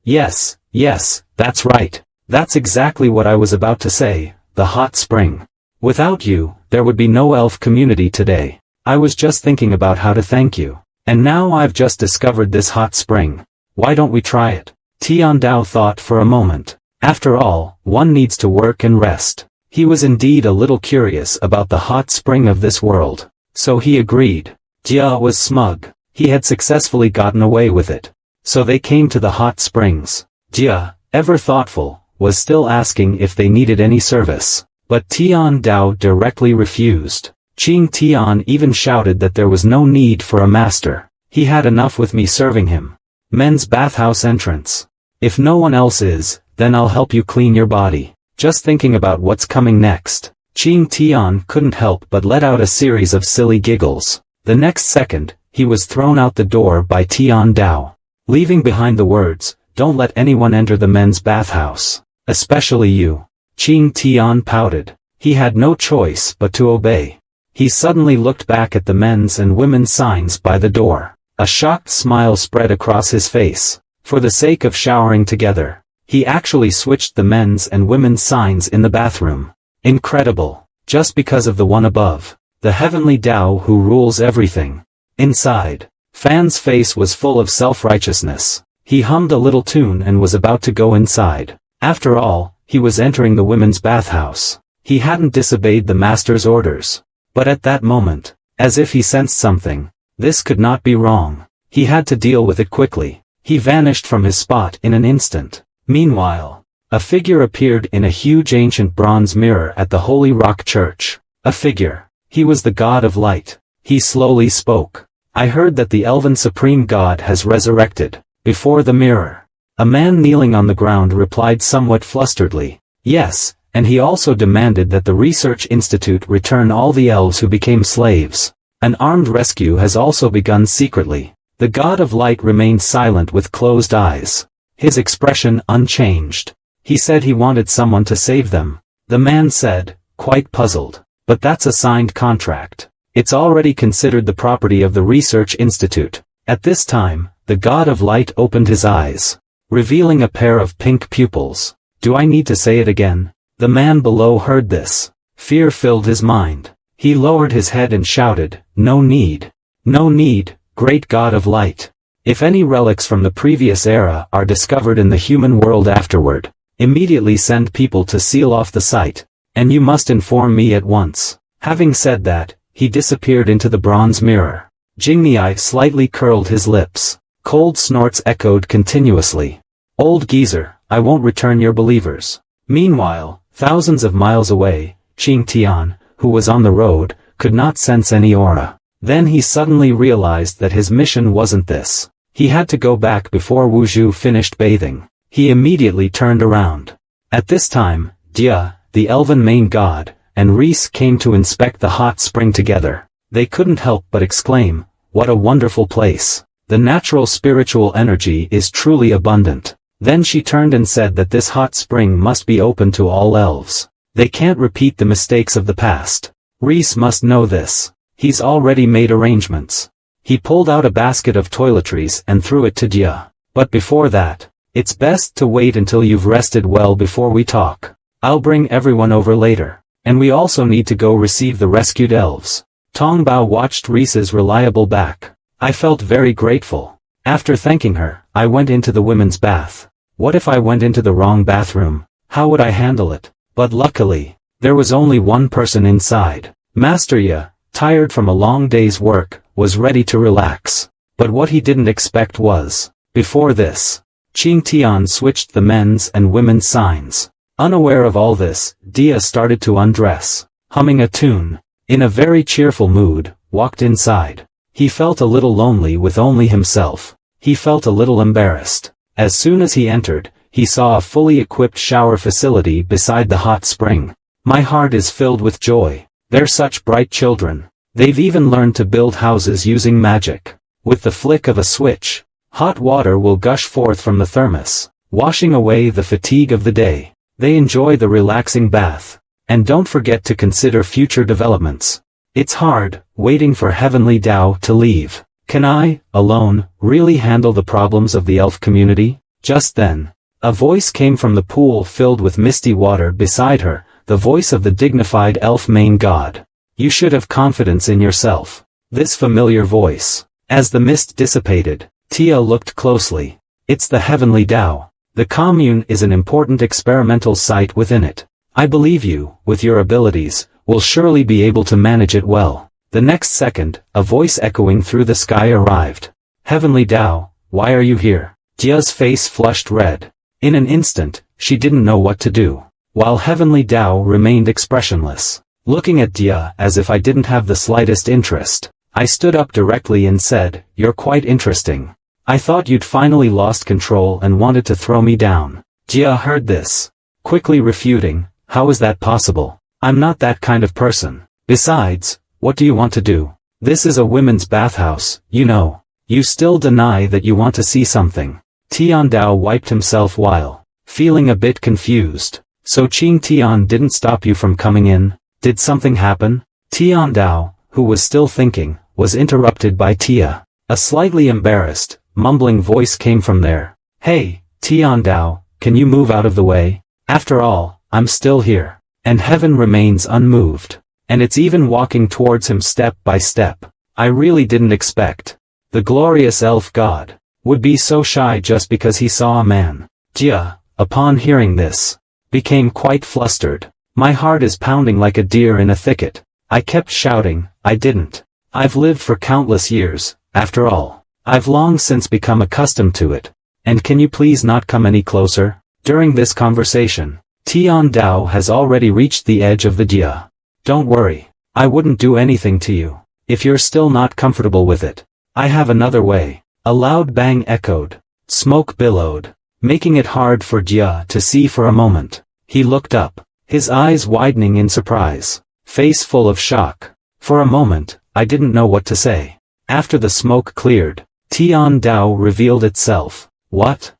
that's right. That's exactly what I was about to say, the hot spring. Without you, there would be no elf community today. I was just thinking about how to thank you. And now I've just discovered this hot spring. Why don't we try it? Tian Dao thought for a moment. After all, one needs to work and rest. He was indeed a little curious about the hot spring of this world. So he agreed. Jia was smug. He had successfully gotten away with it. So they came to the hot springs. Jia, ever thoughtful, was still asking if they needed any service. But Tian Dao directly refused. Qing Tian even shouted that there was no need for a master. He had enough with me serving him. Men's bathhouse entrance. If no one else is, then I'll help you clean your body. Just thinking about what's coming next, Qing Tian couldn't help but let out a series of silly giggles. The next second, he was thrown out the door by Tian Dao, leaving behind the words, "Don't let anyone enter the men's bathhouse. Especially you." Qing Tian pouted. He had no choice but to obey. He suddenly looked back at the men's and women's signs by the door. A shocked smile spread across his face. For the sake of showering together, he actually switched the men's and women's signs in the bathroom. Incredible. Just because of the one above, the heavenly Tao who rules everything. Inside, Fan's face was full of self-righteousness. He hummed a little tune and was about to go inside. After all, he was entering the women's bathhouse. He hadn't disobeyed the master's orders. But at that moment, as if he sensed something, this could not be wrong. He had to deal with it quickly. He vanished from his spot in an instant. Meanwhile, a figure appeared in a huge ancient bronze mirror at the Holy Rock Church. A figure. He was the god of light. He slowly spoke. "I heard that the elven supreme god has resurrected." Before the mirror, a man kneeling on the ground replied somewhat flusteredly, "Yes, and he also demanded that the Research Institute return all the elves who became slaves." An armed rescue has also begun secretly. The god of light remained silent with closed eyes. His expression unchanged. He said he wanted someone to save them. The man said, quite puzzled. But that's a signed contract. It's already considered the property of the research institute. At this time, the god of light opened his eyes, revealing a pair of pink pupils. Do I need to say it again? The man below heard this. Fear filled his mind. He lowered his head and shouted, no need. No need, great god of light. If any relics from the previous era are discovered in the human world afterward, immediately send people to seal off the site. And you must inform me at once. Having said that, he disappeared into the bronze mirror. Jingniai slightly curled his lips. Cold snorts echoed continuously. Old geezer, I won't return your believers. Meanwhile, thousands of miles away, Qing Tian, who was on the road, could not sense any aura. Then he suddenly realized that his mission wasn't this. He had to go back before Wu Zhu finished bathing. He immediately turned around. At this time, Dia, the elven main god, and Reese came to inspect the hot spring together. They couldn't help but exclaim, what a wonderful place. The natural spiritual energy is truly abundant. Then she turned and said that this hot spring must be open to all elves. They can't repeat the mistakes of the past. Reese must know this. He's already made arrangements. He pulled out a basket of toiletries and threw it to Dia. But before that, it's best to wait until you've rested well before we talk. I'll bring everyone over later. And we also need to go receive the rescued elves. Tongbao watched Reese's reliable back. I felt very grateful. After thanking her, I went into the women's bath. What if I went into the wrong bathroom? How would I handle it? But luckily, there was only one person inside. Master Ye, tired from a long day's work, was ready to relax. But what he didn't expect was, before this, Qing Tian switched the men's and women's signs. Unaware of all this, Dia started to undress, humming a tune. In a very cheerful mood, walked inside. He felt a little lonely with only himself. He felt a little embarrassed. As soon as he entered, he saw a fully equipped shower facility beside the hot spring. My heart is filled with joy. They're such bright children. They've even learned to build houses using magic. With the flick of a switch, hot water will gush forth from the thermos, washing away the fatigue of the day. They enjoy the relaxing bath. And don't forget to consider future developments. It's hard, waiting for Heavenly Tao to leave. Can I, alone, really handle the problems of the elf community? Just then, a voice came from the pool filled with misty water beside her, the voice of the dignified elf main god. You should have confidence in yourself. This familiar voice. As the mist dissipated, Tia looked closely. It's the Heavenly Tao. The commune is an important experimental site within it. I believe you, with your abilities, will surely be able to manage it well. The next second, a voice echoing through the sky arrived. Heavenly Tao, why are you here? Tia's face flushed red. In an instant, she didn't know what to do, while Heavenly Tao remained expressionless, looking at Tia as if I didn't have the slightest interest. I stood up directly and said, you're quite interesting. I thought you'd finally lost control and wanted to throw me down. Tia heard this, quickly refuting, how is that possible? I'm not that kind of person. Besides, what do you want to do? This is a women's bathhouse, you know. You still deny that you want to see something. Tian Dao wiped himself while feeling a bit confused. So Qing Tian didn't stop you from coming in? Did something happen? Tian Dao, who was still thinking, was interrupted by Tia. A slightly embarrassed, mumbling voice came from there. Hey, Tian Dao, can you move out of the way? After all, I'm still here. And heaven remains unmoved. And it's even walking towards him step by step. I really didn't expect. The glorious elf god would be so shy just because he saw a man. Tia, upon hearing this, became quite flustered. My heart is pounding like a deer in a thicket. I kept shouting, I didn't. I've lived for countless years, after all. I've long since become accustomed to it. And can you please not come any closer? During this conversation, Tian Dao has already reached the edge of the Jia. Don't worry, I wouldn't do anything to you. If you're still not comfortable with it, I have another way. A loud bang echoed. Smoke billowed, making it hard for Jia to see for a moment. He looked up, his eyes widening in surprise, face full of shock. For a moment, I didn't know what to say. After the smoke cleared, Tian Dao revealed itself. What?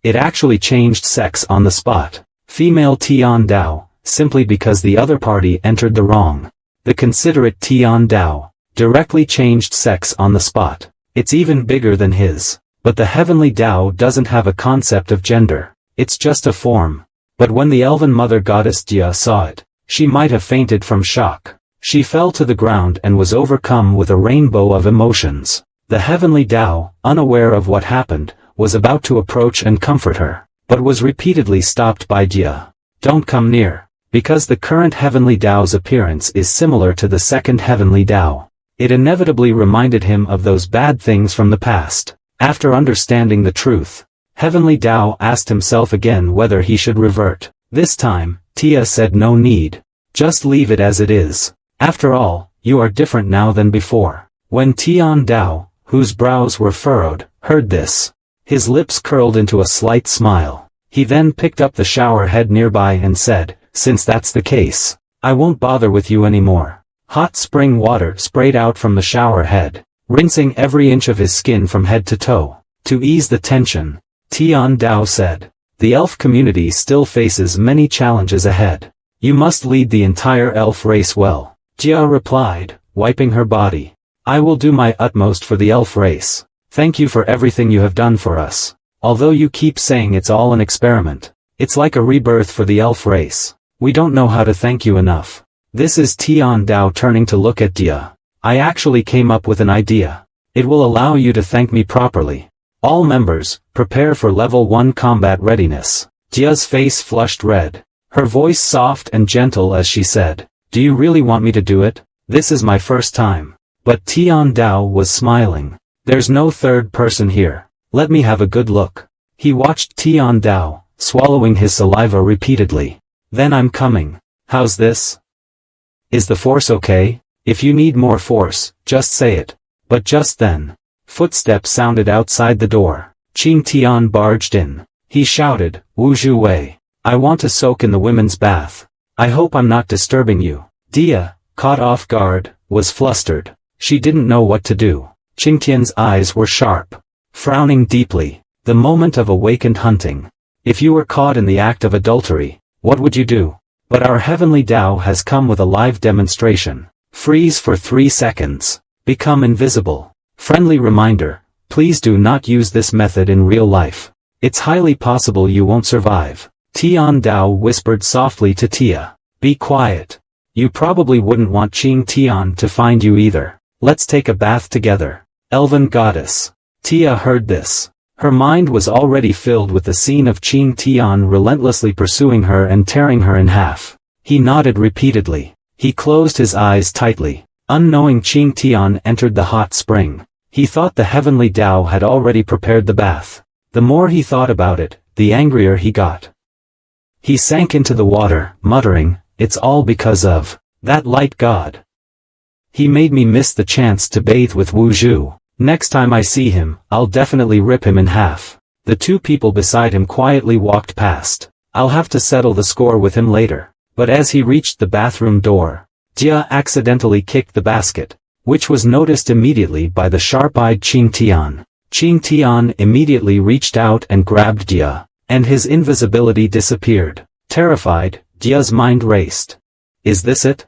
It actually changed sex on the spot. Female Tian Dao, simply because the other party entered the wrong. The considerate Tian Dao directly changed sex on the spot. It's even bigger than his. But the heavenly Dao doesn't have a concept of gender. It's just a form. But when the elven mother goddess Jia saw it, she might have fainted from shock. She fell to the ground and was overcome with a rainbow of emotions. The heavenly Dao, unaware of what happened, was about to approach and comfort her, but was repeatedly stopped by Jia. Don't come near, because the current heavenly Dao's appearance is similar to the second heavenly Dao. It inevitably reminded him of those bad things from the past. After understanding the truth, heavenly Dao asked himself again whether he should revert. This time, Tia said no need. Just leave it as it is. After all, you are different now than before. When Tian Dao, whose brows were furrowed, heard this, his lips curled into a slight smile. He then picked up the shower head nearby and said, since that's the case, I won't bother with you anymore. Hot spring water sprayed out from the shower head, rinsing every inch of his skin from head to toe. To ease the tension, Tian Dao said, the elf community still faces many challenges ahead. You must lead the entire elf race well. Jia replied, wiping her body. I will do my utmost for the elf race. Thank you for everything you have done for us. Although you keep saying it's all an experiment, it's like a rebirth for the elf race. We don't know how to thank you enough. This is Tian Dao turning to look at Jia. I actually came up with an idea. It will allow you to thank me properly. All members, prepare for level 1 combat readiness. Jia's face flushed red. Her voice soft and gentle as she said, do you really want me to do it? This is my first time. But Tian Dao was smiling. There's no third person here. Let me have a good look. He watched Tian Dao, swallowing his saliva repeatedly. Then I'm coming. How's this? Is the force okay? If you need more force, just say it. But just then, footsteps sounded outside the door. Qing Tian barged in. He shouted, Wu Zhu Wei. I want to soak in the women's bath. I hope I'm not disturbing you. Dia, caught off guard, was flustered. She didn't know what to do. Qing Tian's eyes were sharp. Frowning deeply. The moment of awakened hunting. If you were caught in the act of adultery, what would you do? But our heavenly Dao has come with a live demonstration. Freeze for 3 seconds. Become invisible. Friendly reminder, please do not use this method in real life. It's highly possible you won't survive. Tian Dao whispered softly to Tia. Be quiet. You probably wouldn't want Qing Tian to find you either. Let's take a bath together. Elven goddess. Tia heard this. Her mind was already filled with the scene of Qing Tian relentlessly pursuing her and tearing her in half. He nodded repeatedly. He closed his eyes tightly. Unknowing Qing Tian entered the hot spring. He thought the heavenly Dao had already prepared the bath. The more he thought about it, the angrier he got. He sank into the water, muttering, it's all because of that light god. He made me miss the chance to bathe with Wu Zhu. Next time I see him, I'll definitely rip him in half. The two people beside him quietly walked past. I'll have to settle the score with him later. But as he reached the bathroom door, Jia accidentally kicked the basket, which was noticed immediately by the sharp-eyed Qing Tian. Qing Tian immediately reached out and grabbed Jia, and his invisibility disappeared. Terrified, Jia's mind raced. Is this it?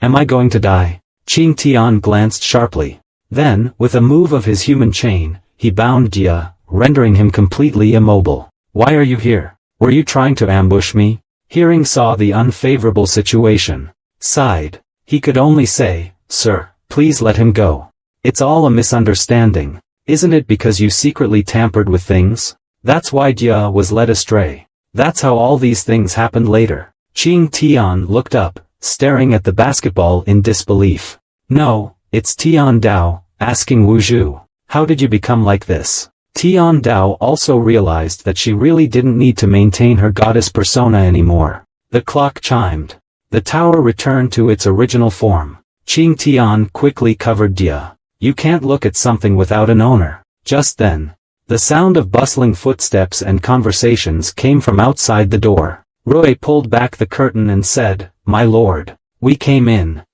Am I going to die? Qing Tian glanced sharply. Then, with a move of his human chain, he bound Jia, rendering him completely immobile. Why are you here? Were you trying to ambush me? Hearing saw the unfavorable situation. Sighed. He could only say, Sir, please let him go. It's all a misunderstanding. Isn't it because you secretly tampered with things? That's why Jia was led astray. That's how all these things happened later. Qing Tian looked up, staring at the basketball in disbelief. No, it's Tian Dao, asking Wu Zhu. How did you become like this? Tian Dao also realized that she really didn't need to maintain her goddess persona anymore. The clock chimed. The tower returned to its original form. Qing Tian quickly covered Jia. You can't look at something without an owner. Just then, the sound of bustling footsteps and conversations came from outside the door. Rui pulled back the curtain and said, My lord, we came in.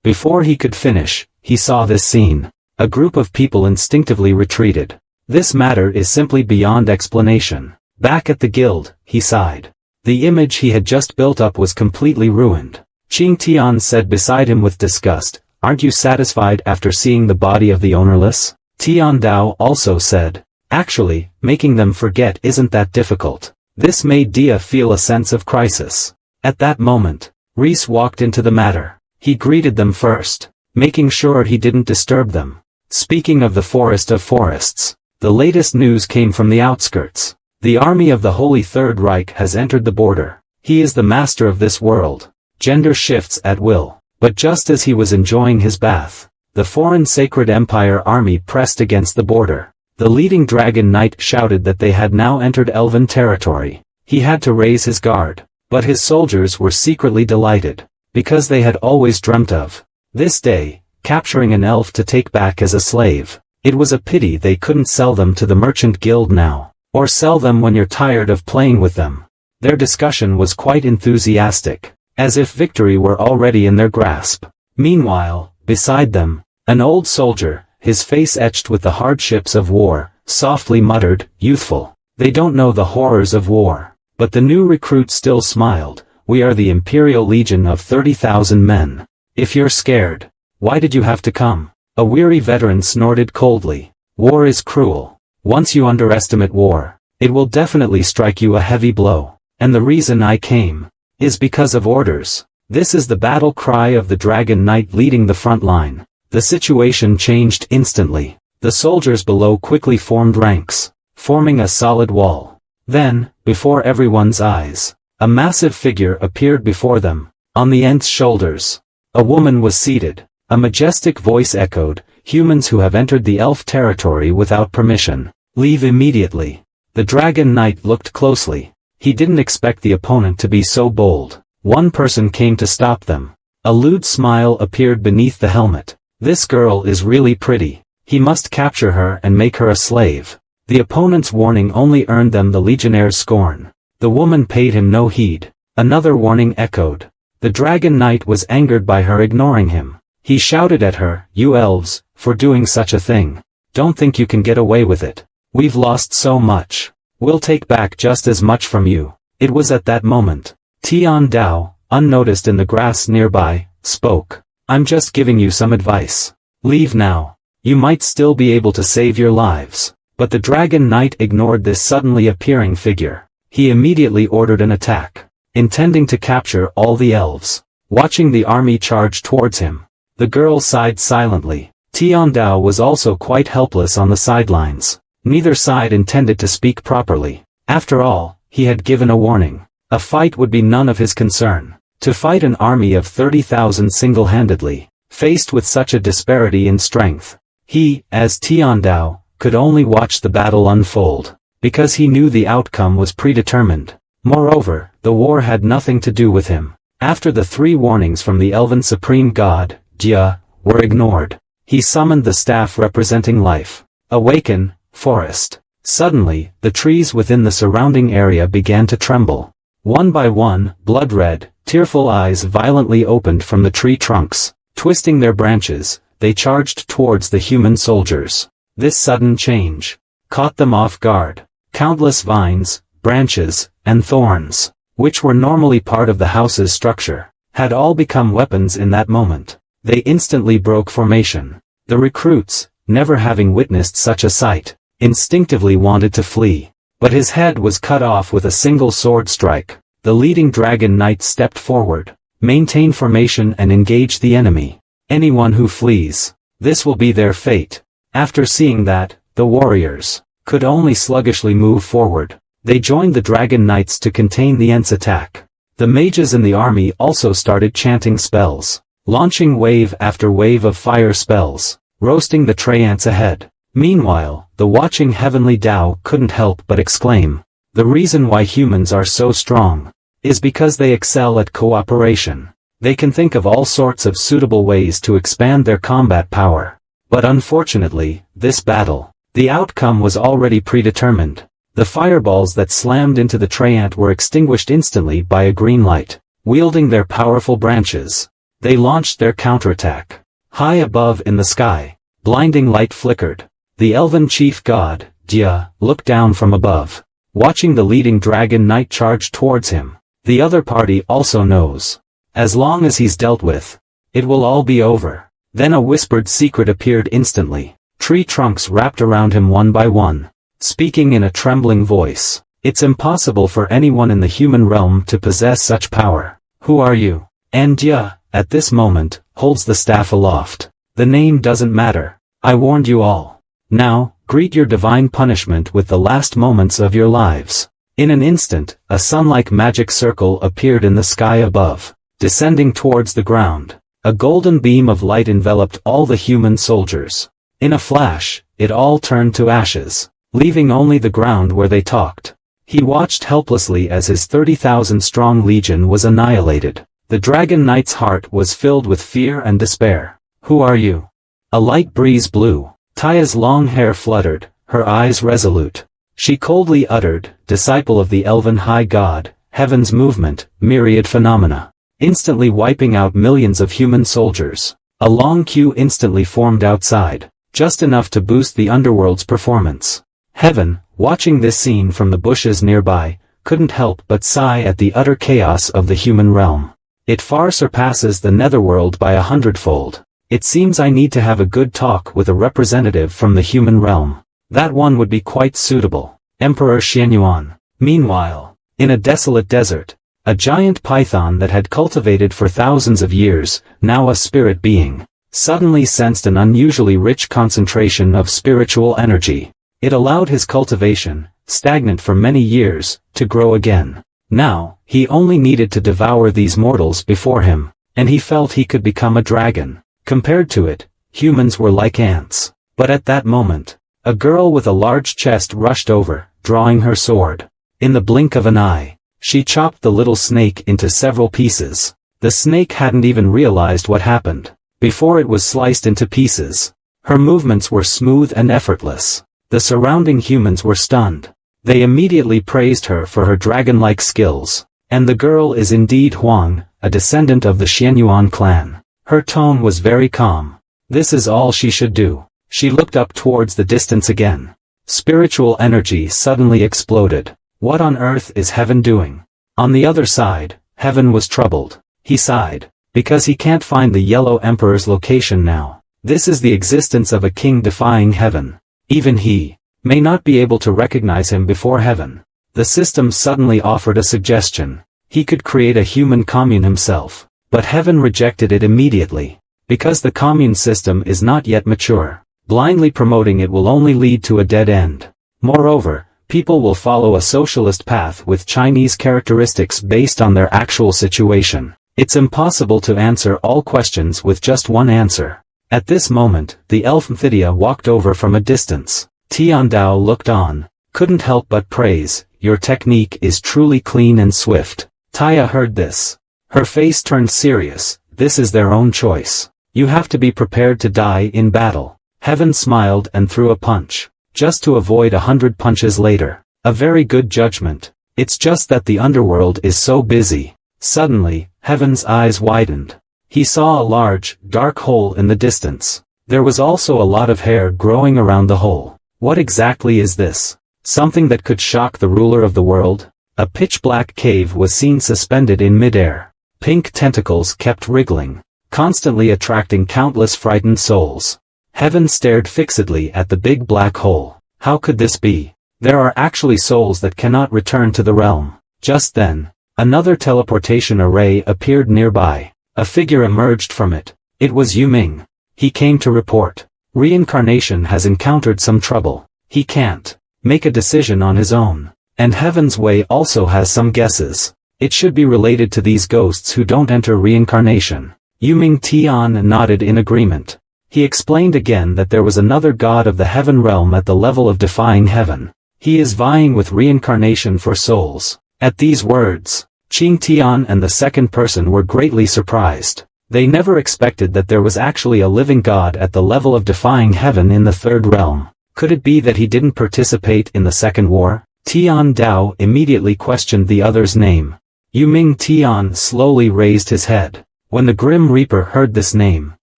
Before he could finish, he saw this scene. A group of people instinctively retreated. This matter is simply beyond explanation. Back at the guild, he sighed. The image he had just built up was completely ruined. Qing Tian said beside him with disgust, "Aren't you satisfied after seeing the body of the ownerless?" Tian Dao also said, "Actually, making them forget isn't that difficult." This made Dia feel a sense of crisis. At that moment, Reese walked into the matter. He greeted them first, making sure he didn't disturb them. Speaking of the forest of forests, the latest news came from the outskirts. The army of the Holy Third Reich has entered the border. He is the master of this world. Gender shifts at will. But just as he was enjoying his bath, the foreign Sacred Empire army pressed against the border. The leading dragon knight shouted that they had now entered elven territory. He had to raise his guard. But his soldiers were secretly delighted, because they had always dreamt of this day, capturing an elf to take back as a slave. It was a pity they couldn't sell them to the merchant guild now, or sell them when you're tired of playing with them. Their discussion was quite enthusiastic, as if victory were already in their grasp. Meanwhile, beside them, an old soldier, his face etched with the hardships of war, softly muttered, "Youthful. They don't know the horrors of war." But the new recruit still smiled. "We are the Imperial Legion of 30,000 men. If you're scared, why did you have to come?" A weary veteran snorted coldly. "War is cruel. Once you underestimate war, it will definitely strike you a heavy blow. And the reason I came is because of orders." This is the battle cry of the Dragon Knight leading the front line. The situation changed instantly. The soldiers below quickly formed ranks, forming a solid wall. Then, before everyone's eyes, a massive figure appeared before them. On the Ent's shoulders, a woman was seated. A majestic voice echoed, "Humans who have entered the elf territory without permission, leave immediately." The Dragon Knight looked closely. He didn't expect the opponent to be so bold. One person came to stop them. A lewd smile appeared beneath the helmet. "This girl is really pretty. He must capture her and make her a slave." The opponent's warning only earned them the Legionnaire's scorn. The woman paid him no heed. Another warning echoed. The Dragon Knight was angered by her ignoring him. He shouted at her, "You elves, for doing such a thing. Don't think you can get away with it. We've lost so much. We'll take back just as much from you." It was at that moment. Tian Dao, unnoticed in the grass nearby, spoke. "I'm just giving you some advice. Leave now. You might still be able to save your lives." But the Dragon Knight ignored this suddenly appearing figure. He immediately ordered an attack, intending to capture all the elves. Watching the army charge towards him, the girl sighed silently. Tian Dao was also quite helpless on the sidelines. Neither side intended to speak properly. After all, he had given a warning. A fight would be none of his concern. To fight an army of 30,000 single-handedly, faced with such a disparity in strength, he, as Tian Dao, could only watch the battle unfold, because he knew the outcome was predetermined. Moreover, the war had nothing to do with him. After the 3 warnings from the Elven Supreme God, Jia, were ignored, he summoned the staff representing life. "Awaken, forest." Suddenly, the trees within the surrounding area began to tremble. One by one, blood-red, tearful eyes violently opened from the tree trunks. Twisting their branches, they charged towards the human soldiers. This sudden change caught them off guard. Countless vines, branches, and thorns, which were normally part of the house's structure, had all become weapons in that moment. They instantly broke formation. The recruits, never having witnessed such a sight, instinctively wanted to flee. But his head was cut off with a single sword strike. The leading Dragon Knight stepped forward. "Maintain formation and engage the enemy. Anyone who flees, this will be their fate." After seeing that, the warriors could only sluggishly move forward. They joined the Dragon Knights to contain the Ent's attack. The mages in the army also started chanting spells, launching wave after wave of fire spells, roasting the Treants ahead. Meanwhile, the watching Heavenly Tao couldn't help but exclaim, "The reason why humans are so strong is because they excel at cooperation. They can think of all sorts of suitable ways to expand their combat power." But unfortunately, this battle, the outcome was already predetermined. The fireballs that slammed into the Treant were extinguished instantly by a green light. Wielding their powerful branches, They launched their counterattack. High above in the sky, blinding light flickered. The elven chief god, Jia, looked down from above, watching the leading dragon knight charge towards him. The other party also knows. As long as he's dealt with, it will all be over. Then a whispered secret appeared instantly. Tree trunks wrapped around him one by one, speaking in a trembling voice. It's impossible for anyone in the human realm to possess such power. Who are you? And Jia, at this moment, holds the staff aloft. The name doesn't matter. I warned you all. Now, greet your divine punishment with the last moments of your lives. In an instant, a sun-like magic circle appeared in the sky above, descending towards the ground. A golden beam of light enveloped all the human soldiers. In a flash, it all turned to ashes, leaving only the ground where they talked. He watched helplessly as his 30,000-strong legion was annihilated. The dragon knight's heart was filled with fear and despair. Who are you? A light breeze blew. Taya's long hair fluttered, her eyes resolute. She coldly uttered, disciple of the elven high god, heaven's movement, myriad phenomena. Instantly wiping out millions of human soldiers. A long queue instantly formed outside, just enough to boost the underworld's performance. Heaven, watching this scene from the bushes nearby, couldn't help but sigh at the utter chaos of the human realm. It far surpasses the netherworld by 100-fold. It seems I need to have a good talk with a representative from the human realm. That one would be quite suitable. Emperor Xianyuan. Meanwhile, in a desolate desert, a giant python that had cultivated for thousands of years, now a spirit being, suddenly sensed an unusually rich concentration of spiritual energy. It allowed his cultivation, stagnant for many years, to grow again. Now, he only needed to devour these mortals before him, and he felt he could become a dragon. Compared to it, humans were like ants. But at that moment, a girl with a large chest rushed over, drawing her sword. In the blink of an eye, she chopped the little snake into several pieces. The snake hadn't even realized what happened, before it was sliced into pieces. Her movements were smooth and effortless. The surrounding humans were stunned. They immediately praised her for her dragon-like skills. And the girl is indeed Huang, a descendant of the Xianyuan clan. Her tone was very calm. This is all she should do. She looked up towards the distance again. Spiritual energy suddenly exploded. What on earth is heaven doing? On the other side, heaven was troubled. He sighed, because he can't find the Yellow Emperor's location now. This is the existence of a king defying heaven. Even he may not be able to recognize him before heaven. The system suddenly offered a suggestion. He could create a human commune himself. But heaven rejected it immediately. Because the commune system is not yet mature, blindly promoting it will only lead to a dead end. Moreover, people will follow a socialist path with Chinese characteristics based on their actual situation. It's impossible to answer all questions with just one answer. At this moment, the elf Mphidya walked over from a distance. Tian Dao looked on, couldn't help but praise, your technique is truly clean and swift. Taya heard this. Her face turned serious. This is their own choice. You have to be prepared to die in battle. Heaven smiled and threw a punch, just to avoid 100 punches later. A very good judgment. It's just that the underworld is so busy. Suddenly, Heaven's eyes widened. He saw a large, dark hole in the distance. There was also a lot of hair growing around the hole. What exactly is this? Something that could shock the ruler of the world? A pitch-black cave was seen suspended in midair. Pink tentacles kept wriggling, constantly attracting countless frightened souls. Heaven stared fixedly at the big black hole. How could this be? There are actually souls that cannot return to the realm. Just then, another teleportation array appeared nearby. A figure emerged from it. It was Yu Ming. He came to report. Reincarnation has encountered some trouble. He can't make a decision on his own. And Heaven's Way also has some guesses. It should be related to these ghosts who don't enter reincarnation. Yu Ming Tian nodded in agreement. He explained again that there was another god of the heaven realm at the level of defying heaven. He is vying with reincarnation for souls. At these words, Qing Tian and the second person were greatly surprised. They never expected that there was actually a living god at the level of defying heaven in the third realm. Could it be that he didn't participate in the second war? Tian Dao immediately questioned the other's name. Yu Ming Tian slowly raised his head. When the Grim Reaper heard this name,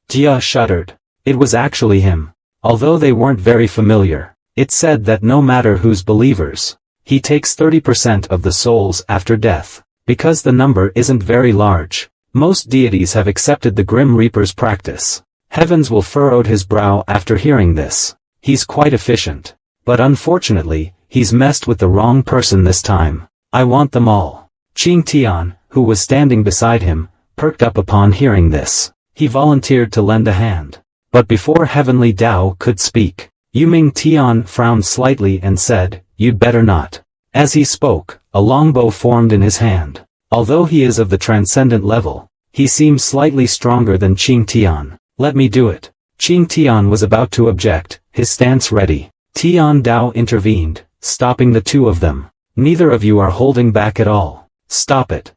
Jia shuddered. It was actually him. Although they weren't very familiar, it said that no matter who's believers, he takes 30% of the souls after death. Because the number isn't very large, most deities have accepted the Grim Reaper's practice. Heavens will furrowed his brow after hearing this. He's quite efficient. But unfortunately, he's messed with the wrong person this time. I want them all. Qing Tian, who was standing beside him, perked up upon hearing this. He volunteered to lend a hand. But before Heavenly Tao could speak, Yuming Tian frowned slightly and said, "You'd better not." As he spoke, a longbow formed in his hand. Although he is of the transcendent level, he seems slightly stronger than Qing Tian. "Let me do it." Qing Tian was about to object, his stance ready. Tian Dao intervened, stopping the two of them. "Neither of you are holding back at all. Stop it.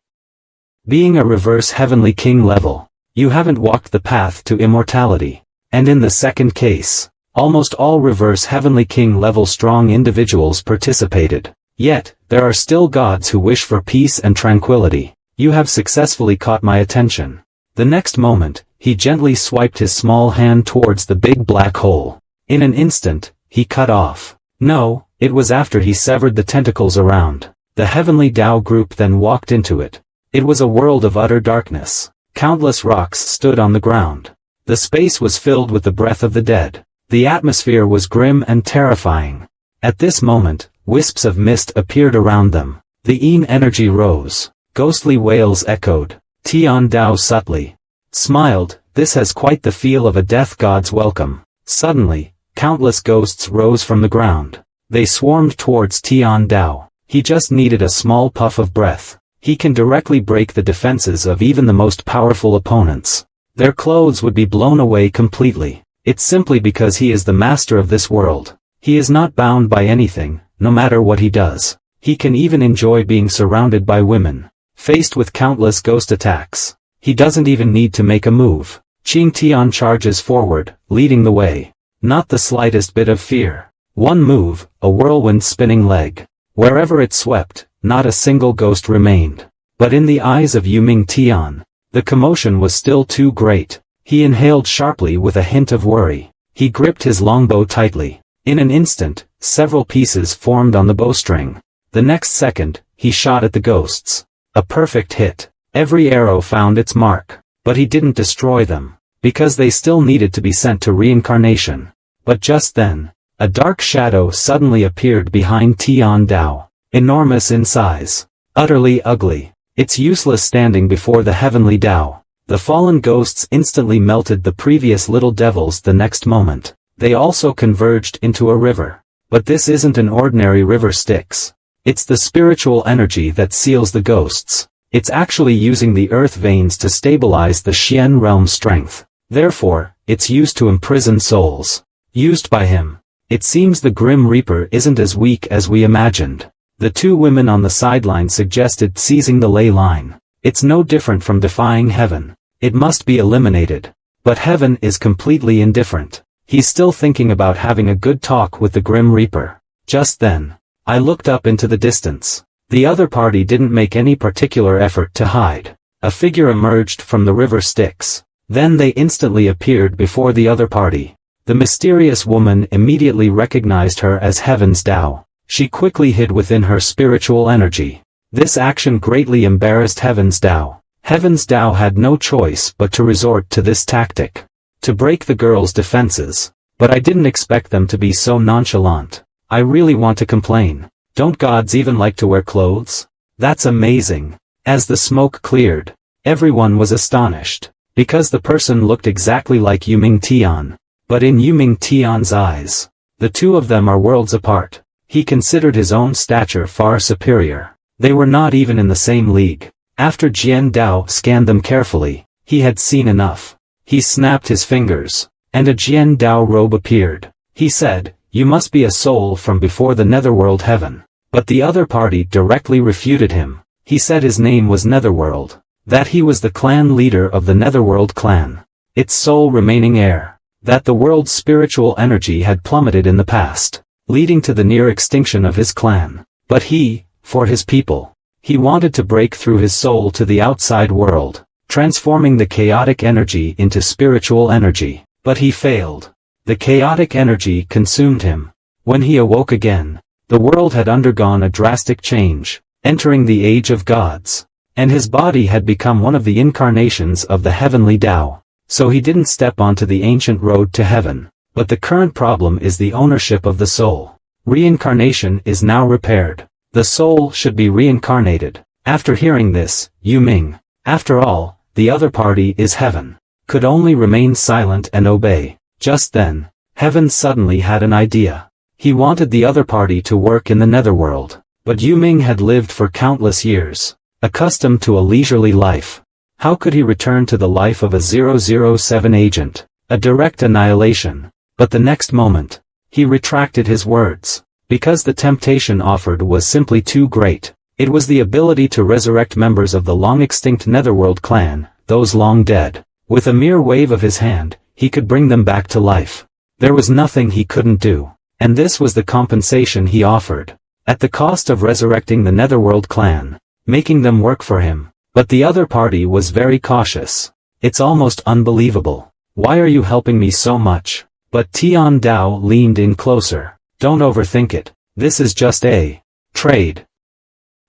Being a reverse Heavenly King level, you haven't walked the path to immortality. And in the second case, almost all reverse Heavenly King level strong individuals participated. Yet, there are still gods who wish for peace and tranquility. You have successfully caught my attention." The next moment, he gently swiped his small hand towards the big black hole. In an instant, he cut off. No, it was after he severed the tentacles around. The Heavenly Tao group then walked into it. It was a world of utter darkness. Countless rocks stood on the ground. The space was filled with the breath of the dead. The atmosphere was grim and terrifying. At this moment, wisps of mist appeared around them. The Yin energy rose. Ghostly wails echoed. Tian Dao subtly smiled. This has quite the feel of a death god's welcome. Suddenly, countless ghosts rose from the ground. They swarmed towards Tian Dao. He just needed a small puff of breath. He can directly break the defenses of even the most powerful opponents. Their clothes would be blown away completely. It's simply because he is the master of this world. He is not bound by anything, no matter what he does. He can even enjoy being surrounded by women. Faced with countless ghost attacks, he doesn't even need to make a move. Qing Tian charges forward, leading the way. Not the slightest bit of fear. One move, a whirlwind spinning leg. Wherever it swept, not a single ghost remained. But in the eyes of Yuming Tian, the commotion was still too great. He inhaled sharply with a hint of worry. He gripped his longbow tightly. In an instant, several pieces formed on the bowstring. The next second, he shot at the ghosts. A perfect hit. Every arrow found its mark. But he didn't destroy them, because they still needed to be sent to reincarnation. But just then, a dark shadow suddenly appeared behind Tian Dao. Enormous in size. Utterly ugly. It's useless standing before the Heavenly Tao. The fallen ghosts instantly melted the previous little devils the next moment. They also converged into a river. But this isn't an ordinary river Styx. It's the spiritual energy that seals the ghosts. It's actually using the earth veins to stabilize the Xian realm strength. Therefore, it's used to imprison souls. Used by him. It seems the Grim Reaper isn't as weak as we imagined. The two women on the sideline suggested seizing the ley line. It's no different from defying heaven. It must be eliminated. But heaven is completely indifferent. He's still thinking about having a good talk with the Grim Reaper. Just then, I looked up into the distance. The other party didn't make any particular effort to hide. A figure emerged from the river Styx. Then they instantly appeared before the other party. The mysterious woman immediately recognized her as Heaven's Tao. She quickly hid within her spiritual energy. This action greatly embarrassed Heaven's Tao. Heaven's Tao had no choice but to resort to this tactic. To break the girl's defenses. But I didn't expect them to be so nonchalant. I really want to complain. Don't gods even like to wear clothes? That's amazing. As the smoke cleared, everyone was astonished. Because the person looked exactly like Yuming Tian. But in Yuming Tian's eyes, the two of them are worlds apart. He considered his own stature far superior. They were not even in the same league. After Jian Dao scanned them carefully, he had seen enough. He snapped his fingers, and a Jian Dao robe appeared. He said, "You must be a soul from before the netherworld heaven." But the other party directly refuted him. He said his name was Netherworld. That he was the clan leader of the Netherworld clan. Its sole remaining heir. That the world's spiritual energy had plummeted in the past, leading to the near extinction of his clan. But he, for his people, he wanted to break through his soul to the outside world. transforming the chaotic energy into spiritual energy. But he failed. The chaotic energy consumed him. When he awoke again, the world had undergone a drastic change, entering the age of gods. And his body had become one of the incarnations of the heavenly Tao. So he didn't step onto the ancient road to heaven. But the current problem is the ownership of the soul. Reincarnation is now repaired. The soul should be reincarnated. After hearing this, Yu Ming, after all, the other party is heaven, could only remain silent and obey. Just then, heaven suddenly had an idea. He wanted the other party to work in the netherworld. But Yu Ming had lived for countless years, accustomed to a leisurely life. How could he return to the life of a 007 agent? A direct annihilation. But the next moment, he retracted his words. Because the temptation offered was simply too great. It was the ability to resurrect members of the long-extinct Netherworld clan, those long dead. With a mere wave of his hand, he could bring them back to life. There was nothing he couldn't do. And this was the compensation he offered. At the cost of resurrecting the Netherworld clan, making them work for him. But the other party was very cautious. It's almost unbelievable. Why are you helping me so much? But Tian Dao leaned in closer. Don't overthink it. This is just a trade.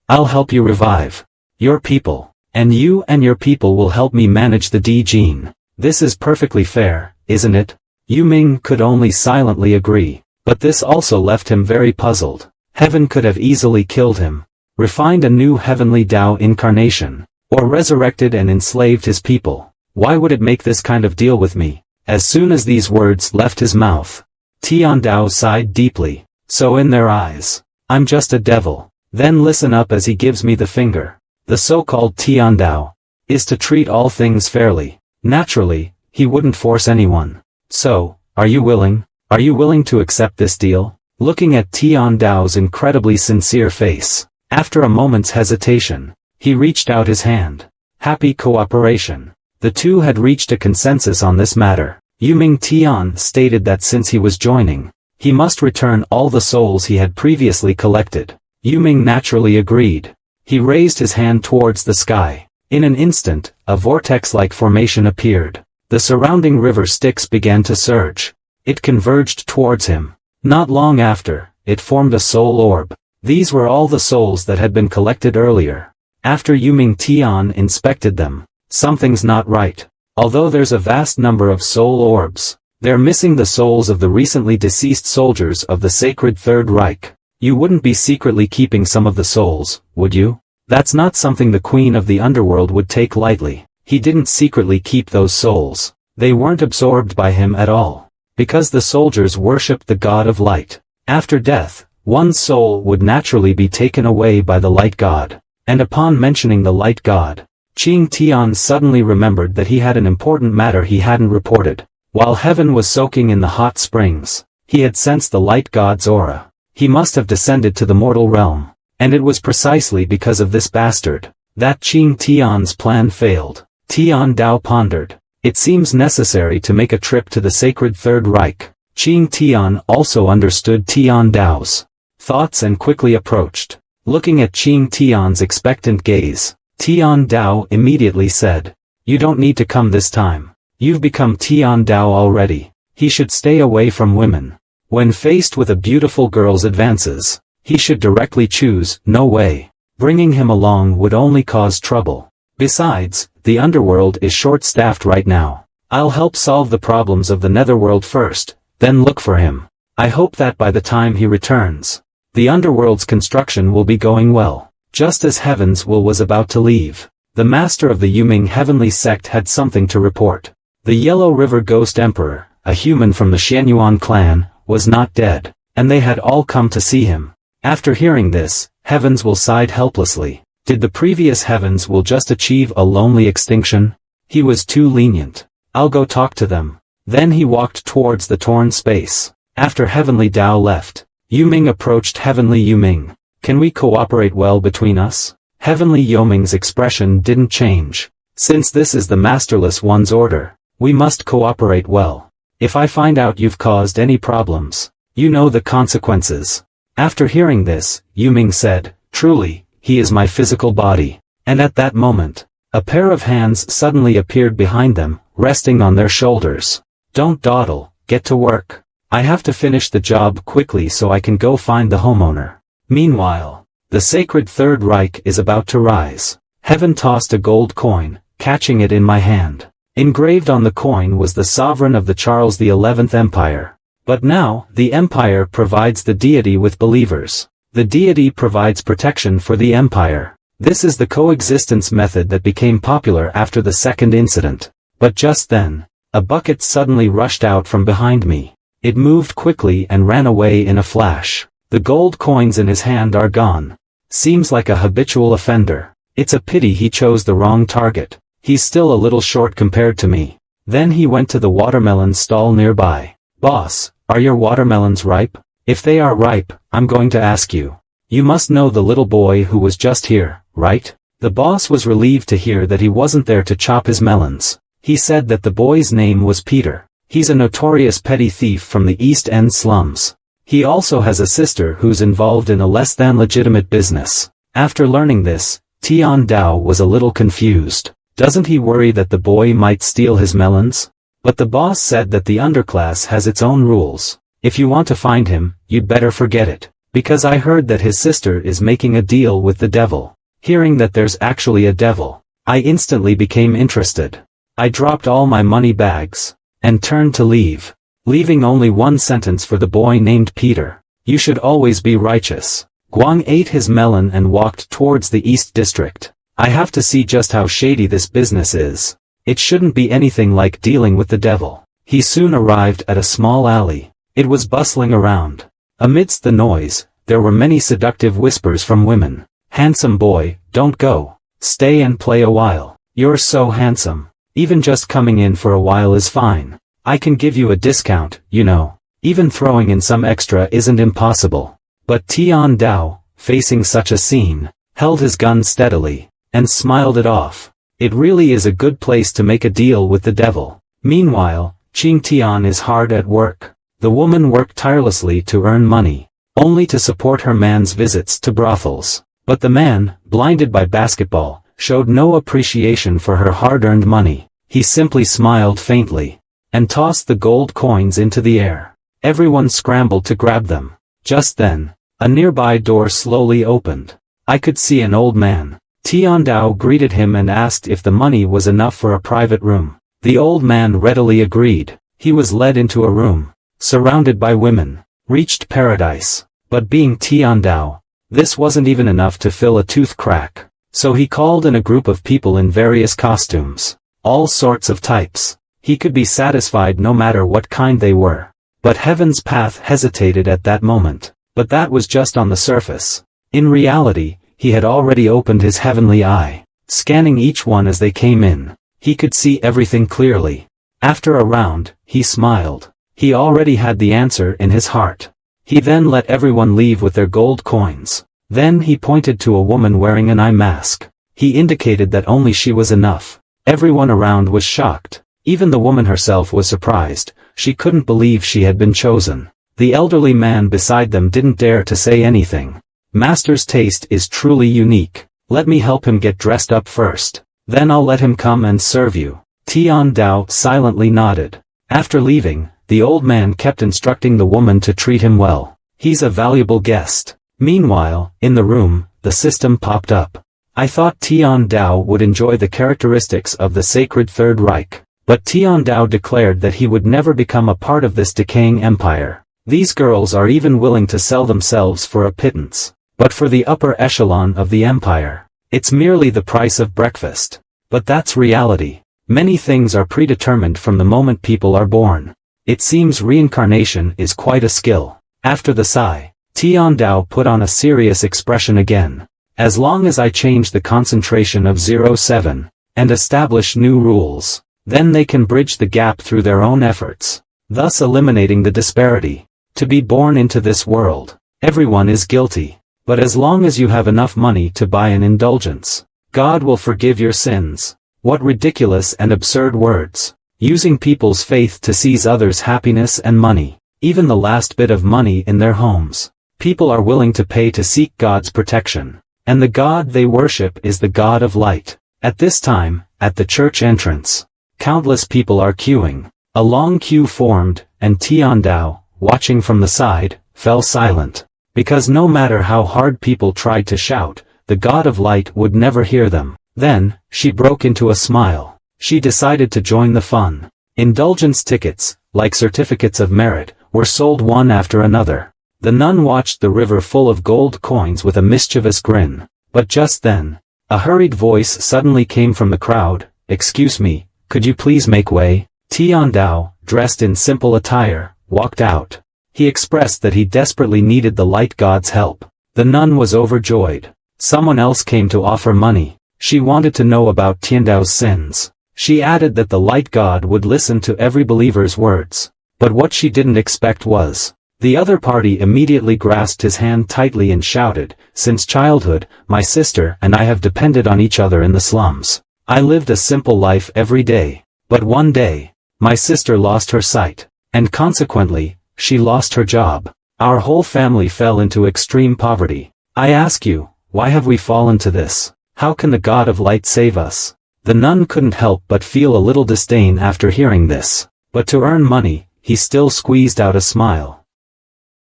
I'll help you revive your people, and you and your people will help me manage the D gene. This is perfectly fair, isn't it? Yu Ming could only silently agree, but this also left him very puzzled. Heaven could have easily killed him, refined a new heavenly Tao incarnation, or resurrected and enslaved his people. Why would it make this kind of deal with me? As soon as these words left his mouth, Tian Dao sighed deeply. So in their eyes, I'm just a devil. Then listen up as he gives me the finger. The so-called Tian Dao is to treat all things fairly. Naturally, he wouldn't force anyone. So, are you willing? Are you willing to accept this deal? Looking at Tian Dao's incredibly sincere face, after a moment's hesitation, he reached out his hand. Happy cooperation. The two had reached a consensus on this matter. Yu Ming Tian stated that since he was joining, he must return all the souls he had previously collected. Yu Ming naturally agreed. He raised his hand towards the sky. In an instant, a vortex-like formation appeared. The surrounding river Styx began to surge. It converged towards him. Not long after, it formed a soul orb. These were all the souls that had been collected earlier. After Yu Ming Tian inspected them, something's not right. Although there's a vast number of soul orbs, they're missing the souls of the recently deceased soldiers of the sacred Third Reich. You wouldn't be secretly keeping some of the souls, would you? That's not something the Queen of the Underworld would take lightly. He didn't secretly keep those souls. They weren't absorbed by him at all. Because the soldiers worshipped the god of light. After death, one's soul would naturally be taken away by the light god. And upon mentioning the light god, Qing Tian suddenly remembered that he had an important matter he hadn't reported. While heaven was soaking in the hot springs, he had sensed the light god's aura. He must have descended to the mortal realm. And it was precisely because of this bastard that Qing Tian's plan failed. Tian Dao pondered. It seems necessary to make a trip to the sacred Third Reich. Qing Tian also understood Tian Dao's thoughts and quickly approached. Looking at Qing Tian's expectant gaze, Tian Dao immediately said, "You don't need to come this time. You've become Tian Dao already. He should stay away from women. When faced with a beautiful girl's advances, he should directly choose, no way. Bringing him along would only cause trouble. Besides, the underworld is short-staffed right now. I'll help solve the problems of the netherworld first, then look for him. I hope that by the time he returns, the underworld's construction will be going well." Just as Heaven's Will was about to leave, the master of the Yu Ming heavenly sect had something to report. The Yellow River Ghost Emperor, a human from the Xianyuan clan, was not dead, and they had all come to see him. After hearing this, Heaven's Will sighed helplessly. Did the previous Heaven's Will just achieve a lonely extinction? He was too lenient. I'll go talk to them. Then he walked towards the torn space. After Heavenly Dao left, Yu Ming approached Heavenly Yu Ming. Can we cooperate well between us? Heavenly Yu Ming's expression didn't change. Since this is the Masterless One's order, we must cooperate well. If I find out you've caused any problems, you know the consequences. After hearing this, Yu Ming said, "Truly, he is my physical body." And at that moment, A pair of hands suddenly appeared behind them, resting on their shoulders. Don't dawdle, get to work. I have to finish the job quickly so I can go find the homeowner. Meanwhile, the sacred Third Reich is about to rise. Heaven tossed a gold coin, catching it in my hand. Engraved on the coin was the sovereign of the Charles XI Empire. But now, the empire provides the deity with believers. The deity provides protection for the empire. This is the coexistence method that became popular after the second incident. But just then, a bucket suddenly rushed out from behind me. It moved quickly and ran away in a flash. The gold coins in his hand are gone. Seems like a habitual offender. It's a pity he chose the wrong target. He's still a little short compared to me. Then he went to the watermelon stall nearby. Boss, are your watermelons ripe? If they are ripe, I'm going to ask you. You must know the little boy who was just here, right? The boss was relieved to hear that he wasn't there to chop his melons. He said that the boy's name was Peter. He's a notorious petty thief from the East End slums. He also has a sister who's involved in a less than legitimate business. After learning this, Tian Dao was a little confused. Doesn't he worry that the boy might steal his melons? But the boss said that the underclass has its own rules. If you want to find him, you'd better forget it. Because I heard that his sister is making a deal with the devil. Hearing that there's actually a devil, I instantly became interested. I dropped all my money bags, and turned to leave. Leaving only one sentence for the boy named Peter. You should always be righteous. Guang ate his melon and walked towards the East District. I have to see just how shady this business is. It shouldn't be anything like dealing with the devil. He soon arrived at a small alley. It was bustling around. Amidst the noise, there were many seductive whispers from women. Handsome boy, don't go. Stay and play a while. You're so handsome. Even just coming in for a while is fine. I can give you a discount, you know. Even throwing in some extra isn't impossible. But Tian Dao, facing such a scene, held his gun steadily, and smiled it off. It really is a good place to make a deal with the devil. Meanwhile, Qing Tian is hard at work. The woman worked tirelessly to earn money, only to support her man's visits to brothels. But the man, blinded by basketball, showed no appreciation for her hard-earned money. He simply smiled faintly, and tossed the gold coins into the air. Everyone scrambled to grab them. Just then, a nearby door slowly opened. I could see an old man. Tian Dao greeted him and asked if the money was enough for a private room. The old man readily agreed. He was led into a room, surrounded by women, reached paradise. But being Tian Dao, this wasn't even enough to fill a tooth crack. So he called in a group of people in various costumes, all sorts of types. He could be satisfied no matter what kind they were. But Heaven's path hesitated at that moment. But that was just on the surface. In reality, he had already opened his heavenly eye, scanning each one as they came in. He could see everything clearly. After a round, he smiled. He already had the answer in his heart. He then let everyone leave with their gold coins. Then he pointed to a woman wearing an eye mask. He indicated that only she was enough. Everyone around was shocked. Even the woman herself was surprised. She couldn't believe she had been chosen. The elderly man beside them didn't dare to say anything. Master's taste is truly unique. Let me help him get dressed up first. Then I'll let him come and serve you. Tian Dao silently nodded. After leaving, the old man kept instructing the woman to treat him well. He's a valuable guest. Meanwhile, in the room, the system popped up. I thought Tian Dao would enjoy the characteristics of the sacred Third Reich. But Tian Dao declared that he would never become a part of this decaying empire. These girls are even willing to sell themselves for a pittance. But for the upper echelon of the empire, it's merely the price of breakfast. But that's reality. Many things are predetermined from the moment people are born. It seems reincarnation is quite a skill. After the sigh, Tian Dao put on a serious expression again. As long as I change the concentration of 07, and establish new rules, then they can bridge the gap through their own efforts, thus eliminating the disparity. To be born into this world, everyone is guilty. But as long as you have enough money to buy an indulgence, God will forgive your sins. What ridiculous and absurd words. Using people's faith to seize others' happiness and money, even the last bit of money in their homes. People are willing to pay to seek God's protection. And the God they worship is the God of light. At this time, at the church entrance, countless people are queuing. A long queue formed, and Tiandao, watching from the side, fell silent. Because no matter how hard people tried to shout, the God of Light would never hear them. Then, she broke into a smile. She decided to join the fun. Indulgence tickets, like certificates of merit, were sold one after another. The nun watched the river full of gold coins with a mischievous grin. But just then, a hurried voice suddenly came from the crowd. "Excuse me, could you please make way?" Tiandao, dressed in simple attire, walked out. He expressed that he desperately needed the light god's help. The nun was overjoyed. Someone else came to offer money. She wanted to know about Tiandao's sins. She added that the light god would listen to every believer's words. But what she didn't expect was, the other party immediately grasped his hand tightly and shouted, "Since childhood, my sister and I have depended on each other in the slums. I lived a simple life every day. But one day, my sister lost her sight, and consequently, she lost her job. Our whole family fell into extreme poverty. I ask you, why have we fallen to this? How can the God of Light save us?" The nun couldn't help but feel a little disdain after hearing this. But to earn money, he still squeezed out a smile.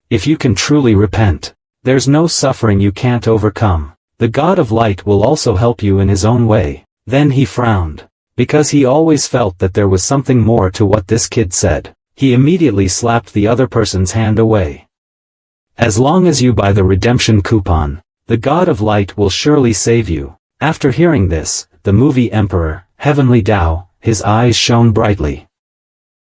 "If you can truly repent, there's no suffering you can't overcome. The God of Light will also help you in his own way." Then he frowned. Because he always felt that there was something more to what this kid said. He immediately slapped the other person's hand away. "As long as you buy the redemption coupon, the God of Light will surely save you." After hearing this, the movie Emperor, Heavenly Tao, his eyes shone brightly.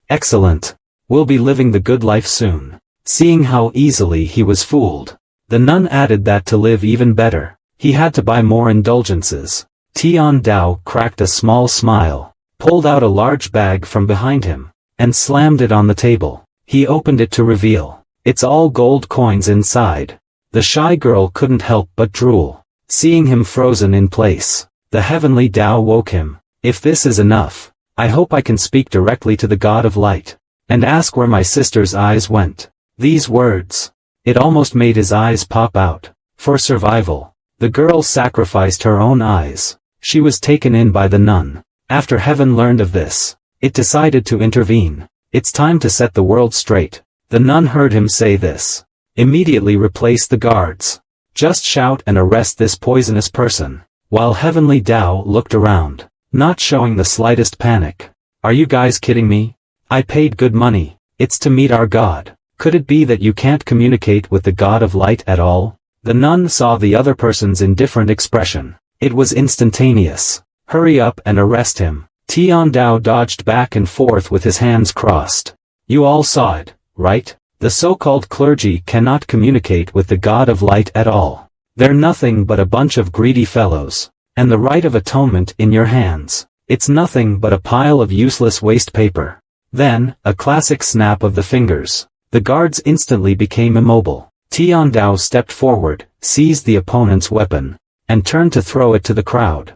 "Excellent. We'll be living the good life soon." Seeing how easily he was fooled, the nun added that to live even better, he had to buy more indulgences. Tiandao cracked a small smile, pulled out a large bag from behind him, and slammed it on the table. He opened it to reveal, it's all gold coins inside. The shy girl couldn't help but drool. Seeing him frozen in place, the heavenly Tao woke him. "If this is enough, I hope I can speak directly to the God of Light, and ask where my sister's eyes went." These words, it almost made his eyes pop out. For survival, the girl sacrificed her own eyes. She was taken in by the nun. After heaven learned of this, it decided to intervene. "It's time to set the world straight." The nun heard him say this. "Immediately replace the guards. Just shout and arrest this poisonous person." While Heavenly Tao looked around, not showing the slightest panic. "Are you guys kidding me? I paid good money. It's to meet our God. Could it be that you can't communicate with the God of Light at all?" The nun saw the other person's indifferent expression. It was instantaneous. "Hurry up and arrest him." Tiandao dodged back and forth with his hands crossed. "You all saw it, right? The so-called clergy cannot communicate with the God of Light at all. They're nothing but a bunch of greedy fellows. And the right of atonement in your hands, it's nothing but a pile of useless waste paper." Then, a classic snap of the fingers. The guards instantly became immobile. Tiandao stepped forward, seized the opponent's weapon, and turned to throw it to the crowd.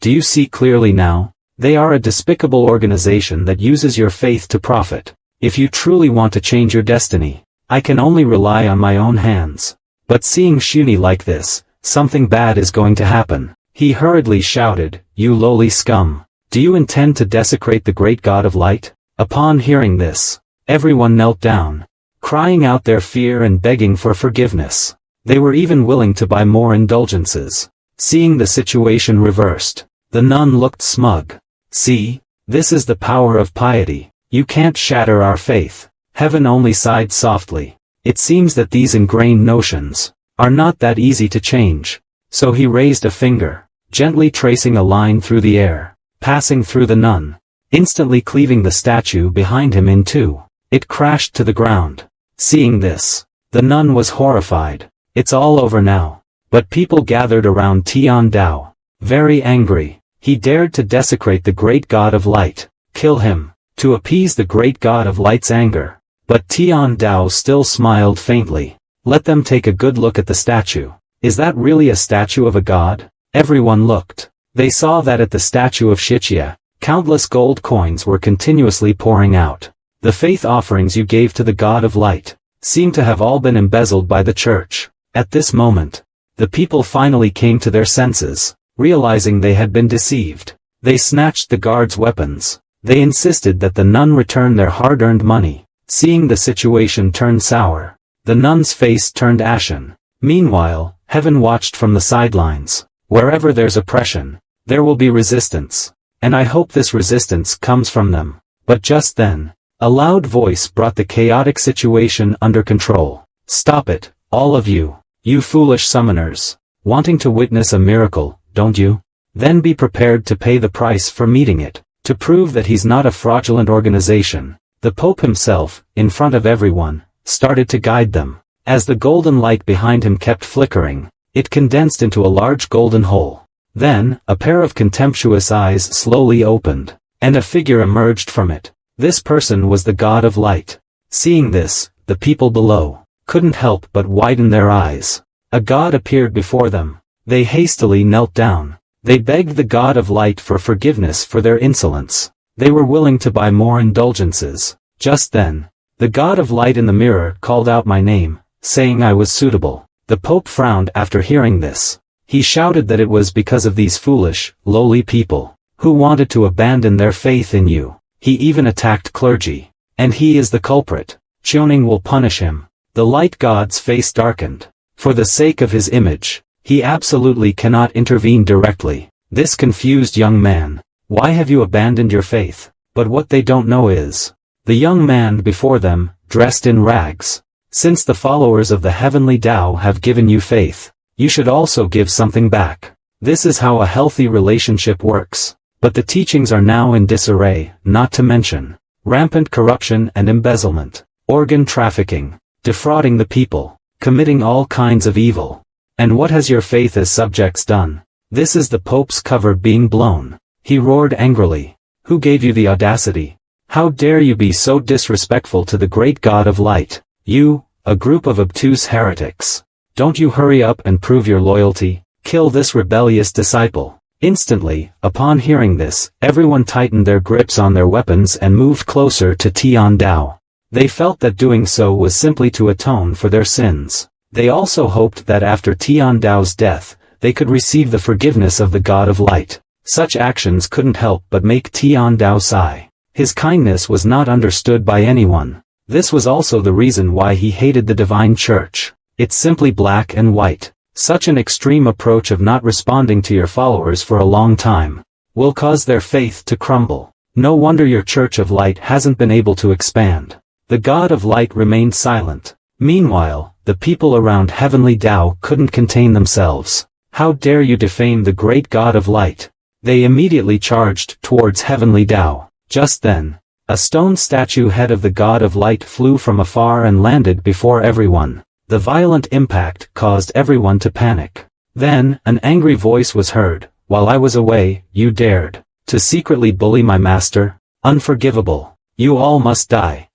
"Do you see clearly now? They are a despicable organization that uses your faith to profit. If you truly want to change your destiny, I can only rely on my own hands. But seeing Shuni like this, something bad is going to happen." He hurriedly shouted, "You lowly scum! Do you intend to desecrate the great God of Light?" Upon hearing this, everyone knelt down, crying out their fear and begging for forgiveness. They were even willing to buy more indulgences. Seeing the situation reversed, the nun looked smug. "See, this is the power of piety. You can't shatter our faith." Heaven only sighed softly. It seems that these ingrained notions are not that easy to change. So he raised a finger, gently tracing a line through the air, passing through the nun, instantly cleaving the statue behind him in two. It crashed to the ground. Seeing this, the nun was horrified. It's all over now. But people gathered around Tiandao, very angry. He dared to desecrate the great God of Light. Kill him, to appease the great God of Light's anger. But Tiandao still smiled faintly. Let them take a good look at the statue. Is that really a statue of a god? Everyone looked. They saw that at the statue of Shichia, countless gold coins were continuously pouring out. The faith offerings you gave to the God of Light seemed to have all been embezzled by the church. At this moment, the people finally came to their senses. realizing they had been deceived. They snatched the guards' weapons. They insisted that the nun return their hard-earned money. Seeing the situation turn sour, the nun's face turned ashen. Meanwhile, heaven watched from the sidelines. Wherever there's oppression, there will be resistance. And I hope this resistance comes from them. But just then, a loud voice brought the chaotic situation under control. Stop it, all of you. You foolish summoners. Wanting to witness a miracle, don't you? Then be prepared to pay the price for meeting it. To prove that he's not a fraudulent organization, the Pope himself, in front of everyone, started to guide them. As the golden light behind him kept flickering, it condensed into a large golden hole. Then, a pair of contemptuous eyes slowly opened, and a figure emerged from it. This person was the God of Light. Seeing this, the people below couldn't help but widen their eyes. A god appeared before them. They hastily knelt down. They begged the God of Light for forgiveness for their insolence. They were willing to buy more indulgences. Just then, the God of Light in the mirror called out my name, saying I was suitable. The Pope frowned after hearing this. He shouted that it was because of these foolish, lowly people, who wanted to abandon their faith in you. He even attacked clergy. And he is the culprit. Choning will punish him. The light god's face darkened. For the sake of his image, he absolutely cannot intervene directly. This confused young man. Why have you abandoned your faith? But what they don't know is, the young man before them, dressed in rags. Since the followers of the heavenly Tao have given you faith, you should also give something back. This is how a healthy relationship works. But the teachings are now in disarray, not to mention rampant corruption and embezzlement, organ trafficking, defrauding the people, committing all kinds of evil. And what has your faith as subjects done? This is the Pope's cover being blown. He roared angrily. Who gave you the audacity? How dare you be so disrespectful to the great God of Light? You, a group of obtuse heretics. Don't you hurry up and prove your loyalty? Kill this rebellious disciple. Instantly, upon hearing this, everyone tightened their grips on their weapons and moved closer to Tian Dao. They felt that doing so was simply to atone for their sins. They also hoped that after Tian Dao's death, they could receive the forgiveness of the God of Light. Such actions couldn't help but make Tian Dao sigh. His kindness was not understood by anyone. This was also the reason why he hated the divine church. It's simply black and white. Such an extreme approach of not responding to your followers for a long time will cause their faith to crumble. No wonder your Church of Light hasn't been able to expand. The God of Light remained silent. Meanwhile, the people around Heavenly Tao couldn't contain themselves. How dare you defame the great God of Light? They immediately charged towards Heavenly Tao. Just then, a stone statue head of the God of Light flew from afar and landed before everyone. The violent impact caused everyone to panic. Then, an angry voice was heard. While I was away, you dared to secretly bully my master? Unforgivable. You all must die.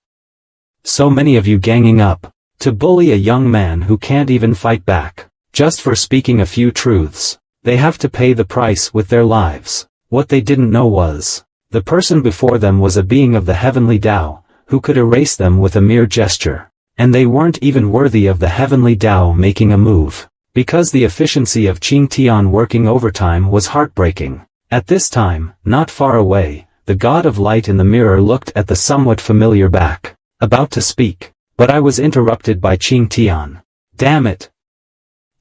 So many of you ganging up to bully a young man who can't even fight back, just for speaking a few truths. They have to pay the price with their lives. What they didn't know was, the person before them was a being of the heavenly Tao, who could erase them with a mere gesture. And they weren't even worthy of the heavenly Tao making a move. Because the efficiency of Qing Tian working overtime was heartbreaking. At this time, not far away, the God of Light in the mirror looked at the somewhat familiar back, about to speak. But I was interrupted by Qing Tian. Damn it!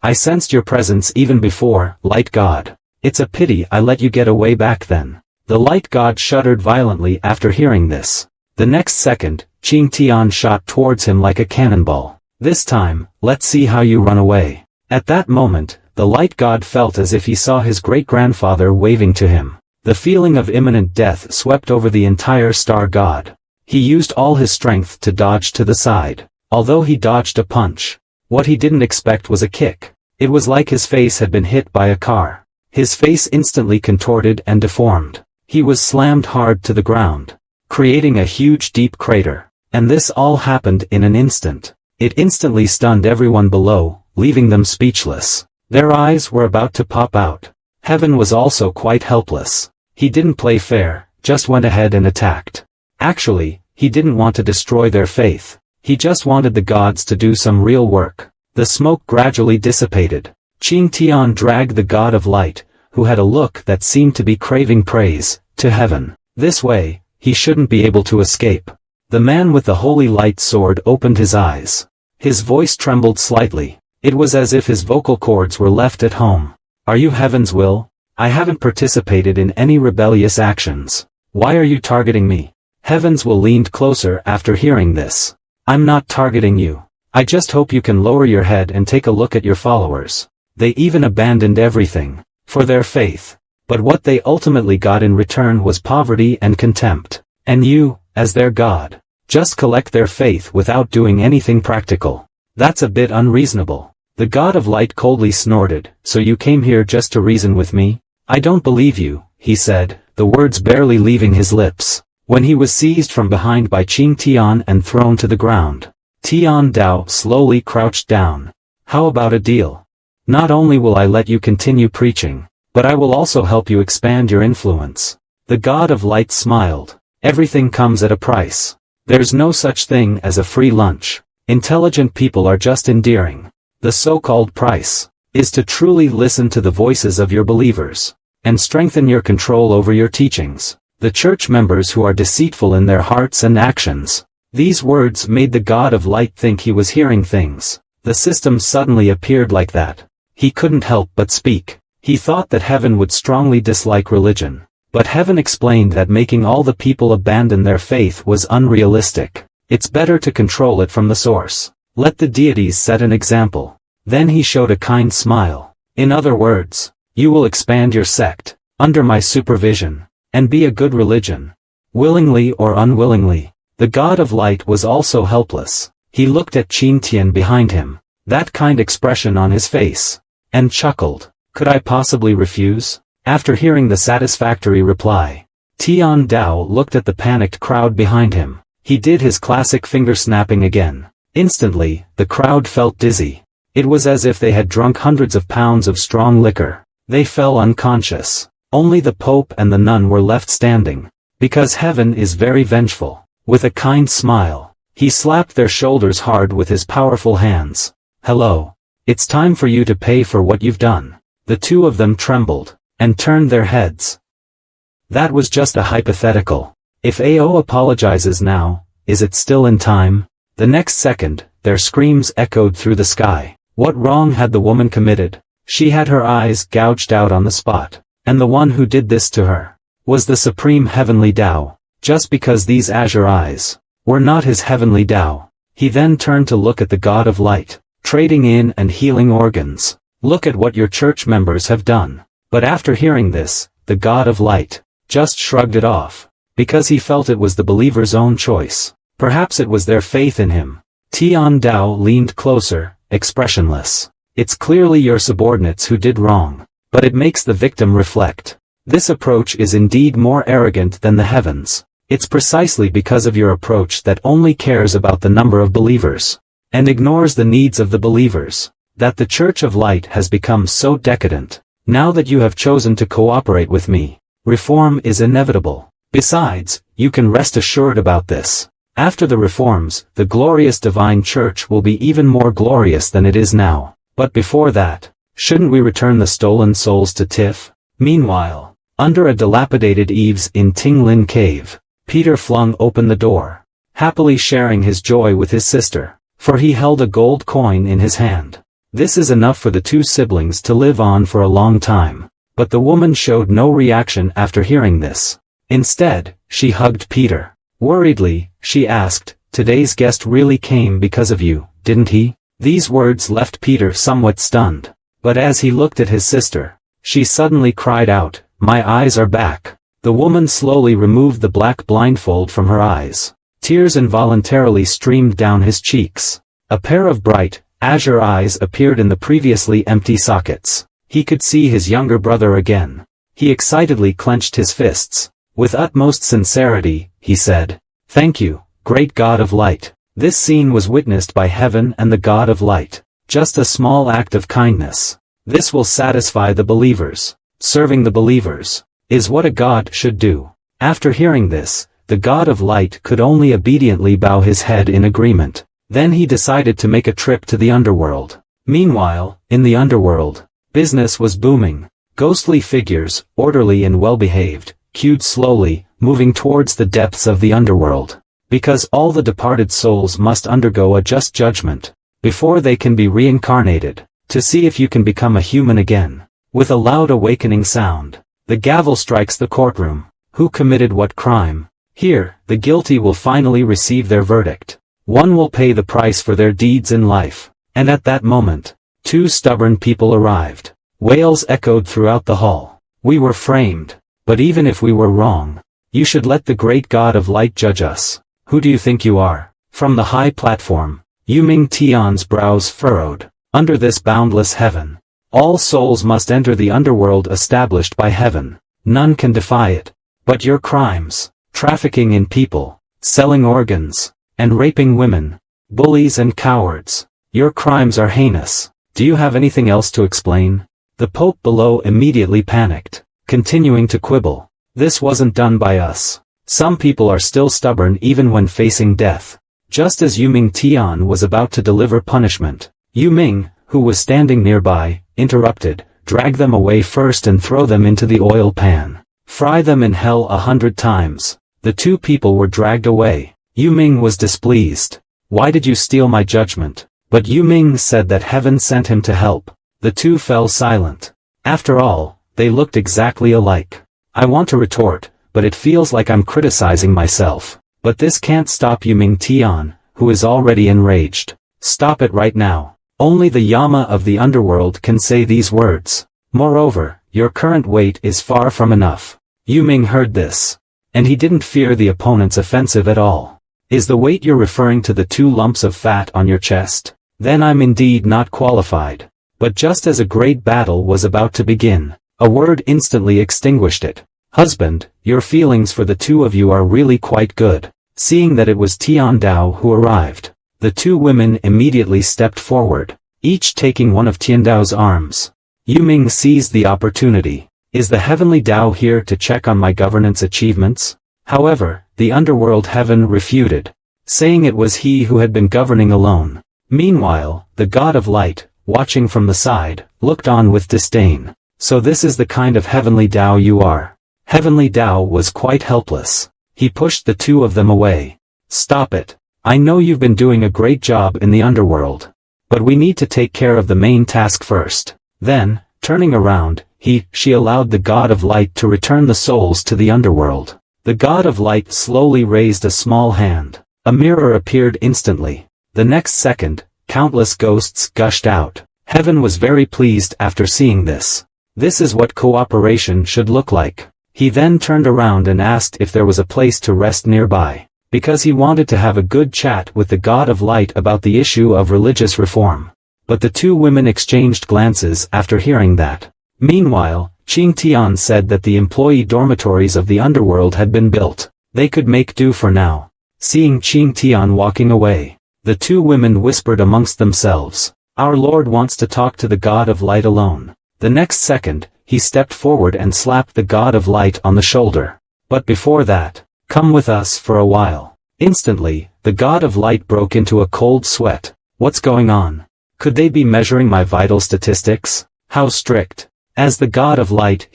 I sensed your presence even before, Light God. It's a pity I let you get away back then. The Light God shuddered violently after hearing this. The next second, Qing Tian shot towards him like a cannonball. This time, let's see how you run away. At that moment, the Light God felt as if he saw his great-grandfather waving to him. The feeling of imminent death swept over the entire star god. He used all his strength to dodge to the side. Although he dodged a punch, what he didn't expect was a kick. It was like his face had been hit by a car. His face instantly contorted and deformed. He was slammed hard to the ground, creating a huge deep crater. And this all happened in an instant. It instantly stunned everyone below, leaving them speechless. Their eyes were about to pop out. Heaven was also quite helpless. He didn't play fair, just went ahead and attacked. Actually, he didn't want to destroy their faith. He just wanted the gods to do some real work. The smoke gradually dissipated. Qing Tian dragged the God of Light, who had a look that seemed to be craving praise, to heaven. This way, he shouldn't be able to escape. The man with the holy light sword opened his eyes. His voice trembled slightly. It was as if his vocal cords were left at home. Are you Heaven's will? I haven't participated in any rebellious actions. Why are you targeting me? Heaven's will leaned closer after hearing this. I'm not targeting you. I just hope you can lower your head and take a look at your followers. They even abandoned everything for their faith. But what they ultimately got in return was poverty and contempt. And you, as their God, just collect their faith without doing anything practical. That's a bit unreasonable. The God of Light coldly snorted. So you came here just to reason with me? I don't believe you, he said, the words barely leaving his lips, when he was seized from behind by Qing Tian and thrown to the ground. Tian Dao slowly crouched down. How about a deal? Not only will I let you continue preaching, but I will also help you expand your influence. The God of Light smiled. Everything comes at a price. There's no such thing as a free lunch. Intelligent people are just endearing. The so-called price is to truly listen to the voices of your believers and strengthen your control over your teachings. The church members who are deceitful in their hearts and actions. These words made the God of Light think he was hearing things. The system suddenly appeared like that. He couldn't help but speak. He thought that heaven would strongly dislike religion. But heaven explained that making all the people abandon their faith was unrealistic. It's better to control it from the source. Let the deities set an example. Then he showed a kind smile. In other words, you will expand your sect, under my supervision, and be a good religion. Willingly or unwillingly, the God of Light was also helpless. He looked at Qin Tian behind him, that kind expression on his face, and chuckled. Could I possibly refuse? After hearing the satisfactory reply, Tian Dao looked at the panicked crowd behind him. He did his classic finger snapping again. Instantly, the crowd felt dizzy. It was as if they had drunk hundreds of pounds of strong liquor. They fell unconscious. Only the Pope and the nun were left standing. Because heaven is very vengeful. With a kind smile, he slapped their shoulders hard with his powerful hands. Hello. It's time for you to pay for what you've done. The two of them trembled, and turned their heads. That was just a hypothetical. If AO apologizes now, is it still in time? The next second, their screams echoed through the sky. What wrong had the woman committed? She had her eyes gouged out on the spot. And the one who did this to her was the supreme heavenly Tao. Just because these azure eyes were not his heavenly Tao. He then turned to look at the God of Light, trading in and healing organs. Look at what your church members have done. But after hearing this, the God of Light just shrugged it off, because he felt it was the believer's own choice. Perhaps it was their faith in him. Tian Dao leaned closer, expressionless. It's clearly your subordinates who did wrong, but it makes the victim reflect. This approach is indeed more arrogant than the heavens. It's precisely because of your approach that only cares about the number of believers, and ignores the needs of the believers, that the Church of Light has become so decadent. Now that you have chosen to cooperate with me, reform is inevitable. Besides, you can rest assured about this. After the reforms, the glorious divine church will be even more glorious than it is now. But before that, shouldn't we return the stolen souls to Tif? Meanwhile, under a dilapidated eaves in Tinglin Cave, Peter flung open the door, happily sharing his joy with his sister, for he held a gold coin in his hand. This is enough for the two siblings to live on for a long time. But the woman showed no reaction after hearing this. Instead, she hugged Peter. Worriedly, she asked, "Today's guest really came because of you, didn't he?" These words left Peter somewhat stunned. But as he looked at his sister, she suddenly cried out, "My eyes are back." The woman slowly removed the black blindfold from her eyes. Tears involuntarily streamed down his cheeks. A pair of bright, azure eyes appeared in the previously empty sockets. He could see his younger brother again. He excitedly clenched his fists. With utmost sincerity, he said, "Thank you, great God of Light." This scene was witnessed by heaven and the God of Light. Just a small act of kindness. This will satisfy the believers. Serving the believers is what a God should do. After hearing this, the God of Light could only obediently bow his head in agreement. Then he decided to make a trip to the underworld. Meanwhile, in the underworld, business was booming. Ghostly figures, orderly and well-behaved, queued slowly, moving towards the depths of the underworld. Because all the departed souls must undergo a just judgment, before they can be reincarnated, to see if you can become a human again. With a loud awakening sound, the gavel strikes the courtroom. Who committed what crime? Here, the guilty will finally receive their verdict. One will pay the price for their deeds in life. And at that moment, two stubborn people arrived. Wails echoed throughout the hall. We were framed. But even if we were wrong, you should let the great God of light judge us. Who do you think you are? From the high platform, Yuming Tian's brows furrowed. Under this boundless heaven, all souls must enter the underworld established by heaven. None can defy it. But your crimes, trafficking in people, selling organs, and raping women, bullies and cowards, your crimes are heinous. Do you have anything else to explain? The Pope below immediately panicked, continuing to quibble. This wasn't done by us. Some people are still stubborn even when facing death. Just as Yuming Tian was about to deliver punishment, Yuming, who was standing nearby, interrupted. Drag them away first and throw them into the oil pan. Fry them in hell 100 times. The two people were dragged away. Yuming was displeased. Why did you steal my judgment? But Yuming said that heaven sent him to help. The two fell silent. After all, they looked exactly alike. I want to retort, but it feels like I'm criticizing myself. But this can't stop Yuming Tian, who is already enraged. Stop it right now. Only the Yama of the underworld can say these words. Moreover, your current weight is far from enough. Yuming heard this. And he didn't fear the opponent's offensive at all. Is the weight you're referring to the 2 lumps of fat on your chest? Then I'm indeed not qualified. But just as a great battle was about to begin, a word instantly extinguished it. Husband, your feelings for the two of you are really quite good. Seeing that it was Tian Dao who arrived, the two women immediately stepped forward, each taking one of Tian Dao's arms. Yuming seized the opportunity. Is the heavenly Dao here to check on my governance achievements? However, the underworld heaven refuted, saying it was he who had been governing alone. Meanwhile, the God of light, watching from the side, looked on with disdain. So this is the kind of heavenly Dao you are. Heavenly Dao was quite helpless. He pushed the two of them away. Stop it. I know you've been doing a great job in the underworld. But we need to take care of the main task first. Then, turning around, she allowed the God of light to return the souls to the underworld. The God of light slowly raised a small hand. A mirror appeared instantly. The next second, countless ghosts gushed out. Heaven was very pleased after seeing this. This is what cooperation should look like. He then turned around and asked if there was a place to rest nearby, because he wanted to have a good chat with the God of light about the issue of religious reform. But the two women exchanged glances after hearing that. Meanwhile, Qing Tian said that the employee dormitories of the underworld had been built. They could make do for now. Seeing Qing Tian walking away, the two women whispered amongst themselves, "Our Lord wants to talk to the God of light alone." The next second, he stepped forward and slapped the God of light on the shoulder. But before that, come with us for a while. Instantly, the God of light broke into a cold sweat. What's going on? Could they be measuring my vital statistics? How strict? As the God of light,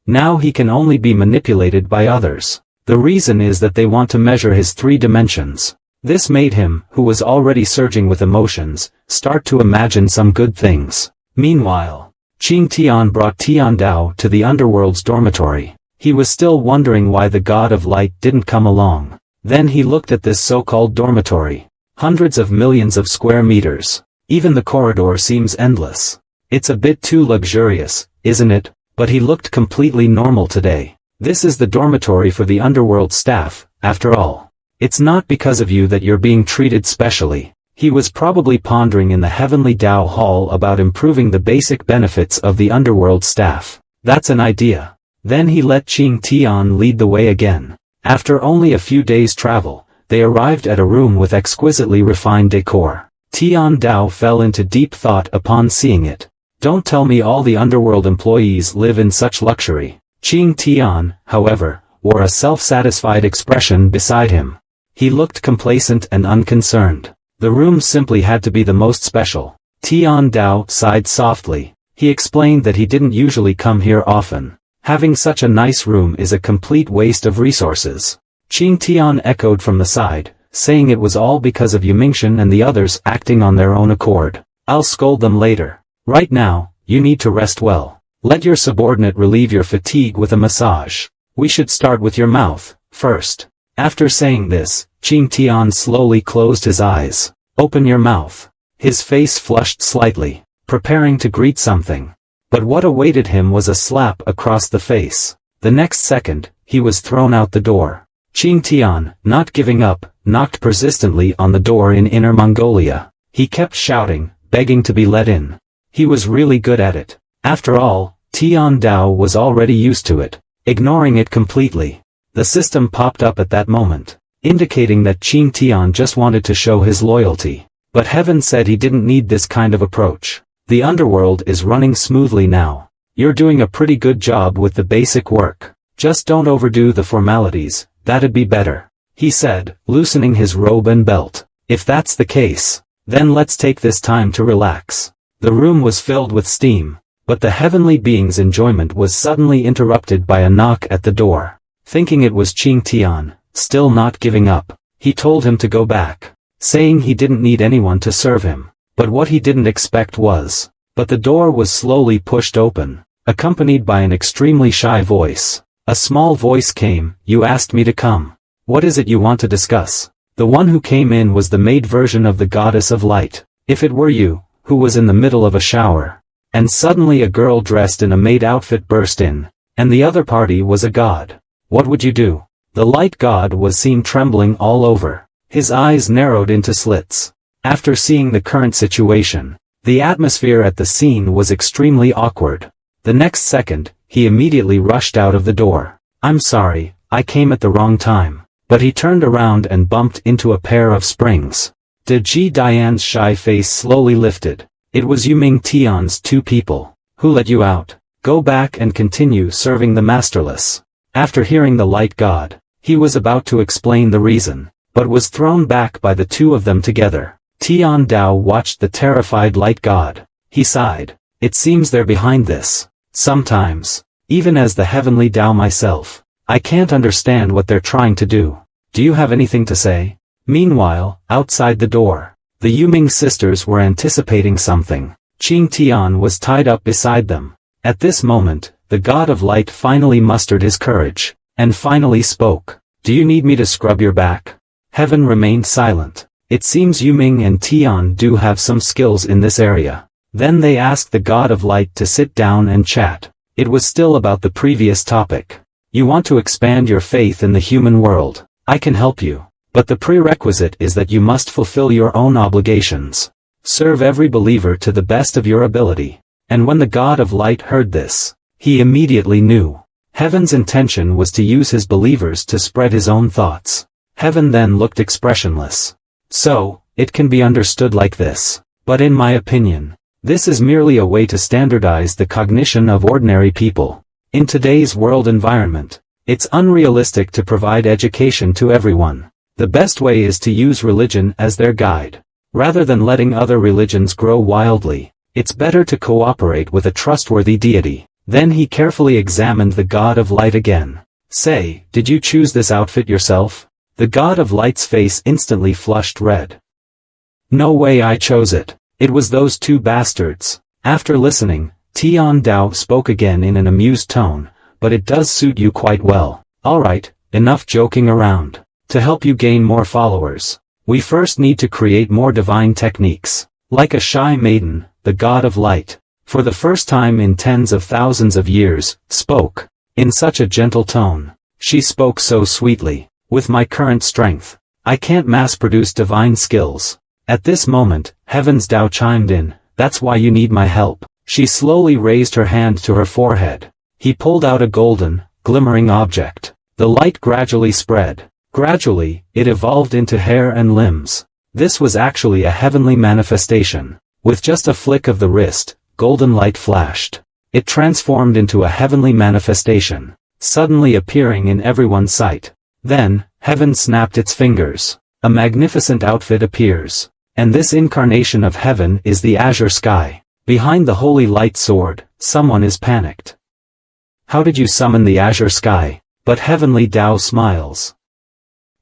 now he can only be manipulated by others. The reason is that they want to measure his 3 dimensions. This made him, who was already surging with emotions, start to imagine some good things. Meanwhile, Qing Tian brought Tian Dao to the underworld's dormitory. He was still wondering why the God of light didn't come along. Then he looked at this so-called dormitory. Hundreds of millions of square meters. Even the corridor seems endless. It's a bit too luxurious, isn't it? But he looked completely normal today. This is the dormitory for the underworld staff, after all. It's not because of you that you're being treated specially. He was probably pondering in the heavenly Dao hall about improving the basic benefits of the underworld staff. That's an idea. Then he let Qing Tian lead the way again. After only a few days' travel, they arrived at a room with exquisitely refined decor. Tian Dao fell into deep thought upon seeing it. Don't tell me all the underworld employees live in such luxury. Qing Tian, however, wore a self-satisfied expression beside him. He looked complacent and unconcerned. The room simply had to be the most special. Tian Dao sighed softly. He explained that he didn't usually come here often. Having such a nice room is a complete waste of resources. Qing Tian echoed from the side, saying it was all because of Yumingtian and the others acting on their own accord. I'll scold them later. Right now, you need to rest well. Let your subordinate relieve your fatigue with a massage. We should start with your mouth, first. After saying this, Qing Tian slowly closed his eyes. Open your mouth. His face flushed slightly, preparing to greet something. But what awaited him was a slap across the face. The next second, he was thrown out the door. Qing Tian, not giving up, knocked persistently on the door in Inner Mongolia. He kept shouting, begging to be let in. He was really good at it. After all, Tian Dao was already used to it, ignoring it completely. The system popped up at that moment, indicating that Qing Tian just wanted to show his loyalty. But heaven said he didn't need this kind of approach. The underworld is running smoothly now. You're doing a pretty good job with the basic work. Just don't overdo the formalities, that'd be better, he said, loosening his robe and belt. If that's the case, then let's take this time to relax. The room was filled with steam, but the heavenly being's enjoyment was suddenly interrupted by a knock at the door. Thinking it was Qing Tian, still not giving up, he told him to go back, saying he didn't need anyone to serve him. But what he didn't expect was, but the door was slowly pushed open, accompanied by an extremely shy voice. A small voice came, "You asked me to come. What is it you want to discuss?" The one who came in was the maid version of the goddess of light. If it were you, who was in the middle of a shower, and suddenly a girl dressed in a maid outfit burst in, and the other party was a god, what would you do? The light god was seen trembling all over. His eyes narrowed into slits. After seeing the current situation, the atmosphere at the scene was extremely awkward. The next second, he immediately rushed out of the door. "I'm sorry, I came at the wrong time." But he turned around and bumped into a pair of springs. De Ji Dian's shy face slowly lifted. "It was Yuming Tian's two people. Who let you out? Go back and continue serving the masterless." After hearing the light god, he was about to explain the reason, but was thrown back by the two of them together. Tian Dao watched the terrified light god. He sighed. It seems they're behind this. Sometimes, even as the heavenly Dao myself, I can't understand what they're trying to do. Do you have anything to say? Meanwhile, outside the door, the Yuming sisters were anticipating something. Qing Tian was tied up beside them. At this moment, the god of light finally mustered his courage, and finally spoke. "Do you need me to scrub your back?" Heaven remained silent. It seems Yuming and Tian do have some skills in this area. Then they asked the god of light to sit down and chat. It was still about the previous topic. "You want to expand your faith in the human world. I can help you. But the prerequisite is that you must fulfill your own obligations. Serve every believer to the best of your ability." And when the god of light heard this, he immediately knew. Heaven's intention was to use his believers to spread his own thoughts. Heaven then looked expressionless. "So, it can be understood like this. But in my opinion, this is merely a way to standardize the cognition of ordinary people. In today's world environment, it's unrealistic to provide education to everyone. The best way is to use religion as their guide. Rather than letting other religions grow wildly, it's better to cooperate with a trustworthy deity." Then he carefully examined the god of light again. "Say, did you choose this outfit yourself?" The god of light's face instantly flushed red. "No way I chose it. It was those two bastards." After listening, Tian Dao spoke again in an amused tone, "But it does suit you quite well. Alright, enough joking around. To help you gain more followers, we first need to create more divine techniques." Like a shy maiden, the god of light, for the first time in tens of thousands of years, spoke, in such a gentle tone. She spoke so sweetly. "With my current strength, I can't mass-produce divine skills." At this moment, Heaven's Dao chimed in. "That's why you need my help." She slowly raised her hand to her forehead. He pulled out a golden, glimmering object. The light gradually spread. Gradually, it evolved into hair and limbs. This was actually a heavenly manifestation. With just a flick of the wrist, golden light flashed. It transformed into a heavenly manifestation, suddenly appearing in everyone's sight. Then, heaven snapped its fingers. A magnificent outfit appears. And this incarnation of heaven is the azure sky. Behind the holy light sword, someone is panicked. How did you summon the azure sky? But Heavenly Tao smiles.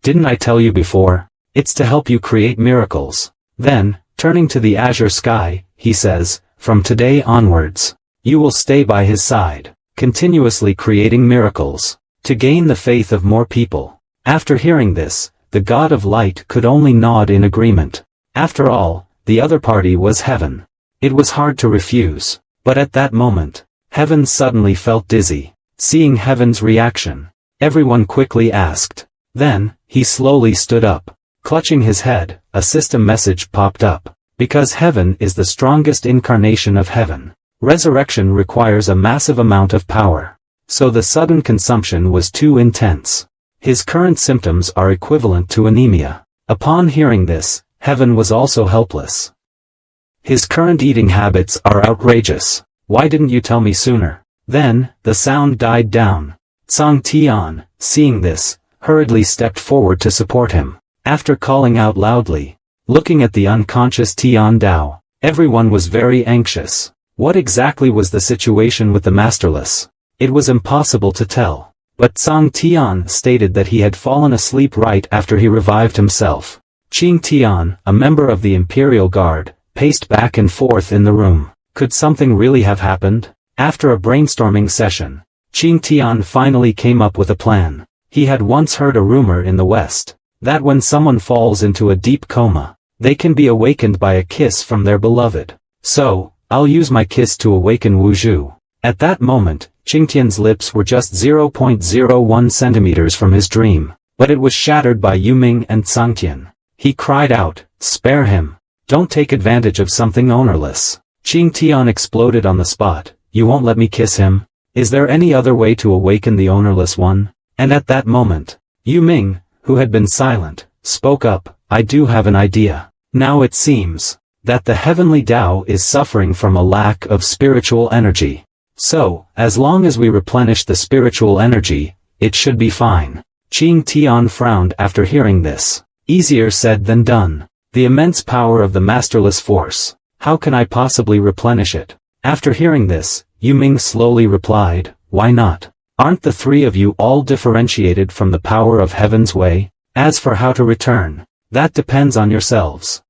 Didn't I tell you before? It's to help you create miracles. Then, turning to the azure sky, he says, from today onwards, you will stay by his side, continuously creating miracles, to gain the faith of more people. After hearing this, the God of Light could only nod in agreement. After all, the other party was heaven. It was hard to refuse, but at that moment, heaven suddenly felt dizzy. Seeing heaven's reaction, everyone quickly asked. Then, he slowly stood up. Clutching his head, a system message popped up. Because heaven is the strongest incarnation of heaven, resurrection requires a massive amount of power. So the sudden consumption was too intense. His current symptoms are equivalent to anemia. Upon hearing this, heaven was also helpless. His current eating habits are outrageous. Why didn't you tell me sooner? Then, the sound died down. Tsang Tian, seeing this, hurriedly stepped forward to support him. After calling out loudly, looking at the unconscious Tian Dao, everyone was very anxious. What exactly was the situation with the masterless? It was impossible to tell. But Tsang Tian stated that he had fallen asleep right after he revived himself. Qing Tian, a member of the Imperial Guard, paced back and forth in the room. Could something really have happened? After a brainstorming session, Qing Tian finally came up with a plan. He had once heard a rumor in the West, that when someone falls into a deep coma, they can be awakened by a kiss from their beloved. So, I'll use my kiss to awaken Wu Zhu. At that moment, Qingtian's lips were just 0.01 centimeters from his dream, but it was shattered by Yuming and Tsangtian. He cried out, spare him. Don't take advantage of something ownerless. Qingtian exploded on the spot. You won't let me kiss him? Is there any other way to awaken the ownerless one? And at that moment, Yuming, who had been silent, spoke up. I do have an idea. Now it seems that the heavenly Tao is suffering from a lack of spiritual energy. So, as long as we replenish the spiritual energy, it should be fine. Qing Tian frowned after hearing this. Easier said than done. The immense power of the masterless force. How can I possibly replenish it? After hearing this, Yuming slowly replied, why not? Aren't the three of you all differentiated from the power of heaven's way? As for how to return, that depends on yourselves.